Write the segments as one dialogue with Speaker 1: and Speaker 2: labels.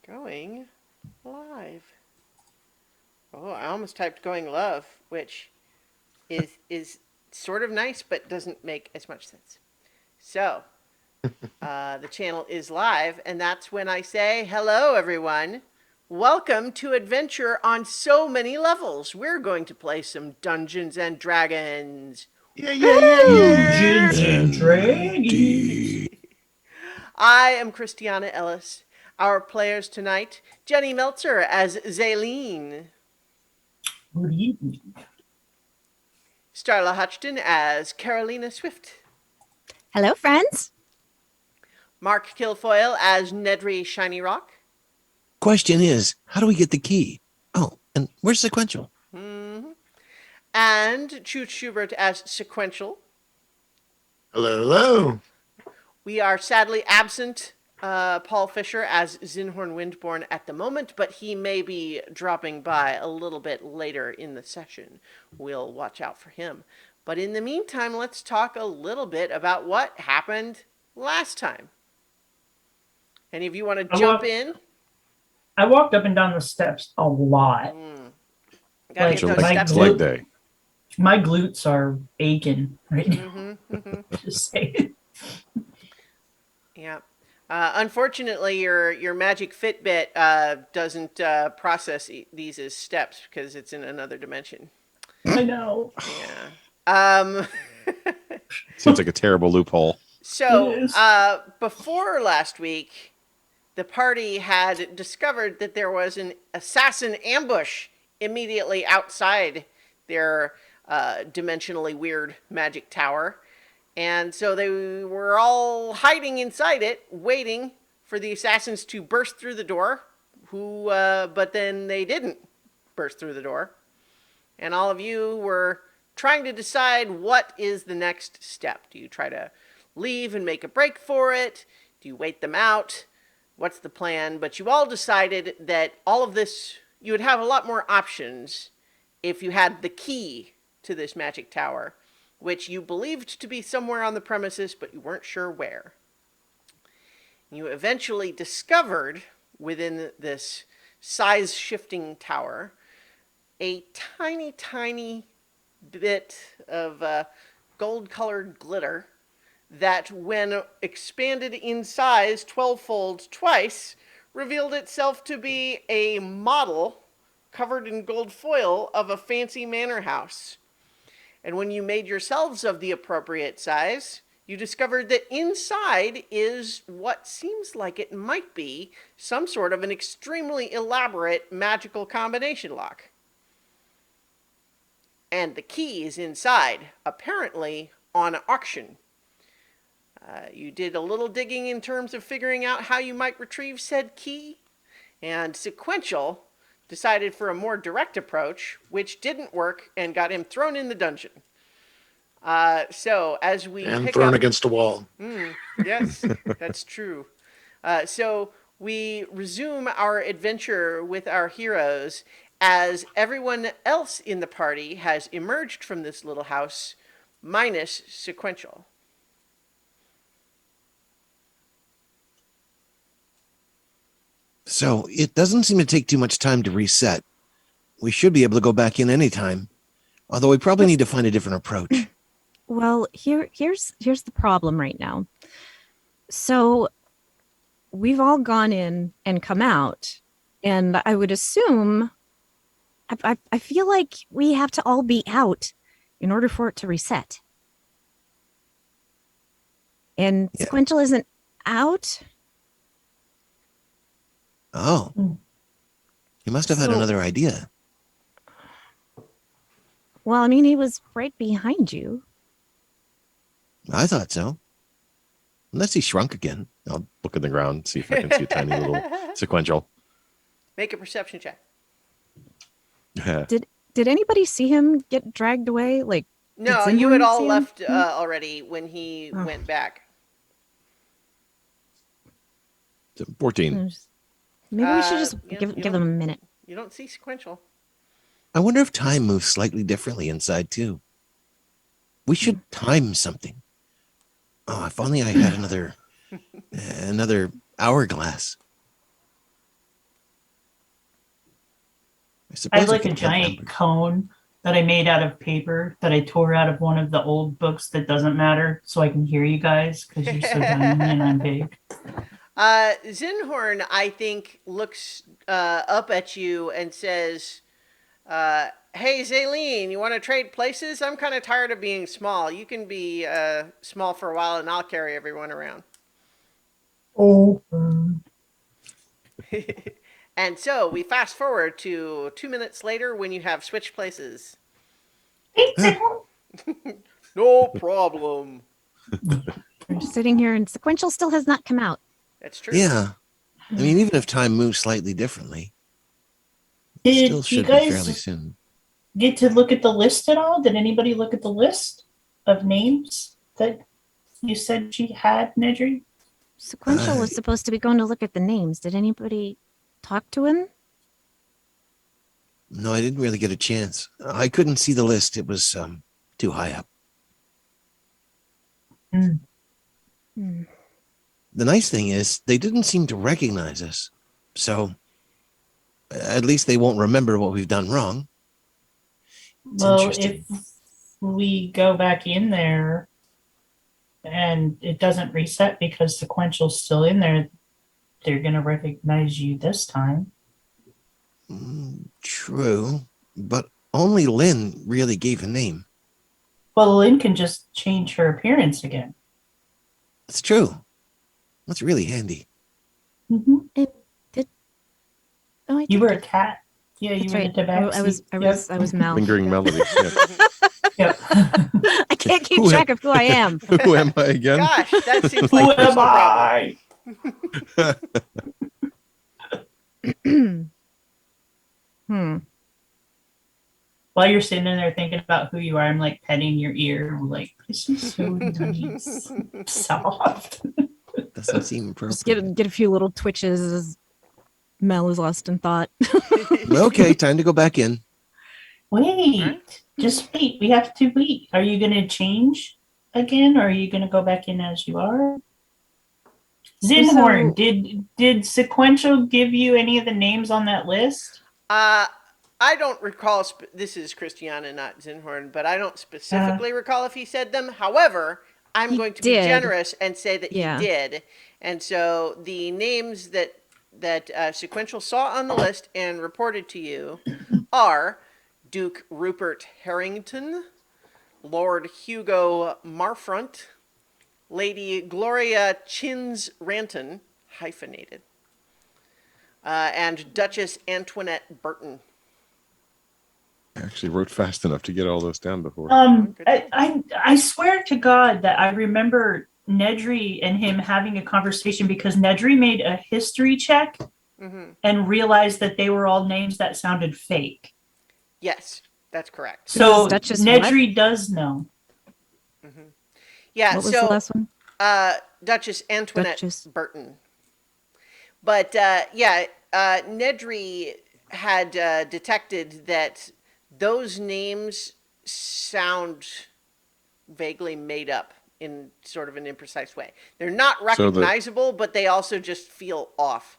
Speaker 1: Going live. Oh, I almost typed going love, which is sort of nice, but doesn't make as much sense. So, the channel is live, and that's when I say, hello, everyone. Welcome to Adventure on So Many Levels. We're going to play some Dungeons and Dragons.
Speaker 2: Yeah, yeah, yeah,
Speaker 3: Dungeons
Speaker 2: yeah.
Speaker 3: and Dragons.
Speaker 1: I am Christiana Ellis. Our players tonight, Jenny Meltzer as Zaylene,
Speaker 3: Good evening.
Speaker 1: Starla Hutchton as Carolina Swift,
Speaker 4: Hello, friends.
Speaker 1: Mark Kilfoyle as Nedry Shiny Rock,
Speaker 2: Question is, how do we get the key? Oh, and where's sequential?
Speaker 1: and Chooch Schubert as Sequential.
Speaker 5: Hello, hello.
Speaker 1: We are sadly absent Paul Fisher as Zinhorn Windborn at the moment, but he may be dropping by a little bit later in the session. We'll watch out for him. But in the meantime, let's talk a little bit about what happened last time. Any of you want to jump in?
Speaker 3: I walked up and down the steps a lot.
Speaker 1: Gotta
Speaker 3: Like,
Speaker 1: get those
Speaker 3: my
Speaker 1: steps
Speaker 3: glute-
Speaker 1: in.
Speaker 2: day.
Speaker 3: My glutes are aching right now. Just saying.
Speaker 1: Yeah. Unfortunately, your Magic Fitbit doesn't process these as steps because it's in another dimension.
Speaker 3: I know.
Speaker 1: Yeah.
Speaker 6: Seems like a terrible loophole.
Speaker 1: So,
Speaker 3: It is.
Speaker 1: before last week, the party had discovered that there was an assassin ambush immediately outside their dimensionally weird magic tower. And so they were all hiding inside it, waiting for the assassins to burst through the door. But then they didn't burst through the door. And all of you were trying to decide what is the next step. Do you try to leave and make a break for it? Do you wait them out? What's the plan? But you all decided that all of this, you would have a lot more options if you had the key to this magic tower, which you believed to be somewhere on the premises, but you weren't sure where. You eventually discovered within this size-shifting tower a tiny, tiny bit of gold-colored glitter that, when expanded in size 12-fold twice, revealed itself to be a model covered in gold foil of a fancy manor house. And when you made yourselves of the appropriate size, you discovered that inside is what seems like it might be some sort of an extremely elaborate magical combination lock. And the key is inside, apparently on auction. You did a little digging in terms of figuring out how you might retrieve said key, and Sequential decided for a more direct approach, which didn't work and got him thrown in the dungeon. So as we
Speaker 5: And
Speaker 1: pick
Speaker 5: thrown
Speaker 1: up,
Speaker 5: against a wall.
Speaker 1: yes, that's true. So we resume our adventure with our heroes as everyone else in the party has emerged from this little house, minus Sequential.
Speaker 2: So it doesn't seem to take too much time to reset. We should be able to go back in anytime. Although we probably need to find a different approach.
Speaker 4: Well, here's the problem right now. So we've all gone in and come out, and I would assume I feel like we have to all be out in order for it to reset. And
Speaker 2: Yeah.
Speaker 4: Sequential isn't out.
Speaker 2: Oh. He must have had
Speaker 4: So-
Speaker 2: another idea.
Speaker 4: Well, I mean, he was right behind you.
Speaker 2: I thought so. Unless he shrunk again.
Speaker 6: I'll look at the ground, see if I can see a tiny little sequential.
Speaker 1: Make a perception check.
Speaker 4: Did anybody see him get dragged away? Like,
Speaker 1: No,
Speaker 4: Did
Speaker 1: you had
Speaker 4: Zinhorn
Speaker 1: all
Speaker 4: see him?
Speaker 1: left already when he
Speaker 4: Oh.
Speaker 1: went back.
Speaker 6: 14.
Speaker 4: maybe we should just
Speaker 1: Yeah,
Speaker 4: give
Speaker 1: you
Speaker 4: them a minute.
Speaker 1: You don't see Sequential.
Speaker 2: I wonder if time moves slightly differently inside too. We should time something. Oh, if only I had another hourglass.
Speaker 3: I
Speaker 2: suppose
Speaker 3: have like a
Speaker 2: could count
Speaker 3: giant
Speaker 2: numbers.
Speaker 3: cone that I made out of paper that I tore out of one of the old books that doesn't matter, so I can hear you guys because you're so tiny and I'm big.
Speaker 1: Zinhorn, I think, looks up at you and says, "Hey, Zaleen, you want to trade places? I'm kind of tired of being small. You can be small for a while, and I'll carry everyone around."
Speaker 3: Oh.
Speaker 1: And so we fast forward to 2 minutes later when you have switched places. No problem.
Speaker 4: We're sitting here and sequential still has not come out.
Speaker 1: That's true.
Speaker 2: Yeah. I mean, even if time moves slightly differently, it
Speaker 3: Did
Speaker 2: still
Speaker 3: you
Speaker 2: should be fairly
Speaker 3: guys
Speaker 2: soon.
Speaker 3: get to look at the list at all? Did anybody look at the list of names that you said she had, Nedry?
Speaker 4: Sequential was supposed to be going to look at the names. Did anybody talk to him?
Speaker 2: No, I didn't really get a chance. I couldn't see the list. It was too high up.
Speaker 3: Hmm.
Speaker 2: The nice thing is they didn't seem to recognize us. So at least they won't remember what we've done wrong. It's
Speaker 3: Well,
Speaker 2: interesting.
Speaker 3: if we go back in there and it doesn't reset because sequential's still in there, they're going to recognize you this time.
Speaker 2: True, but only Lynn really gave a name.
Speaker 3: Well, Lynn can just change her appearance again.
Speaker 2: It's true. That's really handy.
Speaker 3: Mm-hmm.
Speaker 4: Oh, I
Speaker 3: You were a
Speaker 4: did.
Speaker 3: cat. Yeah, you
Speaker 4: That's
Speaker 3: were
Speaker 4: right.
Speaker 3: the tabaxi.
Speaker 4: I was Mal.
Speaker 6: Lingering melody. Yeah.
Speaker 3: Yep.
Speaker 4: I can't keep
Speaker 2: Who am-
Speaker 4: track of who I am.
Speaker 6: Who am I again?
Speaker 1: Gosh, that seems
Speaker 3: Who
Speaker 1: like a
Speaker 3: am
Speaker 1: personal problem.
Speaker 3: I?
Speaker 4: Hmm.
Speaker 3: While you're sitting in there thinking about who you are, I'm like petting your ear. I'm like, this is so nice. Soft.
Speaker 2: Doesn't seem appropriate.
Speaker 4: Just get a few little twitches as Mel is lost in thought.
Speaker 2: Okay, time to go back in.
Speaker 3: Wait, just wait. We have to wait. Are you going to change again, or are you going to go back in as you are? Zinhorn, did Sequential give you any of the names on that list?
Speaker 1: I don't recall. This is Christiana, not Zinhorn, but I don't specifically recall if he said them. However, I'm
Speaker 4: He
Speaker 1: going to be
Speaker 4: did.
Speaker 1: generous and say that
Speaker 4: Yeah.
Speaker 1: he did. And so the names that Sequential saw on the list and reported to you are Duke Rupert Harrington, Lord Hugo Marfront, Lady Gloria Chins Ranton, hyphenated, and Duchess Antoinette Burton.
Speaker 6: I actually wrote fast enough to get all those down before.
Speaker 3: I swear to God that I remember Nedry and him having a conversation because Nedry made a history check and realized that they were all names that sounded fake.
Speaker 1: Yes, that's correct.
Speaker 3: So
Speaker 4: Duchess
Speaker 3: Nedry does know.
Speaker 1: Yeah,
Speaker 4: What was
Speaker 1: so
Speaker 4: the last one?
Speaker 1: Duchess Antoinette
Speaker 4: Duchess.
Speaker 1: Burton. But Nedry had detected that those names sound vaguely made up in sort of an imprecise way. They're not recognizable, but they also just feel off.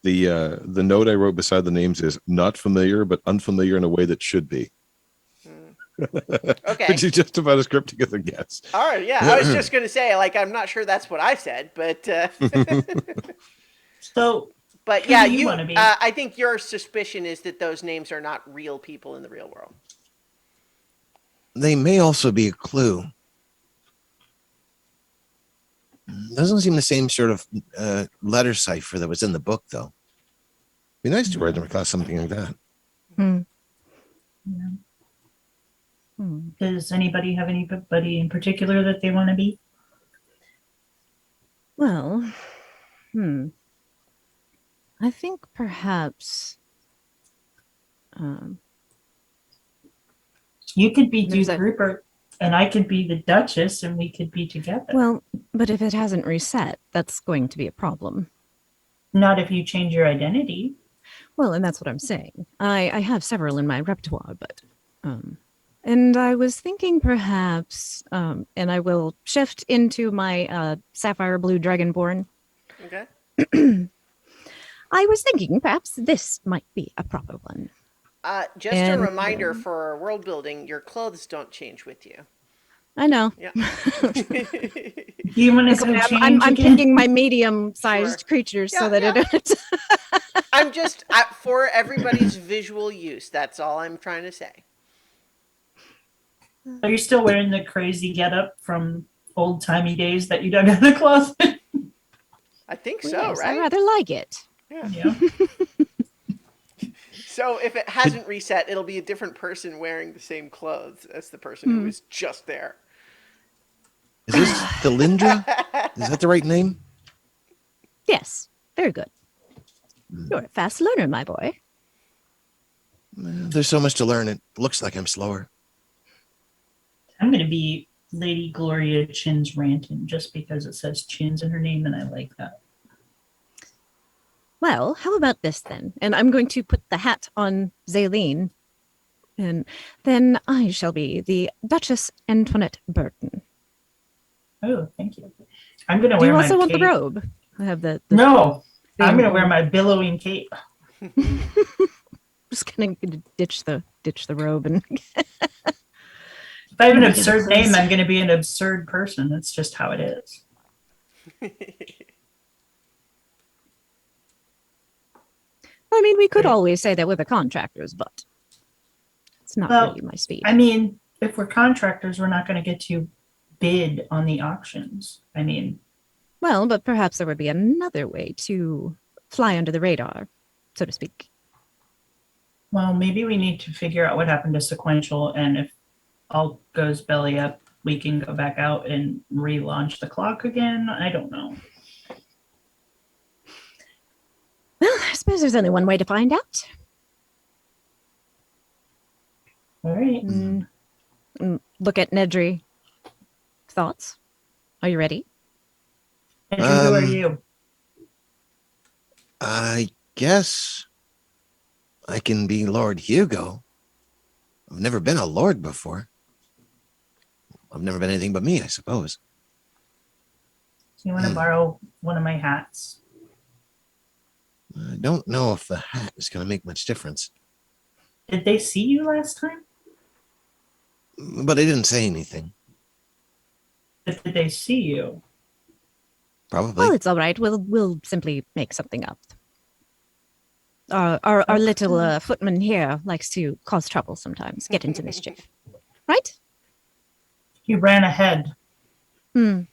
Speaker 6: The note I wrote beside the names is not familiar, but unfamiliar in a way that should be.
Speaker 1: Okay.
Speaker 6: Which is just about as cryptic as it gets.
Speaker 1: All right, yeah. I was just going to say, like, I'm not sure that's what I said, but...
Speaker 3: So,
Speaker 1: but
Speaker 3: who
Speaker 1: yeah,
Speaker 3: do you wanna be?
Speaker 1: I think your suspicion is that those names are not real people in the real world.
Speaker 2: They may also be a clue. Doesn't seem the same sort of letter cipher that was in the book, though. Be nice to write them across something like that.
Speaker 3: Does anybody have anybody in particular that they want to be?
Speaker 4: Well, I think perhaps
Speaker 3: You could be
Speaker 4: There's
Speaker 3: Duke
Speaker 4: a-
Speaker 3: Rupert, and I could be the Duchess, and we could be together.
Speaker 4: well, but if it hasn't reset, that's going to be a problem.
Speaker 3: Not if you change your identity.
Speaker 4: Well, and that's what I'm saying. I have several in my repertoire, but and I was thinking perhaps and I will shift into my sapphire blue dragonborn.
Speaker 1: Okay.
Speaker 4: I was thinking perhaps this might be a proper one.
Speaker 1: Just
Speaker 4: And-
Speaker 1: a reminder for world building: your clothes don't change with you.
Speaker 4: I know.
Speaker 1: Yeah.
Speaker 3: Do you want to
Speaker 4: So
Speaker 3: go
Speaker 4: I'm,
Speaker 3: change
Speaker 4: I'm
Speaker 3: again?
Speaker 4: picking my medium-sized
Speaker 1: Sure.
Speaker 4: creatures so
Speaker 1: Yeah,
Speaker 4: that
Speaker 1: yeah.
Speaker 4: it.
Speaker 1: I'm just for everybody's visual use. That's all I'm trying to say.
Speaker 3: Are you still wearing the crazy getup from old timey days that you dug out of the closet?
Speaker 1: I think
Speaker 4: Well,
Speaker 1: so,
Speaker 4: yes, I
Speaker 1: right?
Speaker 4: rather like it.
Speaker 1: Yeah.
Speaker 3: Yeah.
Speaker 1: So if it hasn't reset, it'll be a different person wearing the same clothes as the person who was just there.
Speaker 2: Is this Thilindra? Is that the right name?
Speaker 4: Yes, very good. You're a fast learner, my boy.
Speaker 2: There's so much to learn. It looks like I'm slower.
Speaker 3: I'm going to be Lady Gloria Chins Ranton just because it says Chins in her name and I like that.
Speaker 4: Well, how about this then? And I'm going to put the hat on Zaline. And then I shall be the Duchess Antoinette Burton.
Speaker 3: Oh, thank you. I'm going to
Speaker 4: Do
Speaker 3: wear
Speaker 4: you
Speaker 3: my
Speaker 4: also want the
Speaker 3: cape.
Speaker 4: robe? I have the
Speaker 3: No, I'm
Speaker 4: thing-
Speaker 3: going to wear my billowing cape.
Speaker 4: Just gonna ditch the robe and
Speaker 3: If I have an
Speaker 4: Maybe get a
Speaker 3: absurd name,
Speaker 4: clothes.
Speaker 3: I'm going to be an absurd person. That's just how it is.
Speaker 4: I mean, we could
Speaker 3: Right.
Speaker 4: always say that we're the contractors, but it's not
Speaker 3: Well,
Speaker 4: really my speed.
Speaker 3: I mean, if we're contractors, we're not going to get to bid on the auctions. I mean,
Speaker 4: Well, but perhaps there would be another way to fly under the radar, so to speak.
Speaker 3: well, maybe we need to figure out what happened to sequential, and if all goes belly up, we can go back out and relaunch the clock again. I don't know.
Speaker 4: Well, I suppose there's only one way to find out.
Speaker 3: All right.
Speaker 4: Look at Nedry. Thoughts? Are you ready?
Speaker 3: Andrew, who are
Speaker 2: Um,
Speaker 3: you?
Speaker 2: I guess I can be Lord Hugo. I've never been a lord before. I've never been anything but me, I suppose.
Speaker 3: Do you want to borrow one of my hats?
Speaker 2: I don't know if the hat is going to make much difference,
Speaker 3: Did they see you last time?
Speaker 2: but I didn't say anything.
Speaker 3: Did they see you?
Speaker 2: Probably.
Speaker 4: Well, it's all right. We'll simply make something up. Our little footman here likes to cause trouble sometimes, get into mischief, right?
Speaker 3: He ran ahead.
Speaker 4: Well,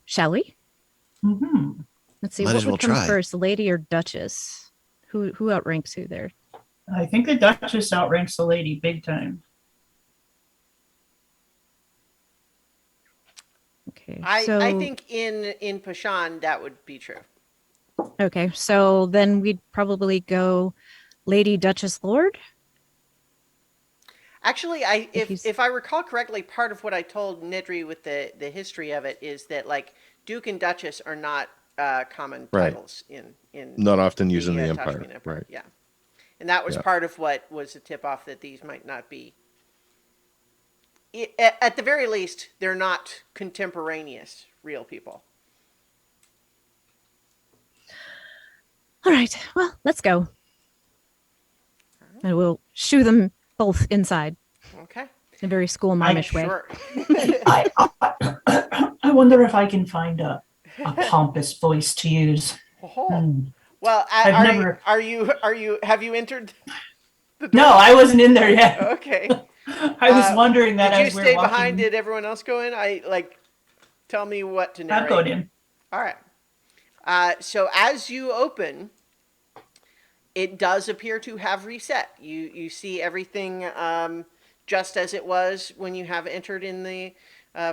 Speaker 4: shall we?
Speaker 3: Mm-hmm.
Speaker 4: Let's see.
Speaker 2: Might
Speaker 4: What
Speaker 2: as well
Speaker 4: would come
Speaker 2: try.
Speaker 4: first, lady or duchess? Who outranks who there?
Speaker 3: I think the Duchess outranks the lady big time.
Speaker 4: Okay.
Speaker 1: I
Speaker 4: so
Speaker 1: think in Pashan that would be true.
Speaker 4: okay. So then we'd probably go lady, duchess, lord.
Speaker 1: Actually,
Speaker 4: If you s-
Speaker 1: if I recall correctly, part of what I told Nidri with the history of it is that like Duke and Duchess are not common
Speaker 6: Right.
Speaker 1: titles in
Speaker 6: Not often used in the Empire.
Speaker 1: Tashmian Empire.
Speaker 6: Right.
Speaker 1: Yeah, and that was
Speaker 6: Yeah.
Speaker 1: part of what was a tip off that these might not be. At the very least, they're not contemporaneous real people.
Speaker 4: All right. Well, let's go. And we'll shoo them both inside
Speaker 1: Okay,
Speaker 4: in a very school momish way.
Speaker 1: sure.
Speaker 3: I wonder if I can find a pompous voice to use.
Speaker 1: Oh. Well,
Speaker 3: I've never-
Speaker 1: are you have you entered the door?
Speaker 3: No, I wasn't in there yet.
Speaker 1: Okay.
Speaker 3: I was wondering that
Speaker 1: Did you
Speaker 3: as we
Speaker 1: stay
Speaker 3: were walking.
Speaker 1: behind? Did everyone else go in? Tell me what to narrate.
Speaker 3: I'm going in.
Speaker 1: All right. So as you open, it does appear to have reset. You see everything just as it was when you have entered in the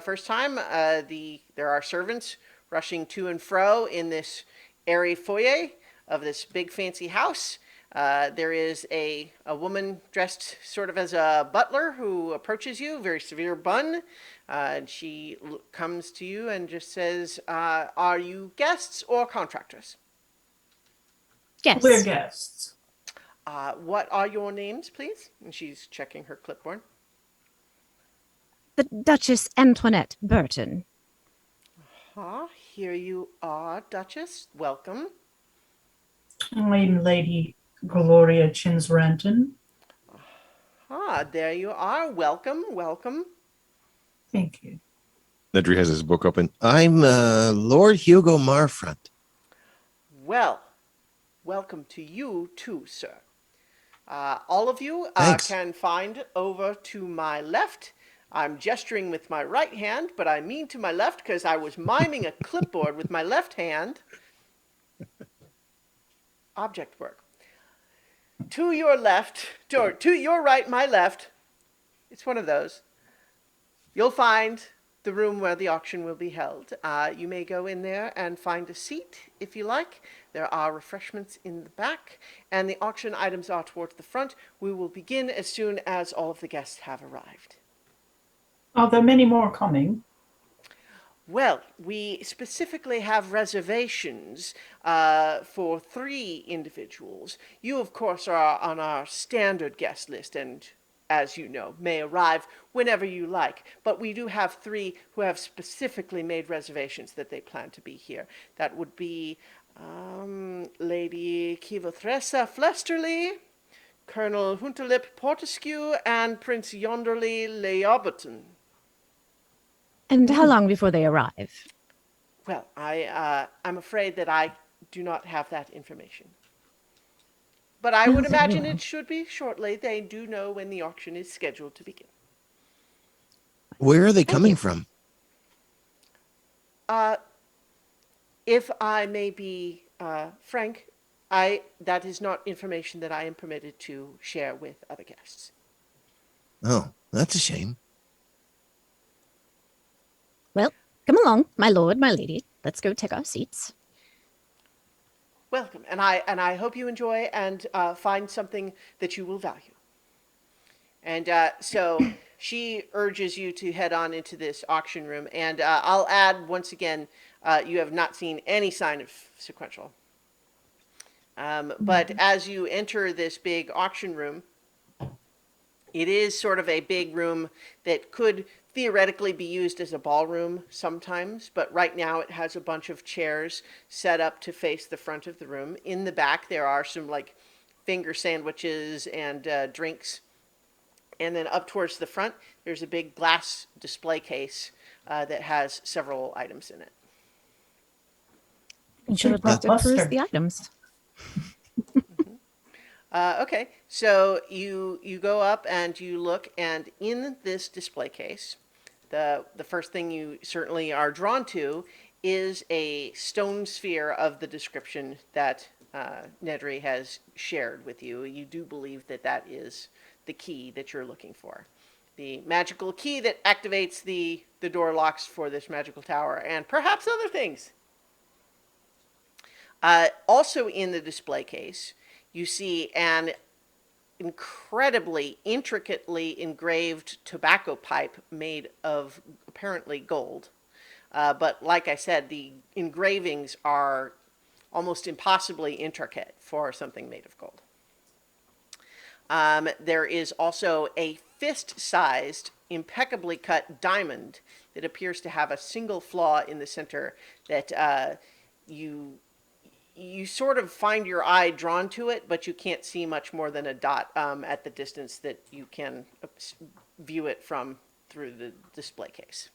Speaker 1: first time. There are servants rushing to and fro in this airy foyer of this big fancy house. There is a woman dressed sort of as a butler who approaches you, very severe bun. And she comes to you and just says, are you guests or contractors?
Speaker 4: Yes.
Speaker 3: We're guests.
Speaker 1: What are your names, please? And she's checking her clipboard.
Speaker 4: The Duchess Antoinette Burton.
Speaker 1: here you are, Duchess. Welcome.
Speaker 3: I'm Lady Gloria Chinsrenton.
Speaker 1: Ah, there you are. Welcome, welcome.
Speaker 3: Thank you.
Speaker 6: Nedry has his book open.
Speaker 2: I'm Lord Hugo Marfront.
Speaker 1: Well, welcome to you too, sir. All of you
Speaker 2: Thanks.
Speaker 1: can find over to my left. I'm gesturing with my right hand, but I mean to my left because I was miming a clipboard with my left hand. Object work. To your left, to your right, my left. It's one of those. You'll find the room where the auction will be held. You may go in there and find a seat if you like. There are refreshments in the back, and the auction items are towards the front. We will begin as soon as all of the guests have arrived.
Speaker 3: Are there many more coming?
Speaker 1: Well, we specifically have reservations for 3 individuals. You, of course, are on our standard guest list and, as you know, may arrive whenever you like. But we do have 3 who have specifically made reservations that they plan to be here. That would be Lady Kivothressa Flesterly, Colonel Hunterlip Portescue, and Prince Yonderly Leoberton.
Speaker 4: And how long before they arrive?
Speaker 1: Well, I'm afraid that I do not have that information. But I would
Speaker 4: Okay,
Speaker 1: imagine
Speaker 4: well.
Speaker 1: it should be shortly. They do know when the auction is scheduled to begin.
Speaker 2: Where are they
Speaker 4: Thank
Speaker 2: coming
Speaker 4: you.
Speaker 2: from?
Speaker 1: If I may be frank, that is not information that I am permitted to share with other guests.
Speaker 2: Oh, that's a shame.
Speaker 4: Well, come along, my lord, my lady. Let's go take our seats.
Speaker 1: Welcome, and I hope you enjoy and find something that you will value. And so she urges you to head on into this auction room. And I'll add once again, you have not seen any sign of sequential. But as you enter this big auction room, it is sort of a big room that could theoretically be used as a ballroom sometimes, but right now it has a bunch of chairs set up to face the front of the room. In the back, there are some like finger sandwiches and drinks. And then up towards the front, there's a big glass display case that has several items in it.
Speaker 4: I would like to peruse
Speaker 3: Blockbuster.
Speaker 4: the items.
Speaker 1: Okay, so you go up and you look, and in this display case, the first thing you certainly are drawn to is a stone sphere of the description that Nedry has shared with you. You do believe that that is the key that you're looking for. The magical key that activates the door locks for this magical tower, and perhaps other things. Also in the display case, you see an incredibly intricately engraved tobacco pipe made of apparently gold. But like I said, the engravings are almost impossibly intricate for something made of gold. There is also a fist-sized, impeccably cut diamond that appears to have a single flaw in the center that you sort of find your eye drawn to it, but you can't see much more than a dot at the distance that you can view it from through the display case.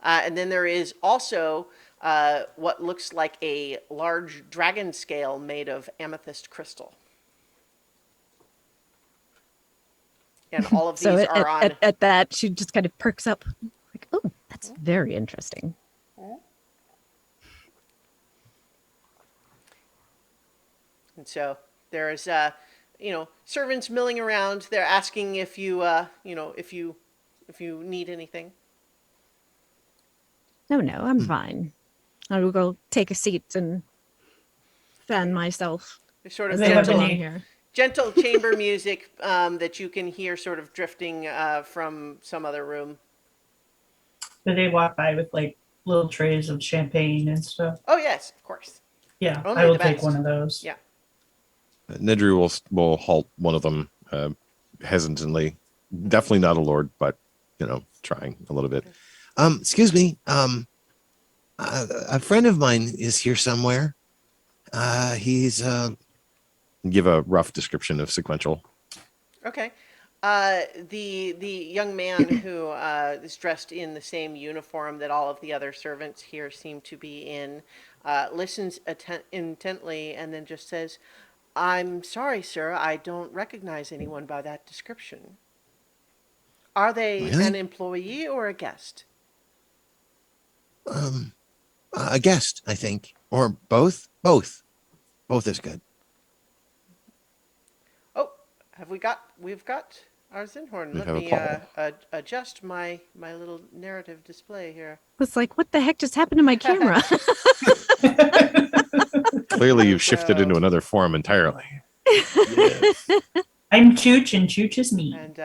Speaker 1: And then there is also what looks like a large dragon scale made of amethyst crystal. And all of these
Speaker 4: So
Speaker 1: are on...
Speaker 4: at that, she just kind of perks up. Like, oh, that's very interesting.
Speaker 1: And so there's, servants milling around. They're asking if you, if you need anything.
Speaker 4: No, I'm fine. I will go take a seat and fan myself
Speaker 1: There's sort
Speaker 4: as
Speaker 1: of
Speaker 3: They
Speaker 4: I
Speaker 3: have
Speaker 4: go
Speaker 1: gentle,
Speaker 3: any-
Speaker 4: along here.
Speaker 1: gentle chamber music that you can hear sort of drifting from some other room.
Speaker 3: Do they walk by with like little trays of champagne and stuff?
Speaker 1: Oh, yes, of course.
Speaker 3: Yeah,
Speaker 1: Only
Speaker 3: I will
Speaker 1: the
Speaker 3: take
Speaker 1: best.
Speaker 3: one of those.
Speaker 1: Yeah.
Speaker 6: Nedry will halt one of them hesitantly. Definitely not a lord, but trying a little bit.
Speaker 2: Excuse me. A friend of mine is here somewhere. He's
Speaker 6: Give a rough description of sequential.
Speaker 1: Okay. The young man who is dressed in the same uniform that all of the other servants here seem to be in listens intently and then just says, "I'm sorry, sir. I don't recognize anyone by that description. Are they an
Speaker 2: really
Speaker 1: employee or a guest?"
Speaker 2: a guest, I think, or both. Both is good.
Speaker 1: Oh, we've got our Zinhorn.
Speaker 6: We
Speaker 1: Let
Speaker 6: have a
Speaker 1: me
Speaker 6: Paul.
Speaker 1: adjust my little narrative display here.
Speaker 4: Was like, what the heck just happened to my camera?
Speaker 6: Clearly, you've shifted
Speaker 1: So-
Speaker 6: into another form entirely.
Speaker 5: Yes.
Speaker 3: I'm Chooch and Chooch is me.
Speaker 1: And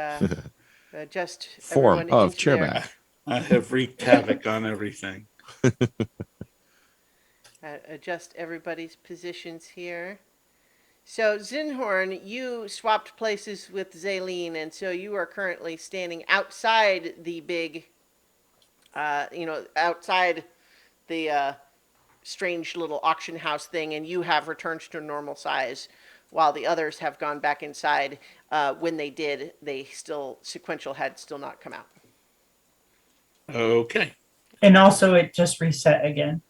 Speaker 1: adjust
Speaker 6: Form
Speaker 1: everyone
Speaker 6: of
Speaker 1: into their-
Speaker 6: chairback.
Speaker 5: I have wreaked havoc on everything.
Speaker 1: adjust everybody's positions here. So, Zinhorn, you swapped places with Zaleen, and so you are currently standing outside the big, outside the strange little auction house thing, and you have returned to normal size, while the others have gone back inside. When they did, sequential had still not come out.
Speaker 5: Okay.
Speaker 3: And also, it just reset again.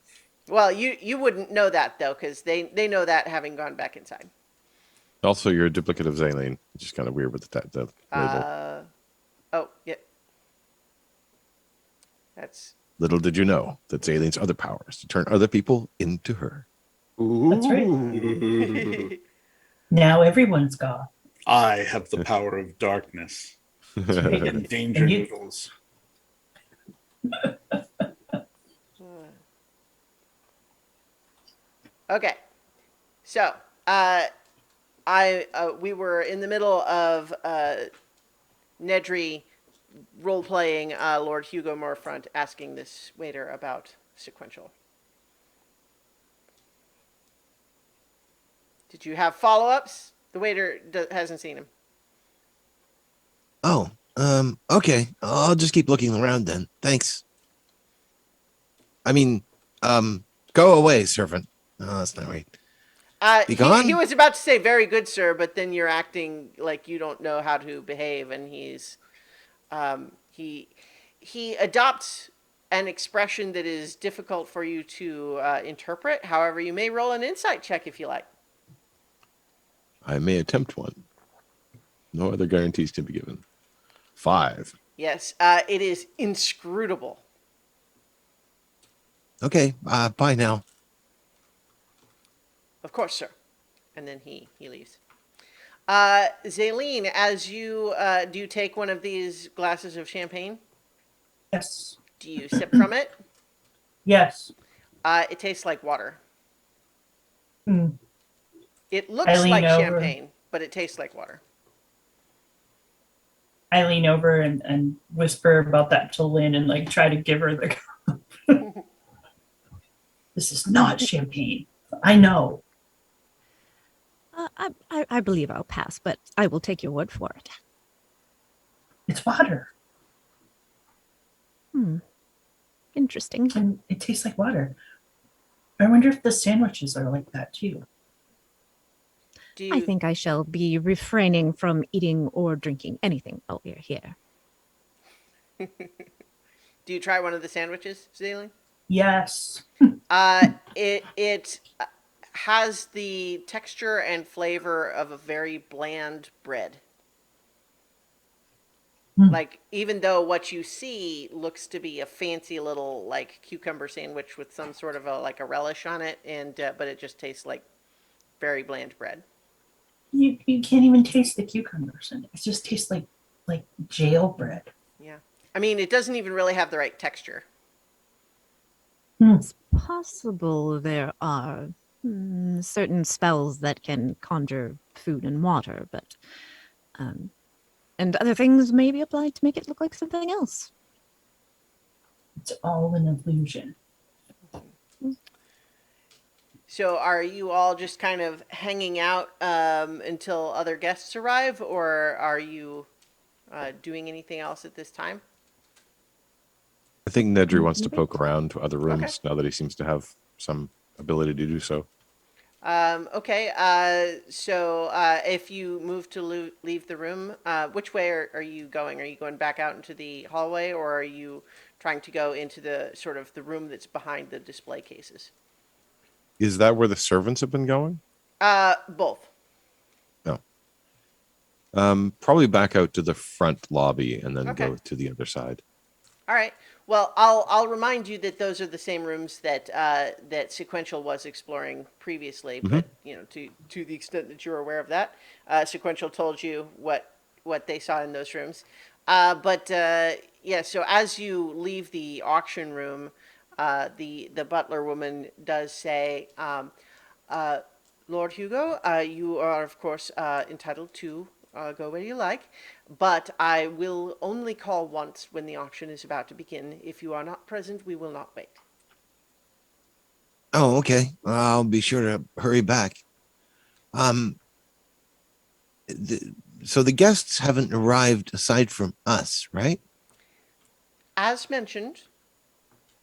Speaker 1: Well, you wouldn't know that, though, because they know that having gone back inside.
Speaker 6: Also, you're a duplicate of Zaleen, which is kind of weird with the label.
Speaker 1: Oh, yeah. That's
Speaker 6: Little did you know that Zaleen's other power is to turn other people into her.
Speaker 3: That's right.
Speaker 5: Ooh.
Speaker 3: Now everyone's gone.
Speaker 5: I have the power of darkness and danger
Speaker 3: And you-
Speaker 5: noodles.
Speaker 1: okay. So, we were in the middle of Nedry role playing Lord Hugo Morefront, asking this waiter about sequential. Did you have follow ups? The waiter hasn't seen him.
Speaker 2: Oh, okay. I'll just keep looking around then. Thanks. I mean, go away, servant. No, that's not right. Be gone?
Speaker 1: He was about to say "very good, sir," but then you're acting like you don't know how to behave, and he adopts an expression that is difficult for you to interpret. However, you may roll an insight check if you like.
Speaker 6: I may attempt one. No other guarantees can be given. 5.
Speaker 1: Yes, it is inscrutable.
Speaker 2: Okay, bye now.
Speaker 1: Of course, sir. And then he leaves. Zaleen, as you do you take one of these glasses of champagne?
Speaker 3: Yes.
Speaker 1: Do you sip from it?
Speaker 3: Yes.
Speaker 1: It tastes like water.
Speaker 3: Hmm.
Speaker 1: It looks
Speaker 3: I lean
Speaker 1: like
Speaker 3: over.
Speaker 1: champagne, but it tastes like water.
Speaker 3: I lean over and whisper about that to Lynn and like try to give her the cup. This is not champagne. I know.
Speaker 4: I believe I'll pass, but I will take your word for it.
Speaker 3: It's water.
Speaker 4: Interesting.
Speaker 3: And it tastes like water. I wonder if the sandwiches are like that too.
Speaker 1: Do you,
Speaker 4: I think I shall be refraining from eating or drinking anything while we're here.
Speaker 1: do you try one of the sandwiches, Zaleen?
Speaker 3: Yes.
Speaker 1: It has the texture and flavor of a very bland bread.
Speaker 3: Hmm.
Speaker 1: Like, even though what you see looks to be a fancy little like cucumber sandwich with some sort of a relish on it, and but it just tastes like very bland bread.
Speaker 3: You can't even taste the cucumbers in it. It just tastes like jail bread.
Speaker 1: Yeah, I mean, it doesn't even really have the right texture.
Speaker 4: It's possible there are certain spells that can conjure food and water, but and other things may be applied to make it look like something else.
Speaker 3: It's all an illusion.
Speaker 1: So, are you all just kind of hanging out until other guests arrive, or are you doing anything else at this time?
Speaker 6: I think Nedry wants to poke around to other rooms
Speaker 1: Okay.
Speaker 6: now that he seems to have some ability to do so.
Speaker 1: Okay. So if you move to leave the room, which way are you going? Are you going back out into the hallway, or are you trying to go into the sort of the room that's behind the display cases?
Speaker 6: Is that where the servants have been going?
Speaker 1: Both.
Speaker 6: No. Probably back out to the front lobby and then
Speaker 1: Okay.
Speaker 6: go to the other side.
Speaker 1: All right. Well, I'll remind you that those are the same rooms that that Sequential was exploring previously.
Speaker 6: Mhm.
Speaker 1: But to the extent that you're aware of that, Sequential told you what they saw in those rooms. Yeah. So as you leave the auction room, the butler woman does say, uh, "Lord Hugo, you are of course entitled to go where you like, but I will only call once when the auction is about to begin. If you are not present, we will not wait."
Speaker 2: Oh, okay. I'll be sure to hurry back. Um, so the guests haven't arrived aside from us, right?
Speaker 1: As mentioned,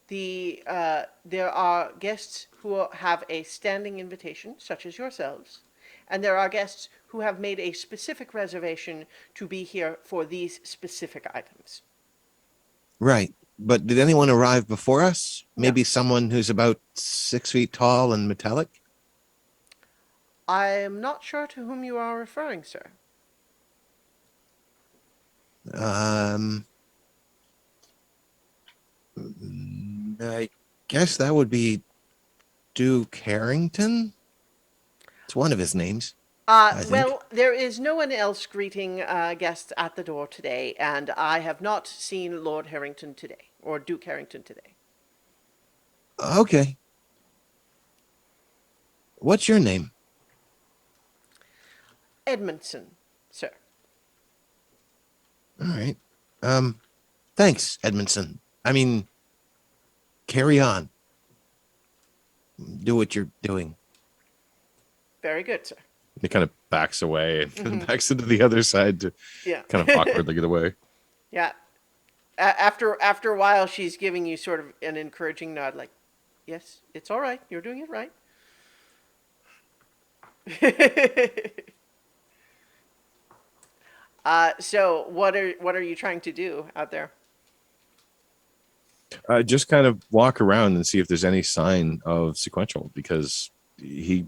Speaker 1: there are guests who have a standing invitation, such as yourselves, and there are guests who have made a specific reservation to be here for these specific items.
Speaker 2: Right. But did anyone arrive before us?
Speaker 1: No.
Speaker 2: Maybe someone who's about 6 feet tall and metallic?
Speaker 1: I am not sure to whom you are referring, sir.
Speaker 2: Um, I guess that would be Duke Harrington. It's one of his names. I think.
Speaker 1: Well, there is no one else greeting guests at the door today, and I have not seen Lord Harrington today, or Duke Harrington today.
Speaker 2: Okay. What's your name?
Speaker 1: Edmondson, sir.
Speaker 2: All right. Thanks, Edmondson. I mean, carry on. Do what you're doing.
Speaker 1: Very good, sir.
Speaker 6: He kind of backs away and backs into the other side to
Speaker 1: Yeah.
Speaker 6: kind of awkwardly get away.
Speaker 1: Yeah. After a while, she's giving you sort of an encouraging nod, like, "Yes, it's all right. You're doing it right." So what are you trying to do out there?
Speaker 6: Just kind of walk around and see if there's any sign of sequential, because he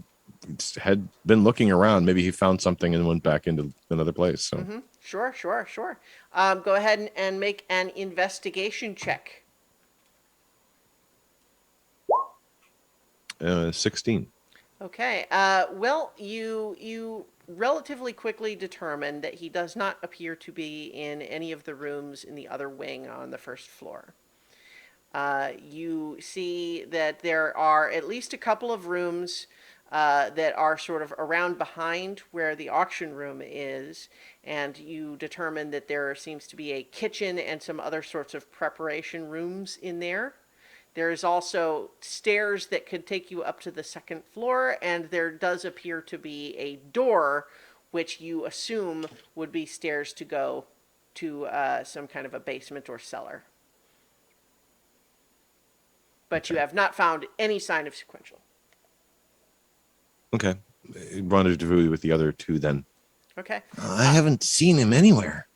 Speaker 6: had been looking around. Maybe he found something and went back into another place. So
Speaker 1: Sure. Go ahead and make an investigation check.
Speaker 6: 16.
Speaker 1: Okay. Well, you relatively quickly determine that he does not appear to be in any of the rooms in the other wing on the first floor. You see that there are at least a couple of rooms that are sort of around behind where the auction room is, and you determine that there seems to be a kitchen and some other sorts of preparation rooms in there. There is also stairs that could take you up to the second floor, and there does appear to be a door, which you assume would be stairs to go to some kind of a basement or cellar. But you have not found any sign of sequential.
Speaker 6: Okay. Rendezvous with the other two then.
Speaker 1: Okay.
Speaker 2: I haven't seen him anywhere.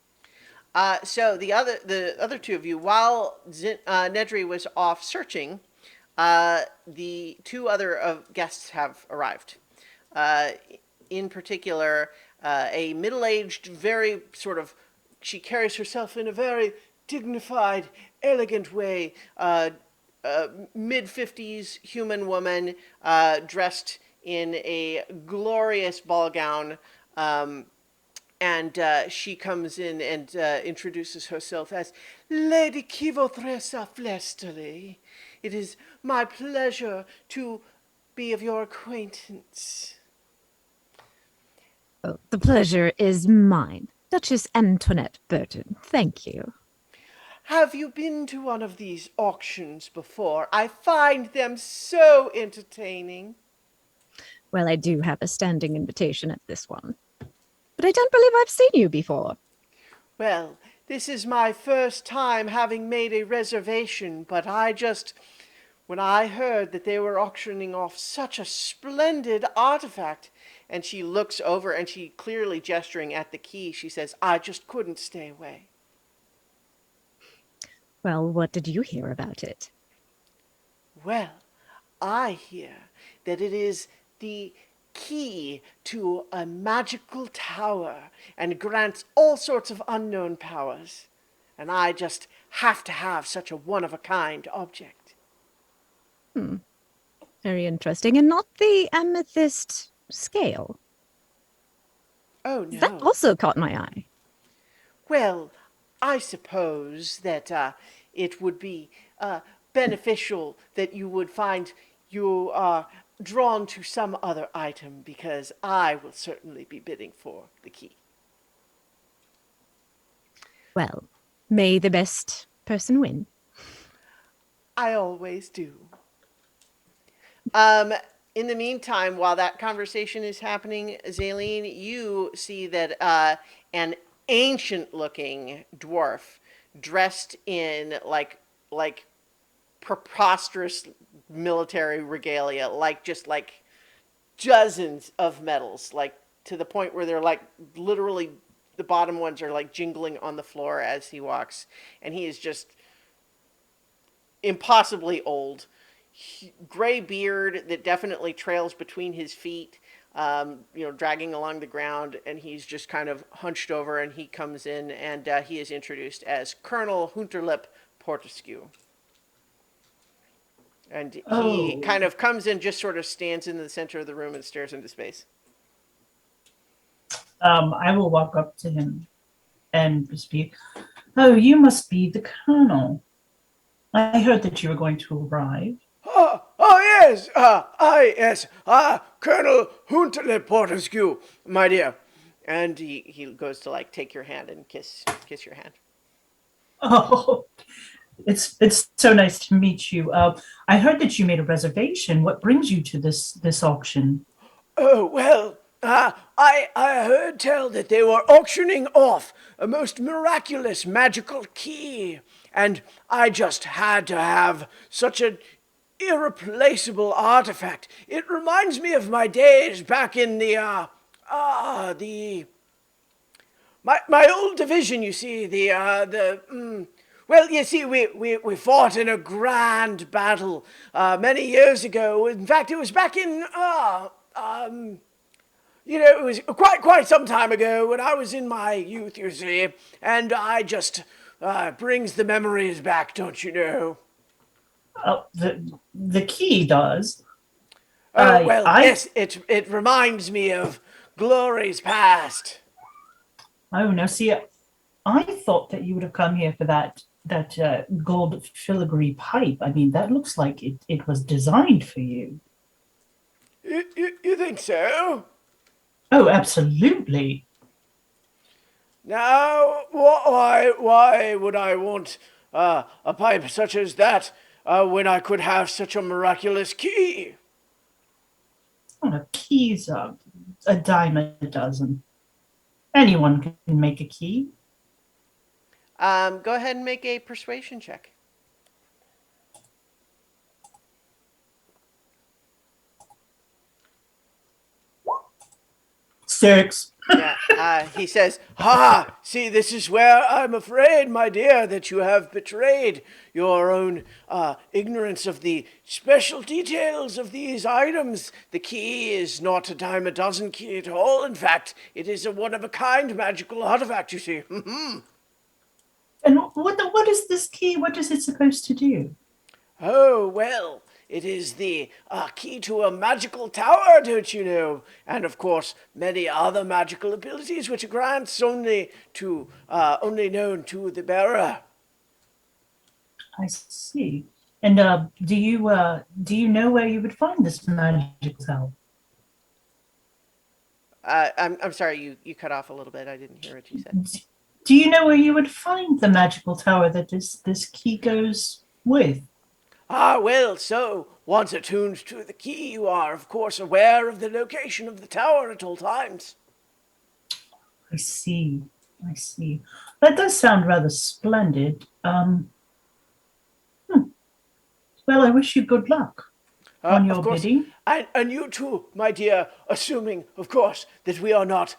Speaker 1: So the other two of you, while Nedry was off searching, the two other guests have arrived. In particular, a middle-aged, very sort of, she carries herself in a very dignified, elegant way. Mid-50s human woman, dressed in a glorious ball gown. And she comes in and introduces herself as Lady Kivotresa Flesterly. It is my pleasure to be of your acquaintance.
Speaker 4: Oh, the pleasure is mine. Duchess Antoinette Burton. Thank you.
Speaker 1: Have you been to one of these auctions before? I find them so entertaining.
Speaker 4: Well, I do have a standing invitation at this one. But I don't believe I've seen you before.
Speaker 1: Well, This is my first time having made a reservation, but when I heard that they were auctioning off such a splendid artifact, and she looks over and she clearly gesturing at the key, she says, I just couldn't stay away.
Speaker 4: Well, what did you hear about it?
Speaker 1: Well, I hear that it is the key to a magical tower and grants all sorts of unknown powers. And I just have to have such a one-of-a-kind object.
Speaker 4: Very interesting. And not the amethyst scale.
Speaker 1: Oh, no.
Speaker 4: That also caught my eye.
Speaker 1: Well, I suppose that it would be beneficial that you would find you are drawn to some other item, because I will certainly be bidding for the key.
Speaker 4: Well, may the best person win.
Speaker 1: I always do. In the meantime, while that conversation is happening, Zaleen, you see that an ancient-looking dwarf dressed in like preposterous military regalia, like dozens of medals, like to the point where they're like literally the bottom ones are like jingling on the floor as he walks, and he is just impossibly old. Gray beard that definitely trails between his feet, dragging along the ground, and he's just kind of hunched over, and he comes in, and he is introduced as Colonel Hunterlip Portescue. And he kind of comes in, just sort of stands in the center of the room and stares into space.
Speaker 3: I will walk up to him and speak. Oh, you must be the colonel. I heard that you were going to arrive.
Speaker 1: Yes, Colonel Hunterlip Portescue, my dear. And he goes to like take your hand and kiss your hand.
Speaker 3: Oh, it's so nice to meet you. I heard that you made a reservation. What brings you to this auction?
Speaker 1: Oh, well, I heard tell that they were auctioning off a most miraculous magical key, and I just had to have such an irreplaceable artifact. It reminds me of my days back in my old division, you see, well, you see, we fought in a grand battle many years ago. In fact, it was back in it was quite some time ago when I was in my youth, you see, and I just brings the memories back, don't you know?
Speaker 3: The key does.
Speaker 1: Yes, it reminds me of glories past.
Speaker 3: Oh, no, see, I thought that you would have come here for that gold filigree pipe. I mean, that looks like it was designed for you.
Speaker 1: You think so?
Speaker 3: Oh, absolutely.
Speaker 1: Now, why would I want a pipe such as that when I could have such a miraculous key?
Speaker 3: Oh, a key's a dime a dozen. Anyone can make a key.
Speaker 1: Go ahead and make a persuasion check.
Speaker 3: 6.
Speaker 1: Yeah, he says, see, this is where I'm afraid, my dear, that you have betrayed your own ignorance of the special details of these items. The key is not a dime a dozen key at all. In fact, it is a one-of-a-kind magical artifact, you see.
Speaker 3: And what is this key? What is it supposed to do?
Speaker 1: Oh, well, it is the key to a magical tower, don't you know? And of course, many other magical abilities which it grants only known to the bearer.
Speaker 3: I see. And do you know where you would find this magical tower?
Speaker 1: I'm sorry, you cut off a little bit. I didn't hear what you said.
Speaker 3: Do you know where you would find the magical tower that this key goes with?
Speaker 1: Well, so, once attuned to the key, you are, of course, aware of the location of the tower at all times.
Speaker 3: I see. I see. That does sound rather splendid. Well, I wish you good luck on
Speaker 1: Of
Speaker 3: your
Speaker 1: course.
Speaker 3: bidding.
Speaker 1: And you too, my dear, assuming, of course, that we are not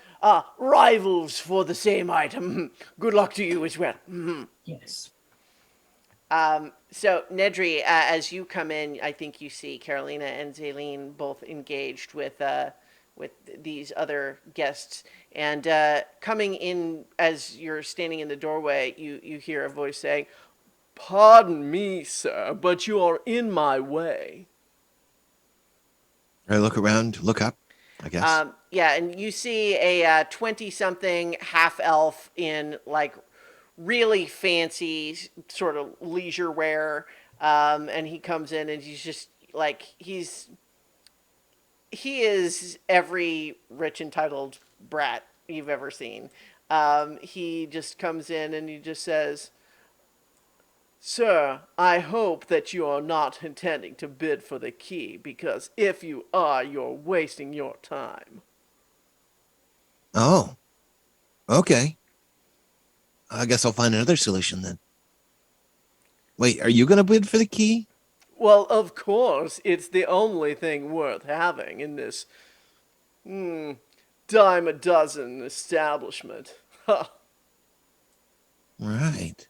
Speaker 1: rivals for the same item. Good luck to you as well.
Speaker 3: Yes.
Speaker 1: So, Nedry, as you come in, I think you see Carolina and Zaleen both engaged with these other guests. And coming in as you're standing in the doorway, you hear a voice saying, "Pardon me, sir, but you are in my way."
Speaker 2: I look around, look up, I guess.
Speaker 1: Yeah, and you see a 20-something half elf in like really fancy sort of leisure wear, and he comes in and he's just like he is every rich entitled brat you've ever seen. He just comes in and he just says, "Sir, I hope that you are not intending to bid for the key, because if you are, you're wasting your time."
Speaker 2: Oh, okay. I guess I'll find another solution then. Wait, are you going to bid for the key?
Speaker 1: Well, of course, it's the only thing worth having in this dime a dozen establishment. Ha!
Speaker 2: Right.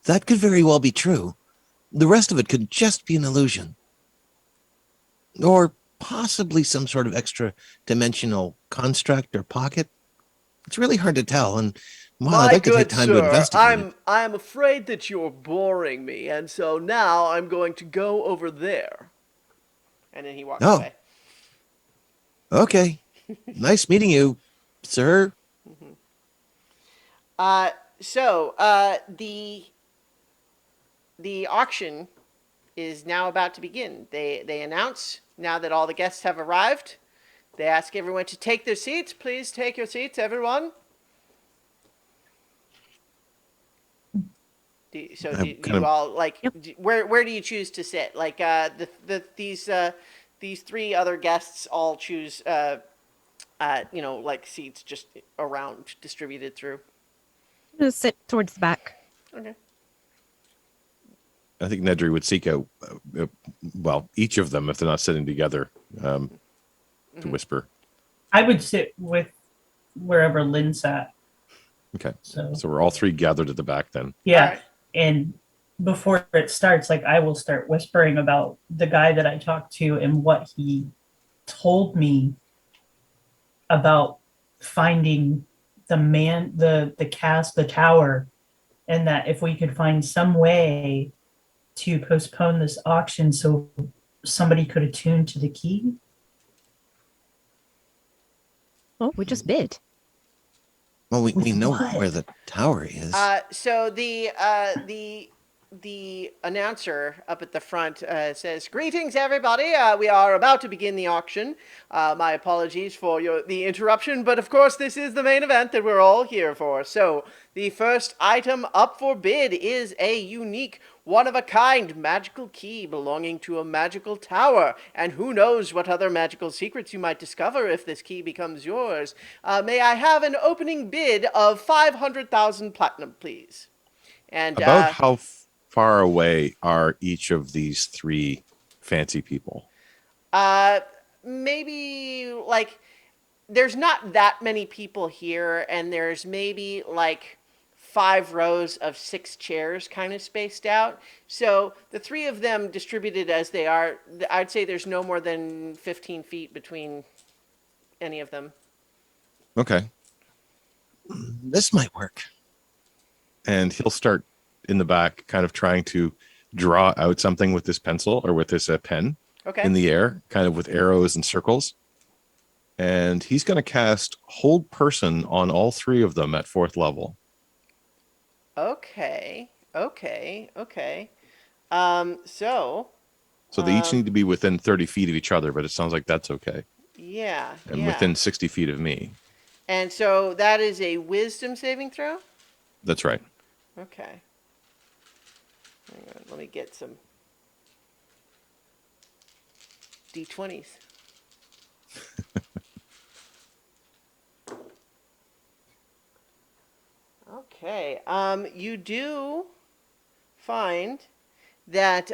Speaker 2: That could very well be true. The rest of it could just be an illusion. Or possibly some sort of extra dimensional construct or pocket. It's really hard to tell, and while I'd
Speaker 1: My
Speaker 2: like to take
Speaker 1: good
Speaker 2: time to
Speaker 1: sir,
Speaker 2: investigate it.
Speaker 1: I'm afraid that you're boring me, and so now I'm going to go over there. And then he walks
Speaker 2: Oh,
Speaker 1: away.
Speaker 2: okay. Nice meeting you, sir.
Speaker 1: So the auction is now about to begin. They announce now that all the guests have arrived. They ask everyone to take their seats. Please take your seats, everyone. Do
Speaker 2: I'm kind
Speaker 1: you
Speaker 2: of
Speaker 1: all like?
Speaker 4: Yep.
Speaker 1: Where do you choose to sit? Like these three other guests all choose like seats just around distributed through.
Speaker 4: I'm gonna sit towards the back.
Speaker 1: Okay.
Speaker 6: I think Nedry would seek out, well, each of them if they're not sitting together, to whisper.
Speaker 3: I would sit with wherever Lynn sat.
Speaker 6: Okay.
Speaker 3: So
Speaker 6: So we're all three gathered at the back then.
Speaker 3: yeah.
Speaker 1: All right.
Speaker 3: And before it starts, like I will start whispering about the guy that I talked to and what he told me about finding the tower, and that if we could find some way to postpone this auction so somebody could attune to the key.
Speaker 4: Oh, we just bid.
Speaker 2: Well, we
Speaker 3: With
Speaker 2: know
Speaker 3: what?
Speaker 2: where the tower is.
Speaker 1: So the announcer up at the front says, "Greetings, everybody. We are about to begin the auction. My apologies for the interruption, but of course this is the main event that we're all here for. So the first item up for bid is a unique, one-of-a-kind magical key belonging to a magical tower. And who knows what other magical secrets you might discover if this key becomes yours. May I have an opening bid of 500,000 platinum, please?" And
Speaker 6: About how far away are each of these three fancy people?
Speaker 1: maybe like there's not that many people here, and there's maybe like 5 rows of 6 chairs kind of spaced out. So the three of them distributed as they are, I'd say there's no more than 15 feet between any of them.
Speaker 6: Okay.
Speaker 2: This might work.
Speaker 6: And he'll start in the back, kind of trying to draw out something with this pencil or with this pen
Speaker 1: Okay.
Speaker 6: in the air, kind of with arrows and circles. And he's going to cast Hold Person on all three of them at 4th level.
Speaker 1: Okay.
Speaker 6: So they each need to be within 30 feet of each other, but it sounds like that's okay.
Speaker 1: Yeah.
Speaker 6: And within 60 feet of me.
Speaker 1: And so that is a wisdom saving throw?
Speaker 6: That's right.
Speaker 1: Okay. Hang on, let me get some D20s. You do find that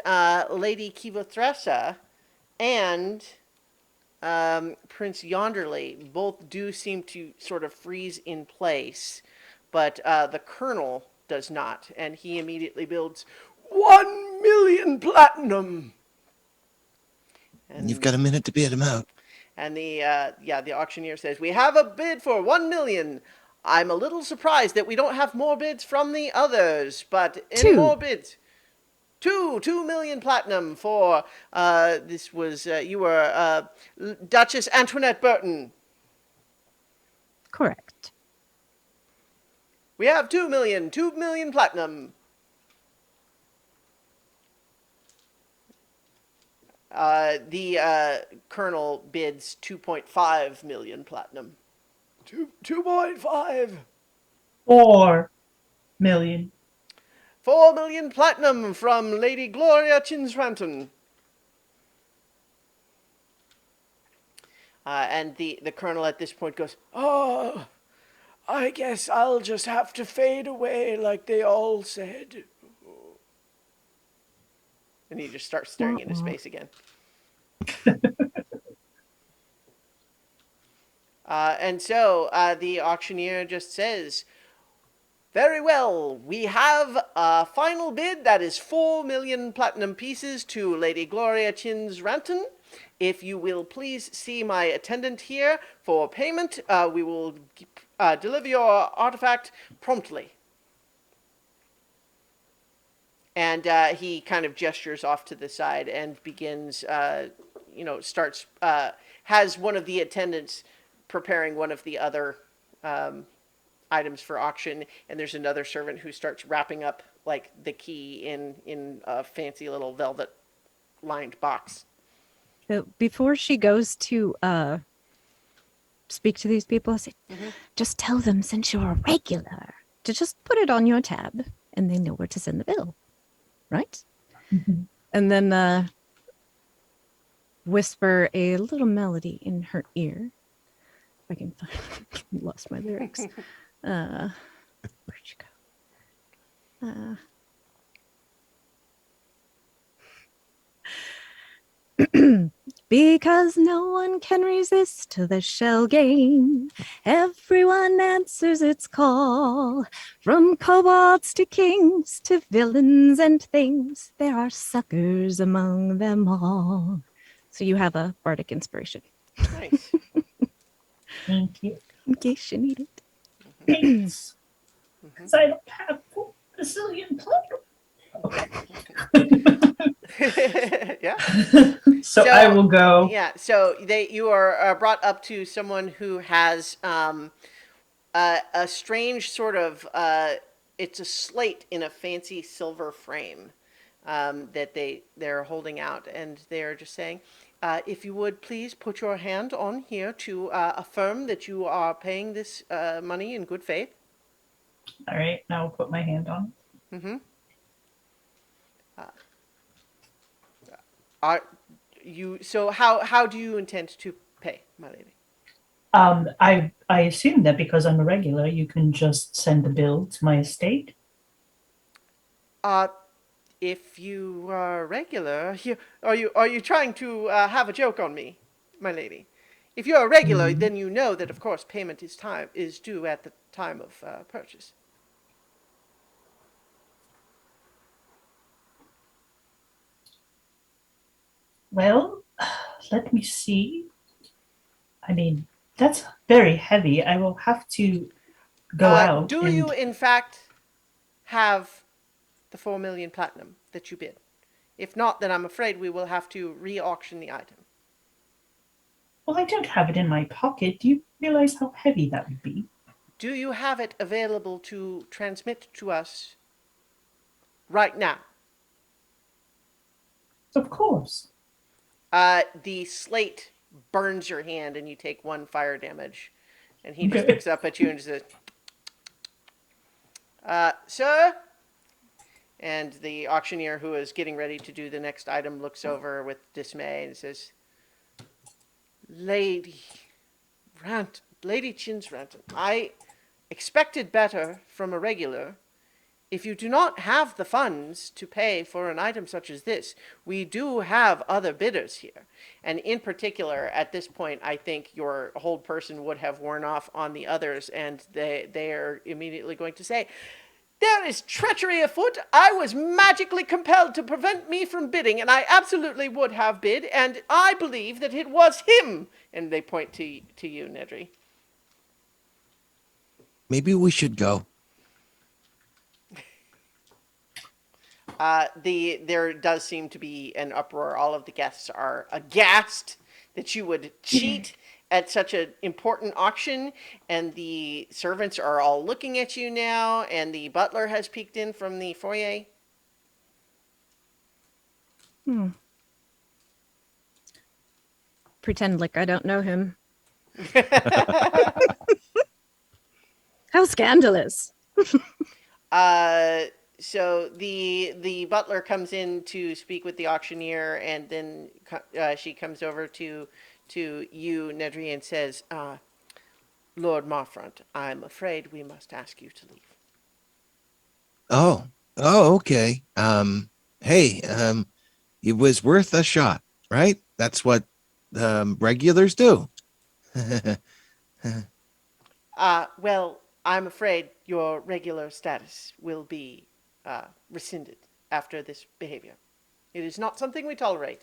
Speaker 1: Lady Kivothressa and Prince Yonderly both do seem to sort of freeze in place, but the Colonel does not, and he immediately builds 1,000,000 platinum. And
Speaker 2: You've got a minute to bid him out.
Speaker 1: And the auctioneer says, "We have a bid for 1,000,000. I'm a little surprised that we don't have more bids from the others, but any
Speaker 4: Two.
Speaker 1: more bids? 2,000,000 platinum for, this was, you were, Duchess Antoinette Burton.
Speaker 4: Correct.
Speaker 1: We have 2,000,000 platinum. The Colonel bids 2.5 million platinum. 2.5.
Speaker 3: 4,000,000.
Speaker 1: 4,000,000 platinum from Lady Gloria Chinsranton. And the Colonel at this point goes, "Oh, I guess I'll just have to fade away like they all said." And he just starts staring into space again. And so the auctioneer just says, "Very well, we have a final bid that is 4,000,000 platinum pieces to Lady Gloria Chinsranton. If you will please see my attendant here for payment, we will deliver your artifact promptly." And he kind of gestures off to the side and begins, starts, has one of the attendants preparing one of the other items for auction, and there's another servant who starts wrapping up like the key in a fancy little velvet lined box.
Speaker 4: So before she goes to speak to these people, I say, just tell them since you're a regular to just put it on your tab and they know where to send the bill. Right?
Speaker 3: Mhm.
Speaker 4: And then whisper a little melody in her ear. If I can find, lost my lyrics. Where'd you go? Because no one can resist the shell game. Everyone answers its call. From kobolds to kings to villains and things, there are suckers among them all. So you have a bardic inspiration
Speaker 1: Nice.
Speaker 3: Thank you.
Speaker 4: in case you need it.
Speaker 3: Thanks. 'Cause I don't have 4,000,000 platinum.
Speaker 1: Yeah.
Speaker 3: So I will go.
Speaker 1: Yeah. So you are brought up to someone who has a strange sort of it's a slate in a fancy silver frame that they're holding out, and they're just saying, "If you would please put your hand on here to affirm that you are paying this money in good faith."
Speaker 3: All right, now I'll put my hand on.
Speaker 1: Mm-hmm. Are you so? How do you intend to pay, my lady?
Speaker 3: I assume that because I'm a regular, you can just send the bill to my estate.
Speaker 1: If you are regular, are you trying to have a joke on me, my lady? If you're a regular, then you know that of course payment is due at the time of purchase.
Speaker 3: Well, let me see. I mean, that's very heavy. I will have to go out.
Speaker 1: Do
Speaker 3: and...
Speaker 1: you in fact have the 4,000,000 platinum that you bid? If not, then I'm afraid we will have to re-auction the item.
Speaker 3: Well, I don't have it in my pocket. Do you realize how heavy that would be?
Speaker 1: Do you have it available to transmit to us right now?
Speaker 3: Of course.
Speaker 1: The slate burns your hand and you take 1 fire damage. And he just
Speaker 3: Okay.
Speaker 1: looks up at you and says, "Sir?" And the auctioneer who is getting ready to do the next item looks over with dismay and says, Lady Chinsranton, I expected better from a regular. if you do not have the funds to pay for an item such as this, we do have other bidders here. And in particular, at this point, I think your hold person would have worn off on the others, and they are immediately going to say, there is treachery afoot. I was magically compelled to prevent me from bidding, and I absolutely would have bid, and I believe that it was him. And they point to you, Nedry.
Speaker 2: Maybe we should go.
Speaker 1: There does seem to be an uproar. All of the guests are aghast that you would cheat at such an important auction, and the servants are all looking at you now, and the butler has peeked in from the foyer.
Speaker 4: Pretend like I don't know him. How scandalous.
Speaker 1: So the butler comes in to speak with the auctioneer, and then she comes over to you, Nedry, and says, Lord Marfront, I'm afraid we must ask you to leave.
Speaker 2: Oh, okay. Hey, it was worth a shot, right? That's what regulars do.
Speaker 1: Well, I'm afraid your regular status will be rescinded after this behavior. It is not something we tolerate.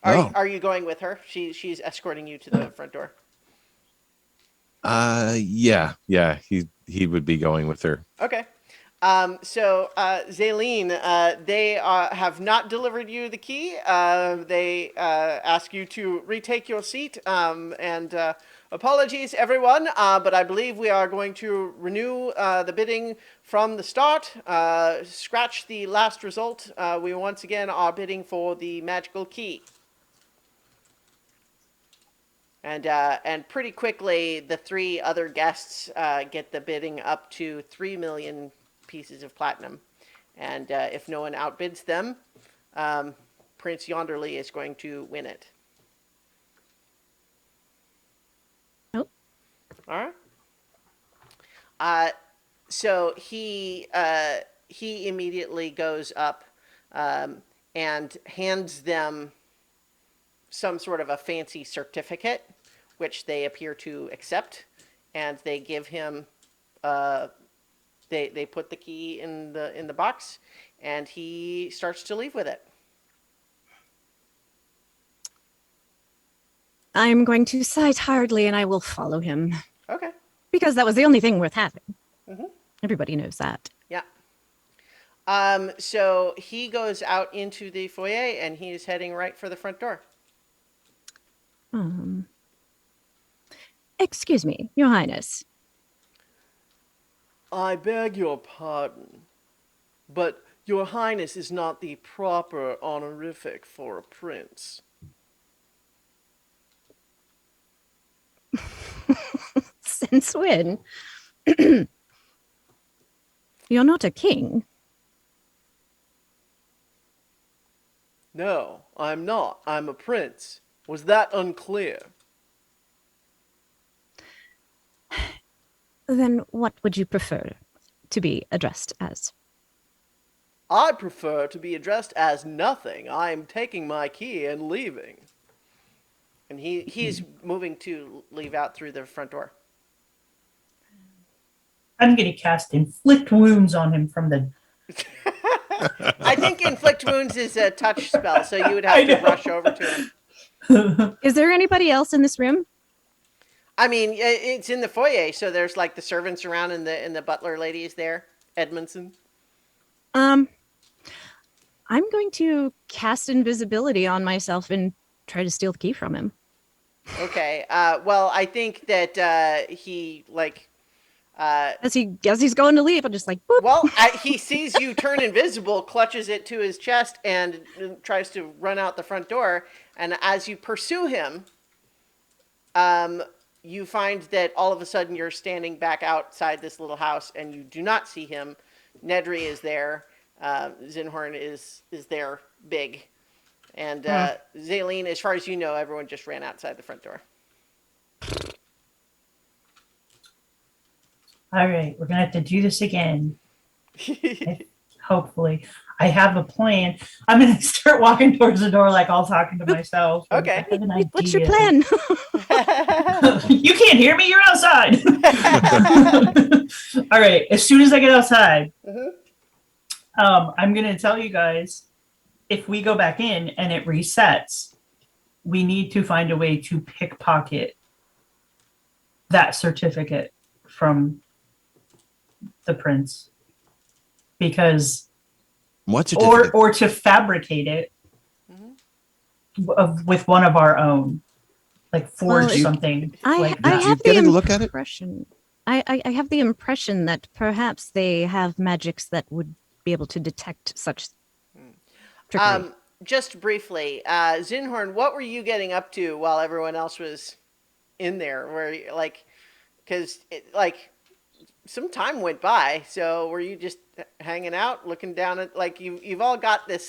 Speaker 1: Are you going with her? She's escorting you to the front door.
Speaker 6: Yeah. He would be going with her.
Speaker 1: Okay. So Zaylene, they have not delivered you the key. They ask you to retake your seat. And apologies, everyone, but I believe we are going to renew the bidding from the start. Scratch the last result. We once again are bidding for the magical key. And pretty quickly, the three other guests get the bidding up to 3 million pieces of platinum. And if no one outbids them, Prince Yonderly is going to win it.
Speaker 4: Nope.
Speaker 1: All right. So he immediately goes up and hands them some sort of a fancy certificate, which they appear to accept, and they give him they put the key in the box, and he starts to leave with it.
Speaker 4: I'm going to sigh tiredly and I will follow him.
Speaker 1: Okay.
Speaker 4: Because that was the only thing worth having.
Speaker 1: Mm-hmm.
Speaker 4: Everybody knows that.
Speaker 1: Yeah. So he goes out into the foyer, and he is heading right for the front door.
Speaker 4: Excuse me, Your Highness.
Speaker 1: I beg your pardon, but Your Highness is not the proper honorific for a prince.
Speaker 4: Since when? You're not a king.
Speaker 1: No, I'm not. I'm a prince. Was that unclear?
Speaker 4: Then what would you prefer to be addressed as?
Speaker 1: I prefer to be addressed as nothing. I am taking my key and leaving. And he's moving to leave out through the front door.
Speaker 3: I'm going to cast Inflict Wounds on him from the...
Speaker 1: I think Inflict Wounds is a touch spell, so you would have to rush over to him.
Speaker 4: Is there anybody else in this room?
Speaker 1: I mean, it's in the foyer, so there's like the servants around, and the butler lady is there, Edmondson.
Speaker 4: I'm going to cast invisibility on myself and try to steal the key from him.
Speaker 1: Okay. Well, I think that he like.
Speaker 4: As he's going to leave, I'm just like, boop.
Speaker 1: Well, he sees you turn invisible, clutches it to his chest, and tries to run out the front door. And as you pursue him, you find that all of a sudden you're standing back outside this little house, and you do not see him. Nedry is there. Zinhorn is there, big. And Zaylene, as far as you know, everyone just ran outside the front door.
Speaker 3: All right, we're going to have to do this again. Hopefully. I have a plan. I'm going to start walking towards the door like all talking to myself.
Speaker 1: Okay.
Speaker 3: I have an
Speaker 4: What's your
Speaker 3: idea.
Speaker 4: plan?
Speaker 3: You can't hear me. You're outside. All right. As soon as I get outside, I'm going to tell you guys, if we go back in and it resets, we need to find a way to pickpocket that certificate from the prince, because
Speaker 2: What certificate?
Speaker 3: or to fabricate it with one of our own, like forge
Speaker 4: Well,
Speaker 3: something like
Speaker 4: I
Speaker 3: that.
Speaker 2: you
Speaker 4: have
Speaker 2: get
Speaker 4: the
Speaker 2: a look at it?
Speaker 4: impression. I have the impression that perhaps they have magics that would be able to detect such trickery.
Speaker 1: Just briefly, Zinhorn, what were you getting up to while everyone else was in there? Where because like some time went by, so were you just hanging out, looking down at like you've all got this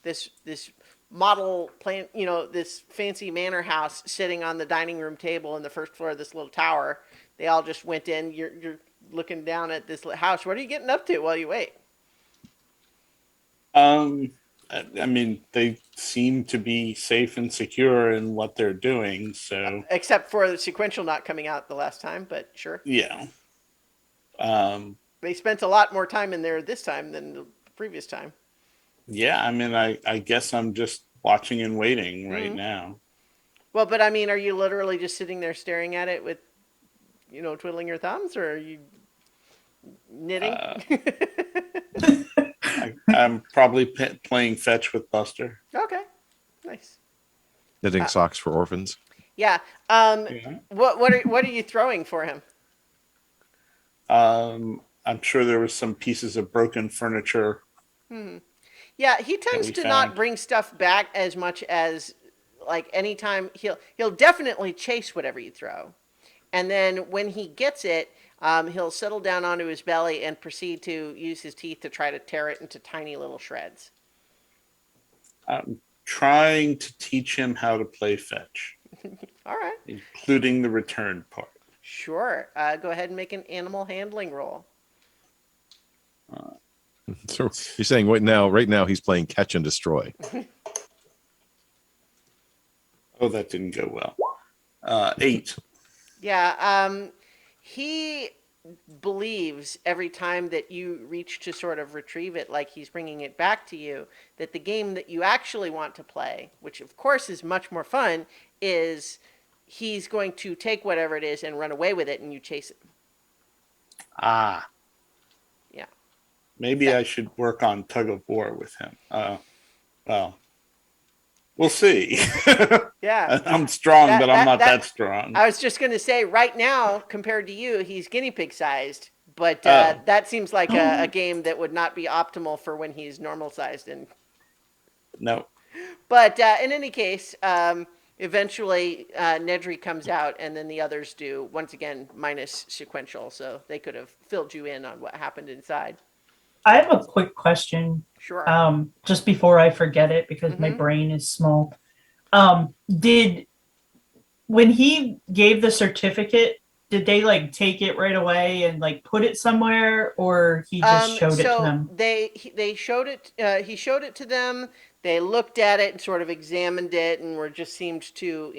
Speaker 1: this model plan, this fancy manor house sitting on the dining room table in the first floor of this little tower. They all just went in. You're looking down at this house. What are you getting up to while you wait?
Speaker 5: I mean, they seem to be safe and secure in what they're doing, so
Speaker 1: Except for the sequential not coming out the last time, but sure.
Speaker 5: yeah.
Speaker 1: They spent a lot more time in there this time than the previous time.
Speaker 5: Yeah, I mean, I guess I'm just watching and waiting right now.
Speaker 1: Well, but I mean, are you literally just sitting there staring at it with, twiddling your thumbs, or are you knitting?
Speaker 5: I'm probably playing fetch with Buster.
Speaker 1: Okay, nice.
Speaker 6: Knitting socks for orphans.
Speaker 1: Yeah.
Speaker 5: Yeah.
Speaker 1: What are you throwing for him?
Speaker 5: I'm sure there was some pieces of broken furniture.
Speaker 1: Yeah, he tends
Speaker 5: we
Speaker 1: to
Speaker 5: found.
Speaker 1: not bring stuff back as much as like anytime he'll definitely chase whatever you throw. And then when he gets it, he'll settle down onto his belly and proceed to use his teeth to try to tear it into tiny little shreds.
Speaker 5: I'm trying to teach him how to play fetch,
Speaker 1: All right.
Speaker 5: including the return part.
Speaker 1: Sure. Go ahead and make an animal handling roll.
Speaker 6: So you're saying right now he's playing catch and destroy.
Speaker 5: Oh, that didn't go well. 8.
Speaker 1: Yeah. He believes every time that you reach to sort of retrieve it, like he's bringing it back to you, that the game that you actually want to play, which of course is much more fun, is he's going to take whatever it is and run away with it and you chase it.
Speaker 5: Ah.
Speaker 1: Yeah.
Speaker 5: Maybe I should work on tug of war with him. Well, we'll see.
Speaker 1: Yeah.
Speaker 5: I'm strong, but I'm not that strong.
Speaker 1: I was just going to say, right now, compared to you, he's guinea pig sized. But that seems like a game that would not be optimal for when he's normal sized.
Speaker 5: No.
Speaker 1: But in any case, eventually Nedry comes out, and then the others do, once again, minus sequential. So they could have filled you in on what happened inside.
Speaker 3: I have a quick question.
Speaker 1: Sure.
Speaker 3: Just before I forget it, because my brain is small. When he gave the certificate, did they like take it right away and like put it somewhere, or he just showed it to them?
Speaker 1: They showed it. He showed it to them. They looked at it and sort of examined it, and seemed to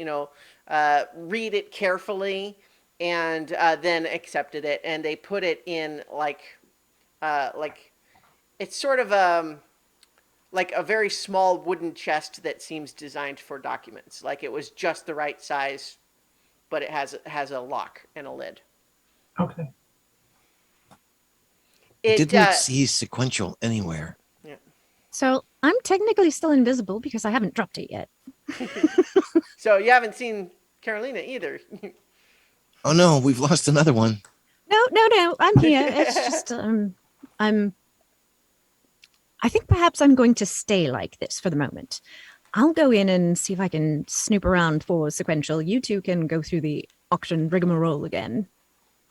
Speaker 1: read it carefully, and then accepted it. And they put it in like it's sort of like a very small wooden chest that seems designed for documents. Like it was just the right size, but it has a lock and a lid.
Speaker 3: Okay.
Speaker 2: It didn't see sequential anywhere.
Speaker 1: Yeah.
Speaker 4: So I'm technically still invisible because I haven't dropped it yet.
Speaker 1: So you haven't seen Carolina either.
Speaker 2: Oh no, we've lost another one.
Speaker 4: No, I'm here. It's just I think perhaps I'm going to stay like this for the moment. I'll go in and see if I can snoop around for sequential. You two can go through the auction rigmarole again.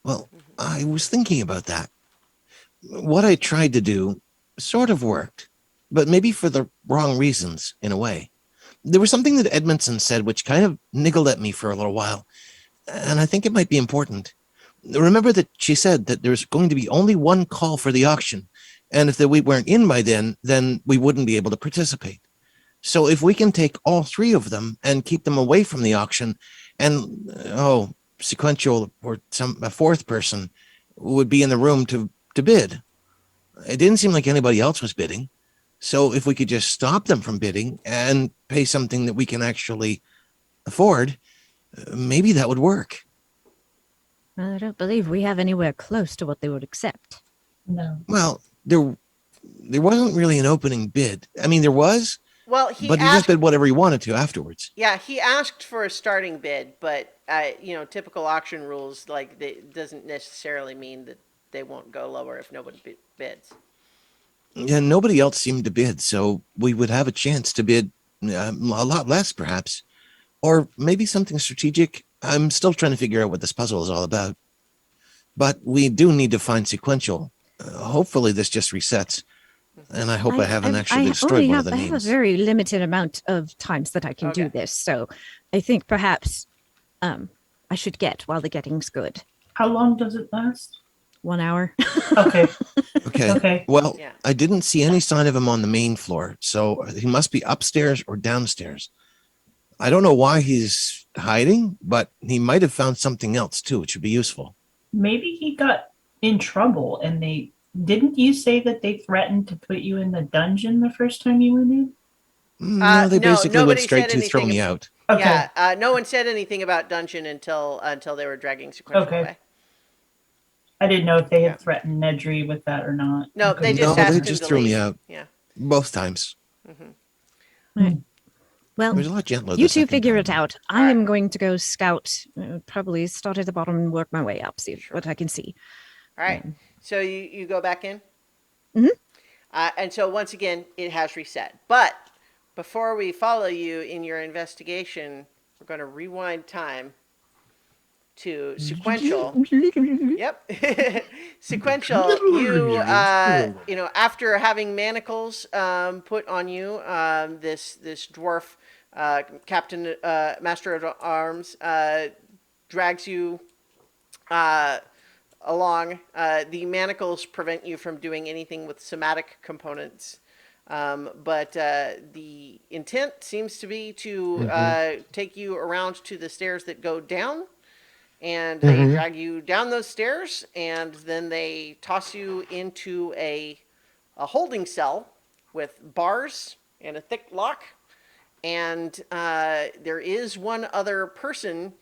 Speaker 2: Well, I was thinking about that. What I tried to do sort of worked, but maybe for the wrong reasons, in a way. There was something that Edmondson said which kind of niggled at me for a little while, and I think it might be important. Remember that she said that there's going to be only one call for the auction, And if we weren't in by then we wouldn't be able to participate. So if we can take all three of them and keep them away from the auction, and sequential or a fourth person would be in the room to bid. It didn't seem like anybody else was bidding. So if we could just stop them from bidding and pay something that we can actually afford, maybe that would work.
Speaker 4: I don't believe we have anywhere close to what they would accept.
Speaker 3: No.
Speaker 2: Well, there wasn't really an opening bid. I mean, there was,
Speaker 1: Well,
Speaker 2: but he just bid whatever he wanted to afterwards.
Speaker 1: Yeah, he asked for a starting bid, but typical auction rules, like, doesn't necessarily mean that they won't go lower if nobody bids.
Speaker 2: And nobody else seemed to bid, so we would have a chance to bid a lot less, perhaps, or maybe something strategic. I'm still trying to figure out what this puzzle is all about. But we do need to find sequential. Hopefully this just resets. And I hope I haven't actually destroyed one of the names.
Speaker 4: I have a very limited amount of times that I can do this. So I think perhaps I should get while the getting's good.
Speaker 3: How long does it last?
Speaker 4: 1 hour.
Speaker 3: Okay.
Speaker 2: Okay. Well, I didn't see any sign of him on the main floor. So he must be upstairs or downstairs. I don't know why he's hiding, but he might have found something else too. It should be useful.
Speaker 3: Maybe he got in trouble and didn't you say that they threatened to put you in the dungeon the first time you went in?
Speaker 2: No, they basically went straight to throw me out.
Speaker 3: Okay.
Speaker 1: Yeah, no one said anything about dungeon until they were dragging Sequential away.
Speaker 3: I didn't know if they had threatened Nedry with that or not.
Speaker 1: No, they just asked him to
Speaker 2: threw
Speaker 1: leave.
Speaker 2: me out.
Speaker 1: Yeah.
Speaker 2: Both times.
Speaker 4: Right. Well,
Speaker 2: it was a lot gentler
Speaker 4: you two figure
Speaker 2: time.
Speaker 4: it out. I am going to go scout, probably start at the bottom and work my way up, see what I can see.
Speaker 1: All right. So you go back in?
Speaker 4: Mm-hmm.
Speaker 1: And so once again, it has reset. But before we follow you in your investigation, we're going to rewind time to Sequential. Yep. Sequential, you after having manacles put on you, this dwarf captain, master of arms, drags you along. The manacles prevent you from doing anything with somatic components. But the intent seems to be to take you around to the stairs that go down. And they drag you down those stairs, and then they toss you into a holding cell with bars and a thick lock. And there is one other person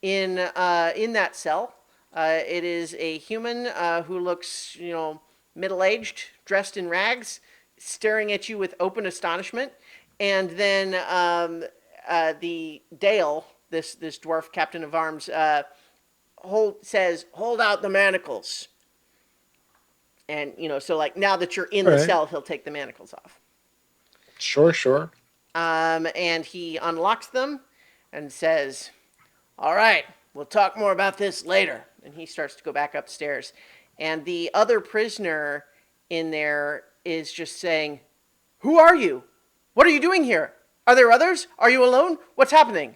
Speaker 1: in that cell. It is a human who looks, middle-aged, dressed in rags, staring at you with open astonishment. And then the Dale, this dwarf captain of arms, says, "Hold out the manacles." And, so like now that you're in the cell, he'll take the manacles off.
Speaker 7: Sure.
Speaker 1: And he unlocks them and says, "All right, we'll talk more about this later." And he starts to go back upstairs. And the other prisoner in there is just saying, "Who are you? What are you doing here? Are there others? Are you alone? What's happening?"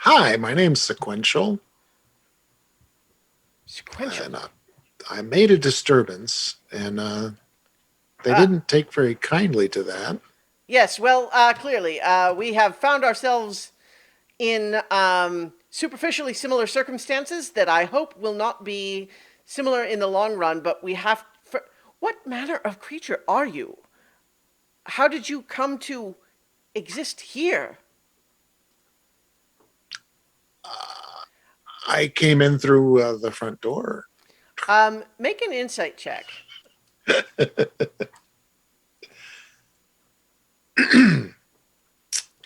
Speaker 7: Hi, my name's Sequential.
Speaker 1: Sequential.
Speaker 7: And I made a disturbance, and they didn't take very kindly to that.
Speaker 1: Yes, well, clearly, we have found ourselves in superficially similar circumstances that I hope will not be similar in the long run, but we have... What manner of creature are you? How did you come to exist here?
Speaker 7: I came in through the front door.
Speaker 1: Make an insight check.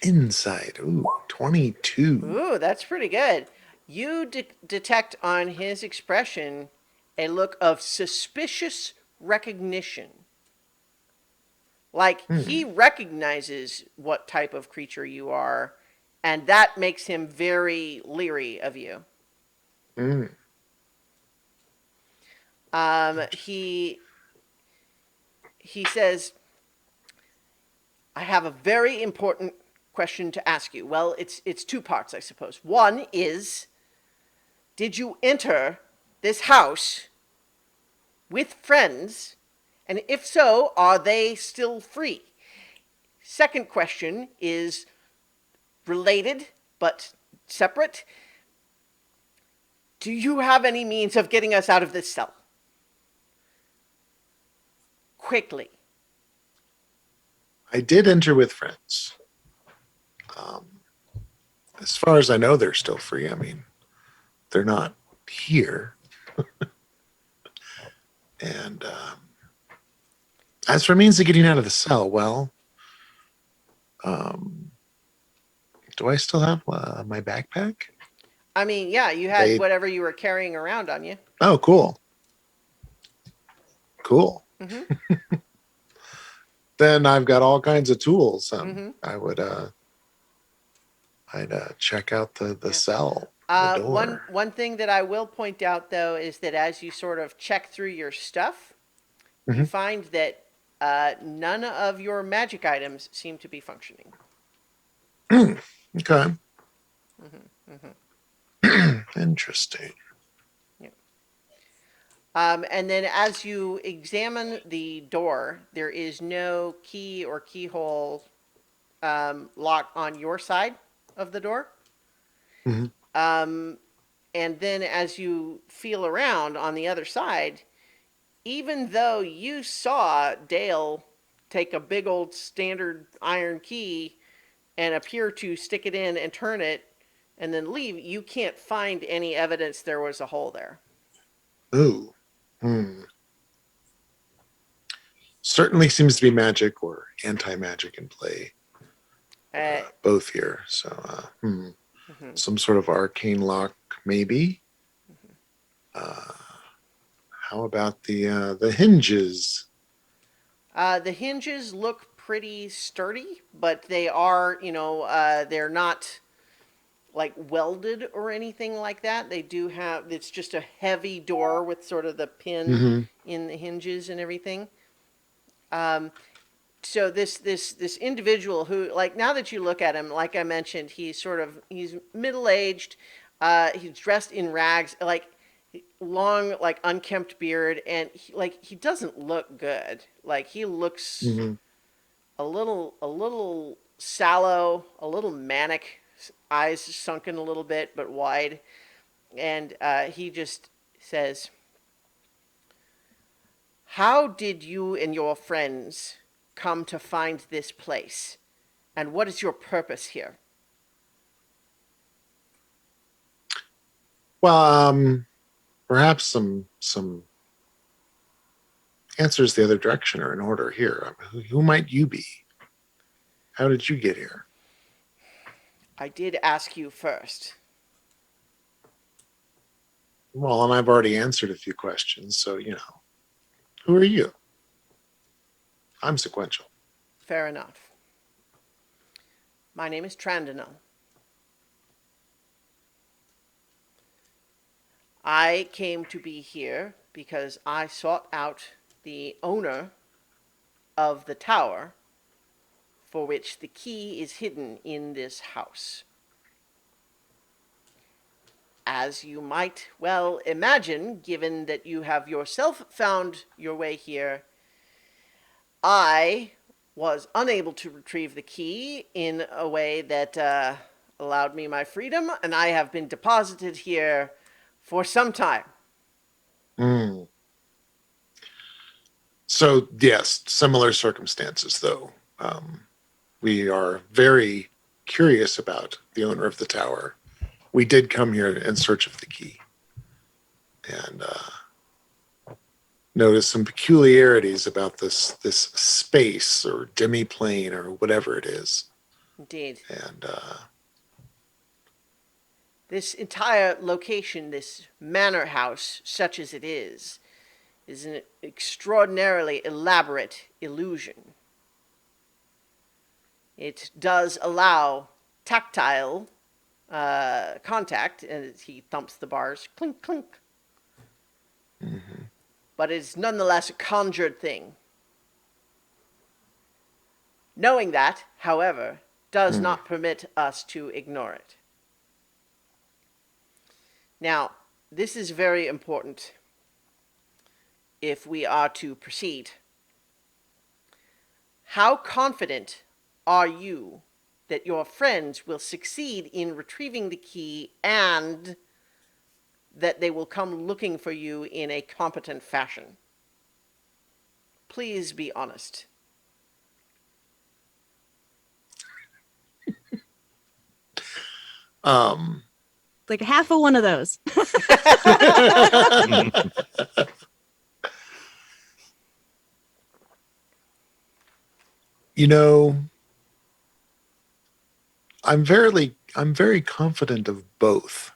Speaker 7: Inside. Ooh, 22.
Speaker 1: Ooh, that's pretty good. You detect on his expression a look of suspicious recognition. Like, he recognizes what type of creature you are, and that makes him very leery of you. He says, "I have a very important question to ask you." Well, it's two parts, I suppose. One is, Did you enter this house with friends? And if so, are they still free? Second question is related but separate. Do you have any means of getting us out of this cell? Quickly.
Speaker 7: I did enter with friends. Um, as far as I know, they're still free. I mean, they're not here. And as for means of getting out of the cell, well, um, do I still have my backpack?
Speaker 1: I mean, yeah, you had
Speaker 7: They-
Speaker 1: whatever you were carrying around on you.
Speaker 7: Oh, cool. Cool. Then I've got all kinds of tools. I would I'd check out the cell, the door.
Speaker 1: One thing that I will point out though is that as you sort of check through your stuff, you
Speaker 7: Mhm.
Speaker 1: find that none of your magic items seem to be functioning.
Speaker 7: Okay. Interesting.
Speaker 1: And then as you examine the door, there is no key or keyhole lock on your side of the door.
Speaker 7: Mhm.
Speaker 1: And then as you feel around on the other side, even though you saw Dale take a big old standard iron key and appear to stick it in and turn it and then leave, you can't find any evidence there was a hole there.
Speaker 7: Ooh. Certainly seems to be magic or anti-magic in play, both here. So, some sort of arcane lock, maybe. How about the hinges?
Speaker 1: The hinges look pretty sturdy, but they are, they're not like welded or anything like that. They do have, it's just a heavy door with sort of the pin in the hinges and everything. So this individual who, like, now that you look at him, like I mentioned, he's middle aged. He's dressed in rags, like long, like unkempt beard, and he doesn't look good. Like he looks a little sallow, a little manic, eyes sunken a little bit but wide, and he just says, "How did you and your friends come to find this place? And what is your purpose here?"
Speaker 7: Well, perhaps some answers the other direction are in order here. Who might you be? How did you get here?
Speaker 1: I did ask you first.
Speaker 7: Well, and I've already answered a few questions, so who are you? I'm sequential.
Speaker 1: Fair enough. My name is Trandinel. I came to be here because I sought out the owner of the tower for which the key is hidden in this house. As you might well imagine, given that you have yourself found your way here, I was unable to retrieve the key in a way that allowed me my freedom, and I have been deposited here for some time.
Speaker 7: Mm. So yes, similar circumstances though. We are very curious about the owner of the tower. We did come here in search of the key and noticed some peculiarities about this space or demi-plane or whatever it is.
Speaker 1: Indeed.
Speaker 7: And
Speaker 1: This entire location, this manor house, such as it is an extraordinarily elaborate illusion. It does allow tactile contact, and he thumps the bars, clink, clink. But it's nonetheless a conjured thing. Knowing that, however, does not permit us to ignore it. Now, this is very important if we are to proceed. How confident are you that your friends will succeed in retrieving the key and that they will come looking for you in a competent fashion? Please be honest.
Speaker 4: Like half of one of those.
Speaker 7: You know, I'm very confident of both.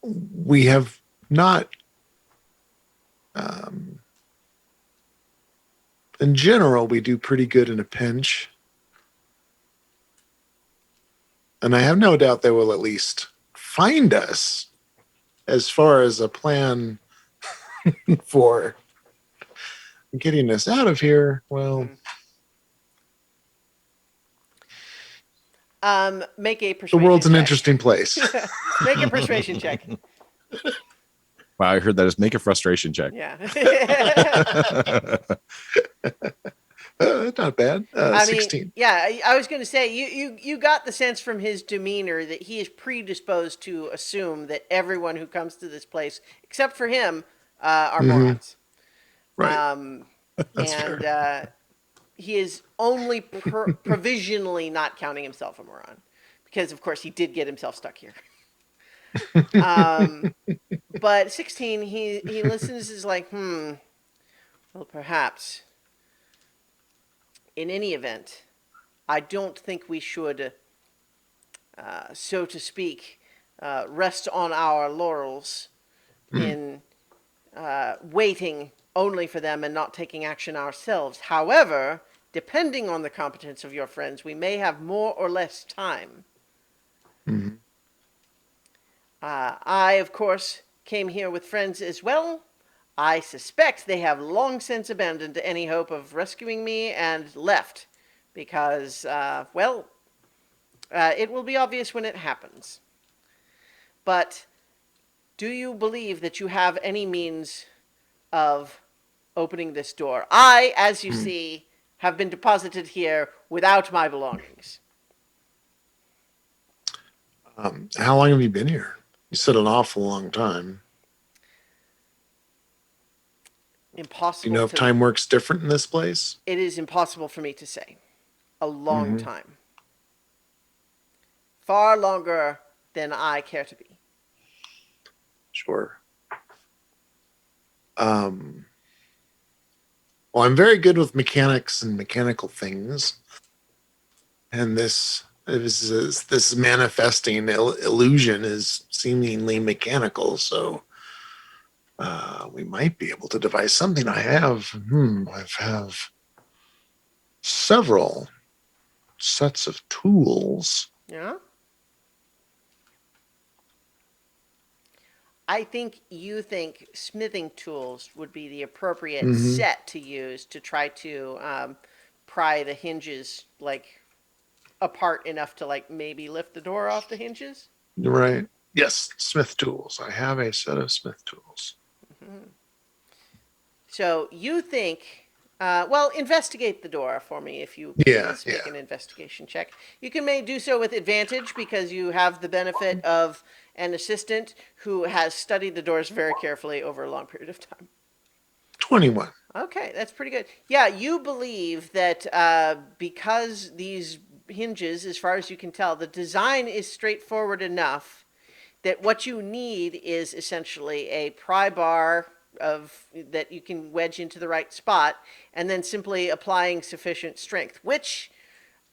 Speaker 7: We have not, in general, we do pretty good in a pinch. And I have no doubt they will at least find us. As far as a plan for getting us out of here, well,
Speaker 1: Make a
Speaker 7: the
Speaker 1: persuasion
Speaker 7: world's an
Speaker 1: check.
Speaker 7: interesting place.
Speaker 1: Make a persuasion check.
Speaker 6: Wow, I heard that as make a frustration check.
Speaker 1: Yeah.
Speaker 7: Not bad.
Speaker 1: I
Speaker 7: 16.
Speaker 1: mean, yeah, I was going to say, you got the sense from his demeanor that he is predisposed to assume that everyone who comes to this place, except for him, are morons.
Speaker 7: Right. That's
Speaker 1: And
Speaker 7: fair.
Speaker 1: he is only provisionally not counting himself a moron. Because, of course, he did get himself stuck here. But 16, he listens, is like, well, perhaps. In any event, I don't think we should, so to speak, rest on our laurels in waiting only for them and not taking action ourselves. However, depending on the competence of your friends, we may have more or less time.
Speaker 7: Mhm.
Speaker 1: I, of course, came here with friends as well. I suspect they have long since abandoned any hope of rescuing me and left because, it will be obvious when it happens. But do you believe that you have any means of opening this door? I, as you see, have been deposited here without my belongings.
Speaker 7: How long have you been here? You said an awful long time. Do
Speaker 1: Impossible
Speaker 7: you know if
Speaker 1: to.
Speaker 7: time works different in this place?
Speaker 1: It is impossible for me to say. A long time. Far longer than I care to be.
Speaker 7: Sure. Well, I'm very good with mechanics and mechanical things, and this manifesting illusion is seemingly mechanical. So we might be able to devise something. I have several sets of tools.
Speaker 1: Yeah? I think you think smithing tools would be the appropriate set to use to try to pry the hinges like apart enough to like maybe lift the door off the hinges.
Speaker 7: Right. Yes, smith tools. I have a set of smith tools.
Speaker 1: So you think, investigate the door for me if you
Speaker 7: Yeah,
Speaker 1: please make
Speaker 7: yeah.
Speaker 1: an investigation check. You can do so with advantage because you have the benefit of an assistant who has studied the doors very carefully over a long period of time.
Speaker 7: 21.
Speaker 1: Okay, that's pretty good. Yeah, you believe that because these hinges, as far as you can tell, the design is straightforward enough that what you need is essentially a pry bar of that you can wedge into the right spot, and then simply applying sufficient strength, which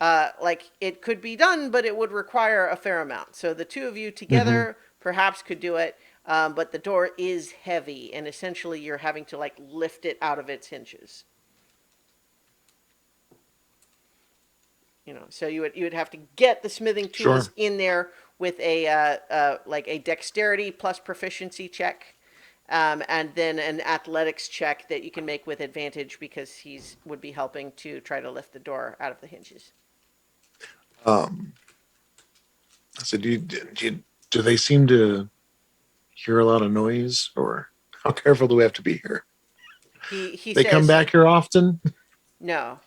Speaker 1: it could be done, but it would require a fair amount. So the two of you together perhaps could do it, but the door is heavy, and essentially you're having to like lift it out of its hinges. So you would have to get the smithing tools
Speaker 7: Sure.
Speaker 1: in there with a dexterity plus proficiency check, and then an athletics check that you can make with advantage because he's would be helping to try to lift the door out of the hinges.
Speaker 7: So do Do they seem to hear a lot of noise, or how careful do we have to be here?
Speaker 1: He
Speaker 7: They
Speaker 1: says,
Speaker 7: come back here often?
Speaker 1: no.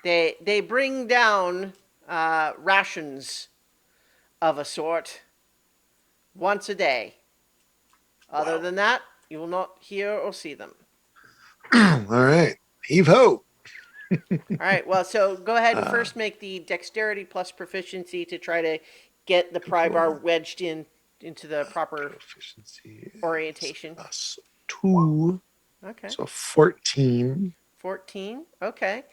Speaker 1: They bring down rations of a sort once a day. Other
Speaker 7: Wow.
Speaker 1: than that, you will not hear or see them.
Speaker 7: All right. Heave ho.
Speaker 1: All right. Well, so go ahead and
Speaker 7: Uh,
Speaker 1: first make the dexterity plus proficiency to try to get the pry bar
Speaker 7: cool.
Speaker 1: wedged into the proper
Speaker 7: Proficiency is
Speaker 1: orientation.
Speaker 7: +2.
Speaker 1: Okay.
Speaker 7: So 14.
Speaker 1: 14. Okay.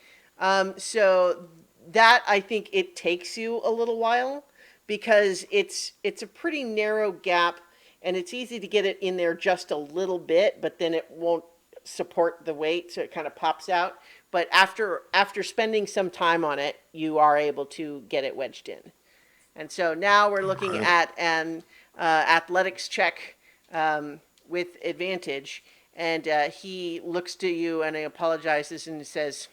Speaker 1: So that I think it takes you a little while because it's a pretty narrow gap and it's easy to get it in there just a little bit, but then it won't support the weight, so it kind of pops out. But after spending some time on it, you are able to get it wedged in. And so now we're looking
Speaker 7: Right.
Speaker 1: at an athletics check with advantage. And he looks to you and he apologizes and says,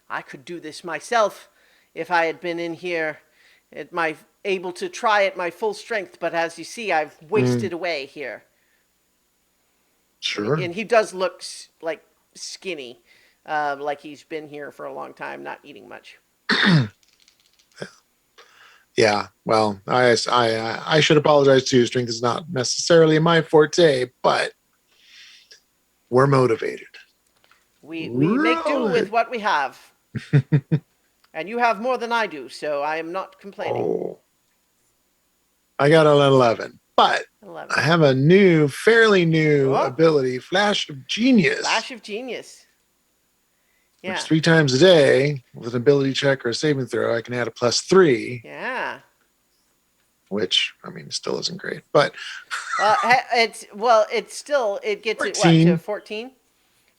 Speaker 1: I could do this myself if I had been in here at my able to try at my full strength. But as you see, I've wasted away here.
Speaker 7: Sure.
Speaker 1: And he does look like skinny, like he's been here for a long time, not eating much.
Speaker 7: Yeah. Well, I should apologize too. Strength is not necessarily my forte, but we're motivated.
Speaker 1: We make do
Speaker 7: Right.
Speaker 1: with what we have. And you have more than I do, so I am not complaining.
Speaker 7: Oh. I got an 11, but
Speaker 1: 11.
Speaker 7: I have a fairly new
Speaker 1: Oh.
Speaker 7: ability, Flash of Genius.
Speaker 1: Flash of genius. Yeah.
Speaker 7: Which 3 times a day with an ability check or a saving throw, I can add a +3,
Speaker 1: Yeah.
Speaker 7: which I mean still isn't great, but
Speaker 1: It gets it what
Speaker 7: 14.
Speaker 1: to 14.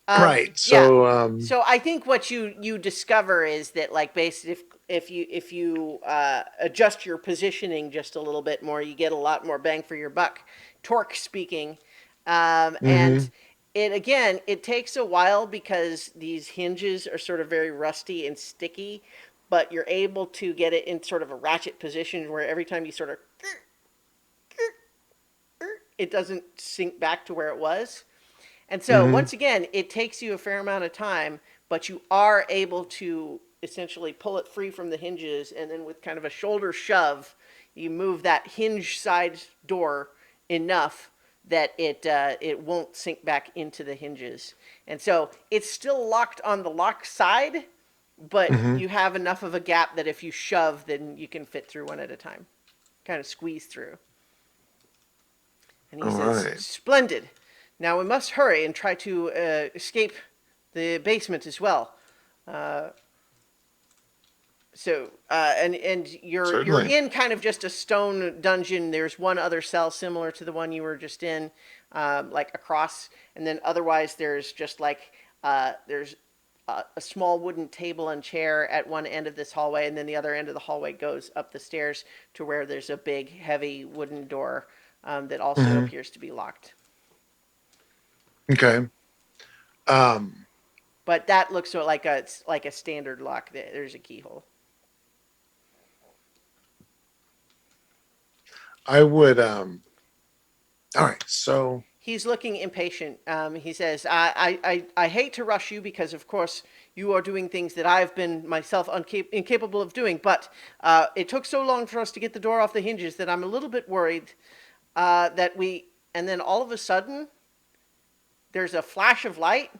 Speaker 7: Right.
Speaker 1: Yeah.
Speaker 7: So
Speaker 1: So I think what you discover is that like basically if you adjust your positioning just a little bit more, you get a lot more bang for your buck. Torque speaking, and it takes a while because these hinges are sort of very rusty and sticky, but you're able to get it in sort of a ratchet position where every time you sort of it doesn't sink back to where it was. And so, once again, it takes you a fair amount of time, but you are able to essentially pull it free from the hinges, and then with kind of a shoulder shove, you move that hinge side door enough that it won't sink back into the hinges. And so, it's still locked on the lock side, but you have enough of a gap that if you shove, then you can fit through one at a time, kind of squeeze through. And he
Speaker 7: All
Speaker 1: says,
Speaker 7: right.
Speaker 1: "Splendid. Now we must hurry and try to escape the basement as well." And you're
Speaker 7: Certainly.
Speaker 1: in kind of just a stone dungeon. There's one other cell similar to the one you were just in, like across, and then otherwise there's just like there's a small wooden table and chair at one end of this hallway, and then the other end of the hallway goes up the stairs to where there's a big, heavy wooden door that also appears to be locked.
Speaker 7: Okay.
Speaker 1: But that looks sort of like a standard lock. There's a keyhole.
Speaker 7: I would all right, so
Speaker 1: He's looking impatient. He says, I hate to rush you because, of course, you are doing things that I've been myself incapable of doing. But it took so long for us to get the door off the hinges that I'm a little bit worried that we... And then all of a sudden, there's a flash of light,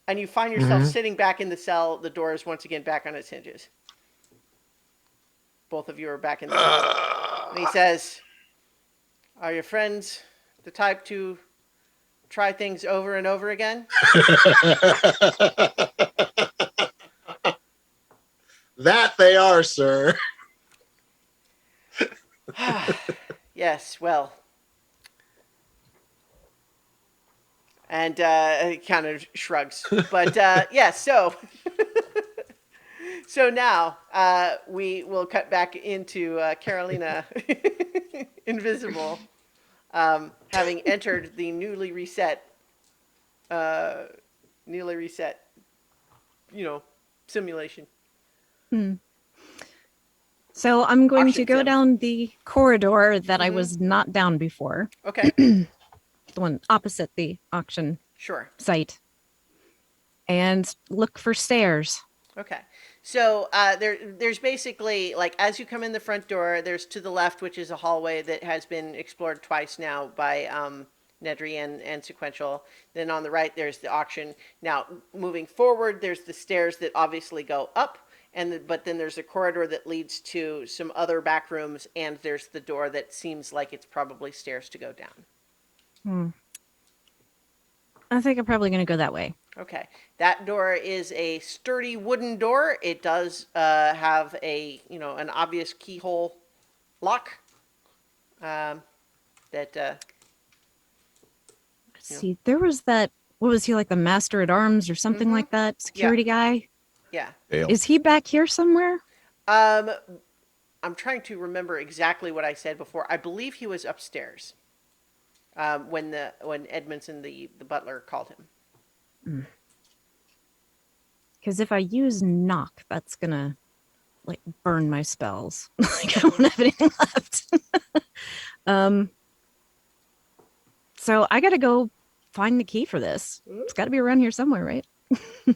Speaker 1: and you find yourself sitting back in the cell. The door is once again back on its hinges. Both of you are back in the cell. And he says, are your friends the type to try things over and over again?
Speaker 7: that they are, sir.
Speaker 1: Yes, well. And he kind of shrugs. But yeah, so so now we will cut back into Carolina Invisible, having entered the newly reset, simulation.
Speaker 4: So I'm going to
Speaker 1: Auctions
Speaker 4: go
Speaker 1: them.
Speaker 4: down the corridor that I
Speaker 1: Mhm.
Speaker 4: was not down before,
Speaker 1: Okay,
Speaker 4: the one opposite the auction
Speaker 1: sure.
Speaker 4: site, and look for stairs.
Speaker 1: Okay. So there's basically like as you come in the front door, there's to the left, which is a hallway that has been explored twice now by Nedry and Sequential. Then on the right, there's the auction. Now moving forward, there's the stairs that obviously go up, but then there's a corridor that leads to some other back rooms, and there's the door that seems like it's probably stairs to go down.
Speaker 4: Hmm. I think I'm probably going to go that way.
Speaker 1: Okay, that door is a sturdy wooden door. It does have a an obvious keyhole lock. That
Speaker 4: Let's see, there was that. What was he like, the master at arms or something like that? Security guy.
Speaker 1: yeah.
Speaker 6: Dale.
Speaker 4: Is he back here somewhere?
Speaker 1: I'm trying to remember exactly what I said before. I believe he was upstairs when Edmondson the butler called him.
Speaker 4: Because if I use knock, that's gonna like burn my spells. Like I won't have anything left. um. So I gotta go find the key for this. It's got to be around here somewhere, right?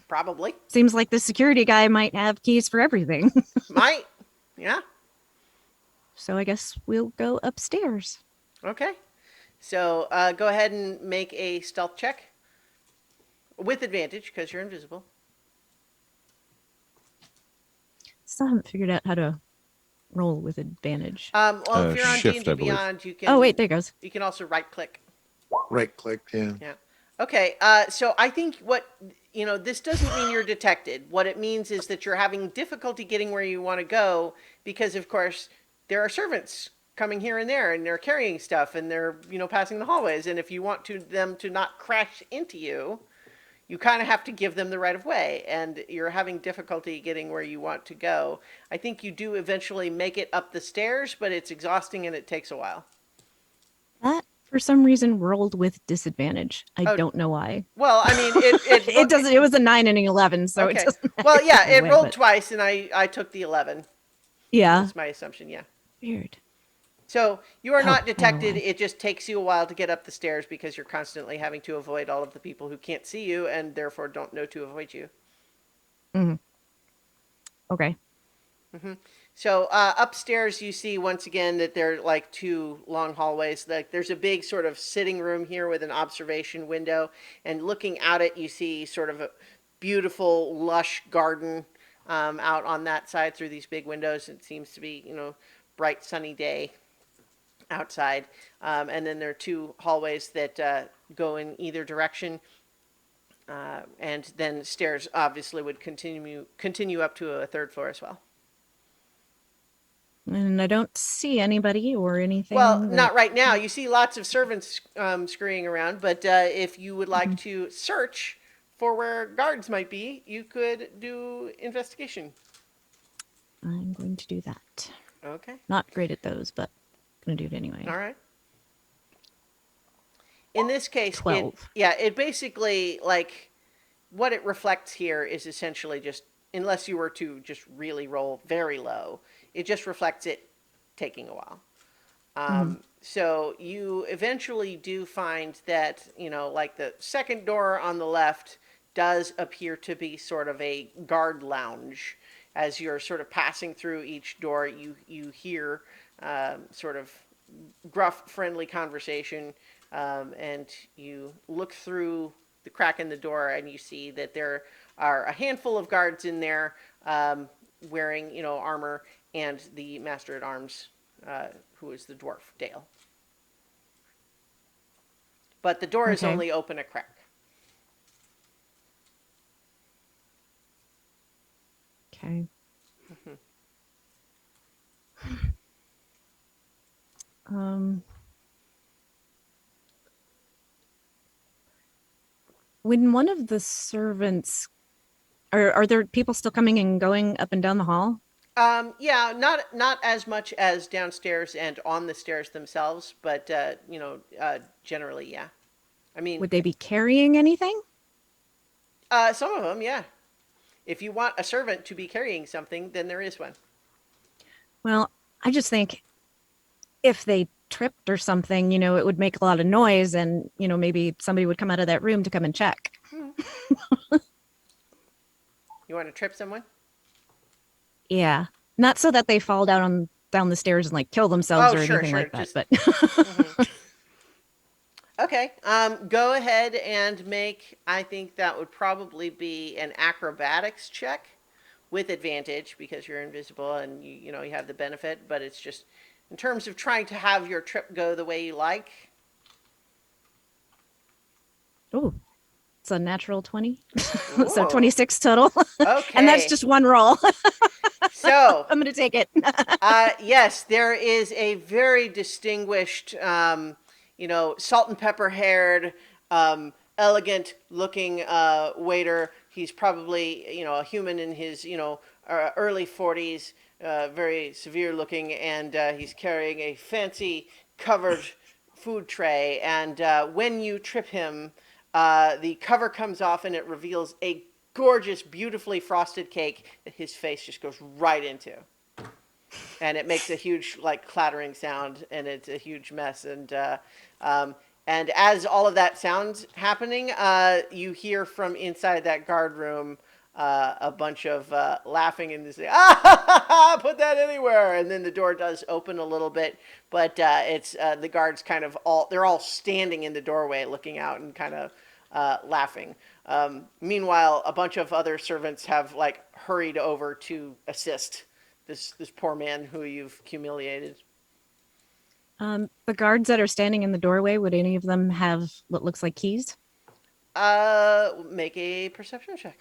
Speaker 1: Probably
Speaker 4: Seems like the security guy might have keys for everything.
Speaker 1: might. Yeah.
Speaker 4: So I guess we'll go upstairs.
Speaker 1: Okay. So go ahead and make a stealth check with advantage because you're invisible.
Speaker 4: Still haven't figured out how to roll with advantage.
Speaker 1: Well, if you're on
Speaker 6: shift,
Speaker 1: D&D
Speaker 6: I believe.
Speaker 1: Beyond, you can.
Speaker 4: Oh wait, there it goes.
Speaker 1: You can also right click.
Speaker 7: Right click. Yeah.
Speaker 1: Yeah. Okay. So I think this doesn't mean you're detected. What it means is that you're having difficulty getting where you want to go because, of course, there are servants coming here and there, and they're carrying stuff, and they're passing the hallways. And if you want them to not crash into you, you kind of have to give them the right of way, and you're having difficulty getting where you want to go. I think you do eventually make it up the stairs, but it's exhausting and it takes a while.
Speaker 4: That for some reason rolled with disadvantage. I
Speaker 1: Oh.
Speaker 4: don't know why.
Speaker 1: Well, I mean, it
Speaker 4: It doesn't. It was a 9 and an 11, so
Speaker 1: Okay.
Speaker 4: it doesn't.
Speaker 1: Well, yeah,
Speaker 4: matter
Speaker 1: it
Speaker 4: anyway,
Speaker 1: rolled
Speaker 4: but-
Speaker 1: twice, and I took the 11.
Speaker 4: Yeah.
Speaker 1: That's my assumption. Yeah.
Speaker 4: Weird.
Speaker 1: So you are
Speaker 4: Oh,
Speaker 1: not
Speaker 4: I know
Speaker 1: detected.
Speaker 4: why.
Speaker 1: It just takes you a while to get up the stairs because you're constantly having to avoid all of the people who can't see you and therefore don't know to avoid you.
Speaker 4: Okay.
Speaker 1: So upstairs, you see once again that there are like two long hallways. Like there's a big sort of sitting room here with an observation window, and looking out it, you see sort of a beautiful, lush garden out on that side through these big windows. It seems to be bright sunny day outside, and then there are two hallways that go in either direction, and then stairs obviously would continue up to a third floor as well.
Speaker 4: And I don't see anybody or anything.
Speaker 1: Well,
Speaker 4: that-
Speaker 1: not right now. You see lots of servants scurrying around, but if you would like to search for where guards might be, you could do investigation.
Speaker 4: I'm going to do that.
Speaker 1: Okay.
Speaker 4: Not great at those, but I'm gonna do it anyway.
Speaker 1: All right. In this case,
Speaker 4: 12.
Speaker 1: it basically, like, what it reflects here is essentially just, unless you were to just really roll very low, it just reflects it taking a while. So you eventually do find that, like the second door on the left does appear to be sort of a guard lounge. As you're sort of passing through each door, you hear sort of gruff, friendly conversation, and you look through the crack in the door and you see that there are a handful of guards in there wearing, armor, and the master at arms, who is the dwarf, Dale. But the door is
Speaker 4: Okay.
Speaker 1: only open a crack.
Speaker 4: Okay. When one of the servants, are there people still coming and going up and down the hall?
Speaker 1: Yeah, not as much as downstairs and on the stairs themselves, but generally, yeah. I mean,
Speaker 4: Would they be carrying anything?
Speaker 1: some of them, yeah. If you want a servant to be carrying something, then there is one.
Speaker 4: Well, I just think if they tripped or something, it would make a lot of noise and, maybe somebody would come out of that room to come and check.
Speaker 1: You want to trip someone?
Speaker 4: Yeah. Not so that they fall down the stairs and like kill themselves
Speaker 1: Oh,
Speaker 4: or
Speaker 1: sure,
Speaker 4: anything
Speaker 1: sure.
Speaker 4: like that,
Speaker 1: Just
Speaker 4: but
Speaker 1: okay. Go ahead and make. I think that would probably be an acrobatics check with advantage because you're invisible and you have the benefit. But it's just in terms of trying to have your trip go the way you like.
Speaker 4: oh, it's a natural 20. So
Speaker 1: Ooh.
Speaker 4: 26 total. And that's
Speaker 1: Okay.
Speaker 4: just one roll.
Speaker 1: So
Speaker 4: I'm going to take it.
Speaker 1: yes, there is a very distinguished, salt and pepper haired, elegant looking waiter. He's probably, a human in his, early 40s, very severe looking, and he's carrying a fancy covered food tray. And when you trip him, the cover comes off and it reveals a gorgeous, beautifully frosted cake that his face just goes right into. And it makes a huge clattering sound, and it's a huge mess. And as all of that sounds happening, you hear from inside that guard room a bunch of laughing and saying, "Ah, put that anywhere!" And then the door does open a little bit, but it's the guards they're all standing in the doorway, looking out and kind of laughing. Meanwhile, a bunch of other servants have hurried over to assist this poor man who you've humiliated.
Speaker 4: The guards that are standing in the doorway, would any of them have what looks like keys?
Speaker 1: Make a perception check.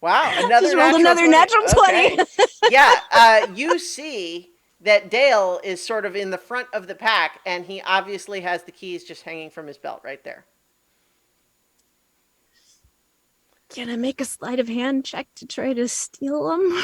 Speaker 1: Wow,
Speaker 4: Just rolled another natural 20.
Speaker 1: Okay. Yeah, you see that Dale is sort of in the front of the pack, and he obviously has the keys just hanging from his belt right there.
Speaker 4: Can I make a sleight of hand check to try to steal them?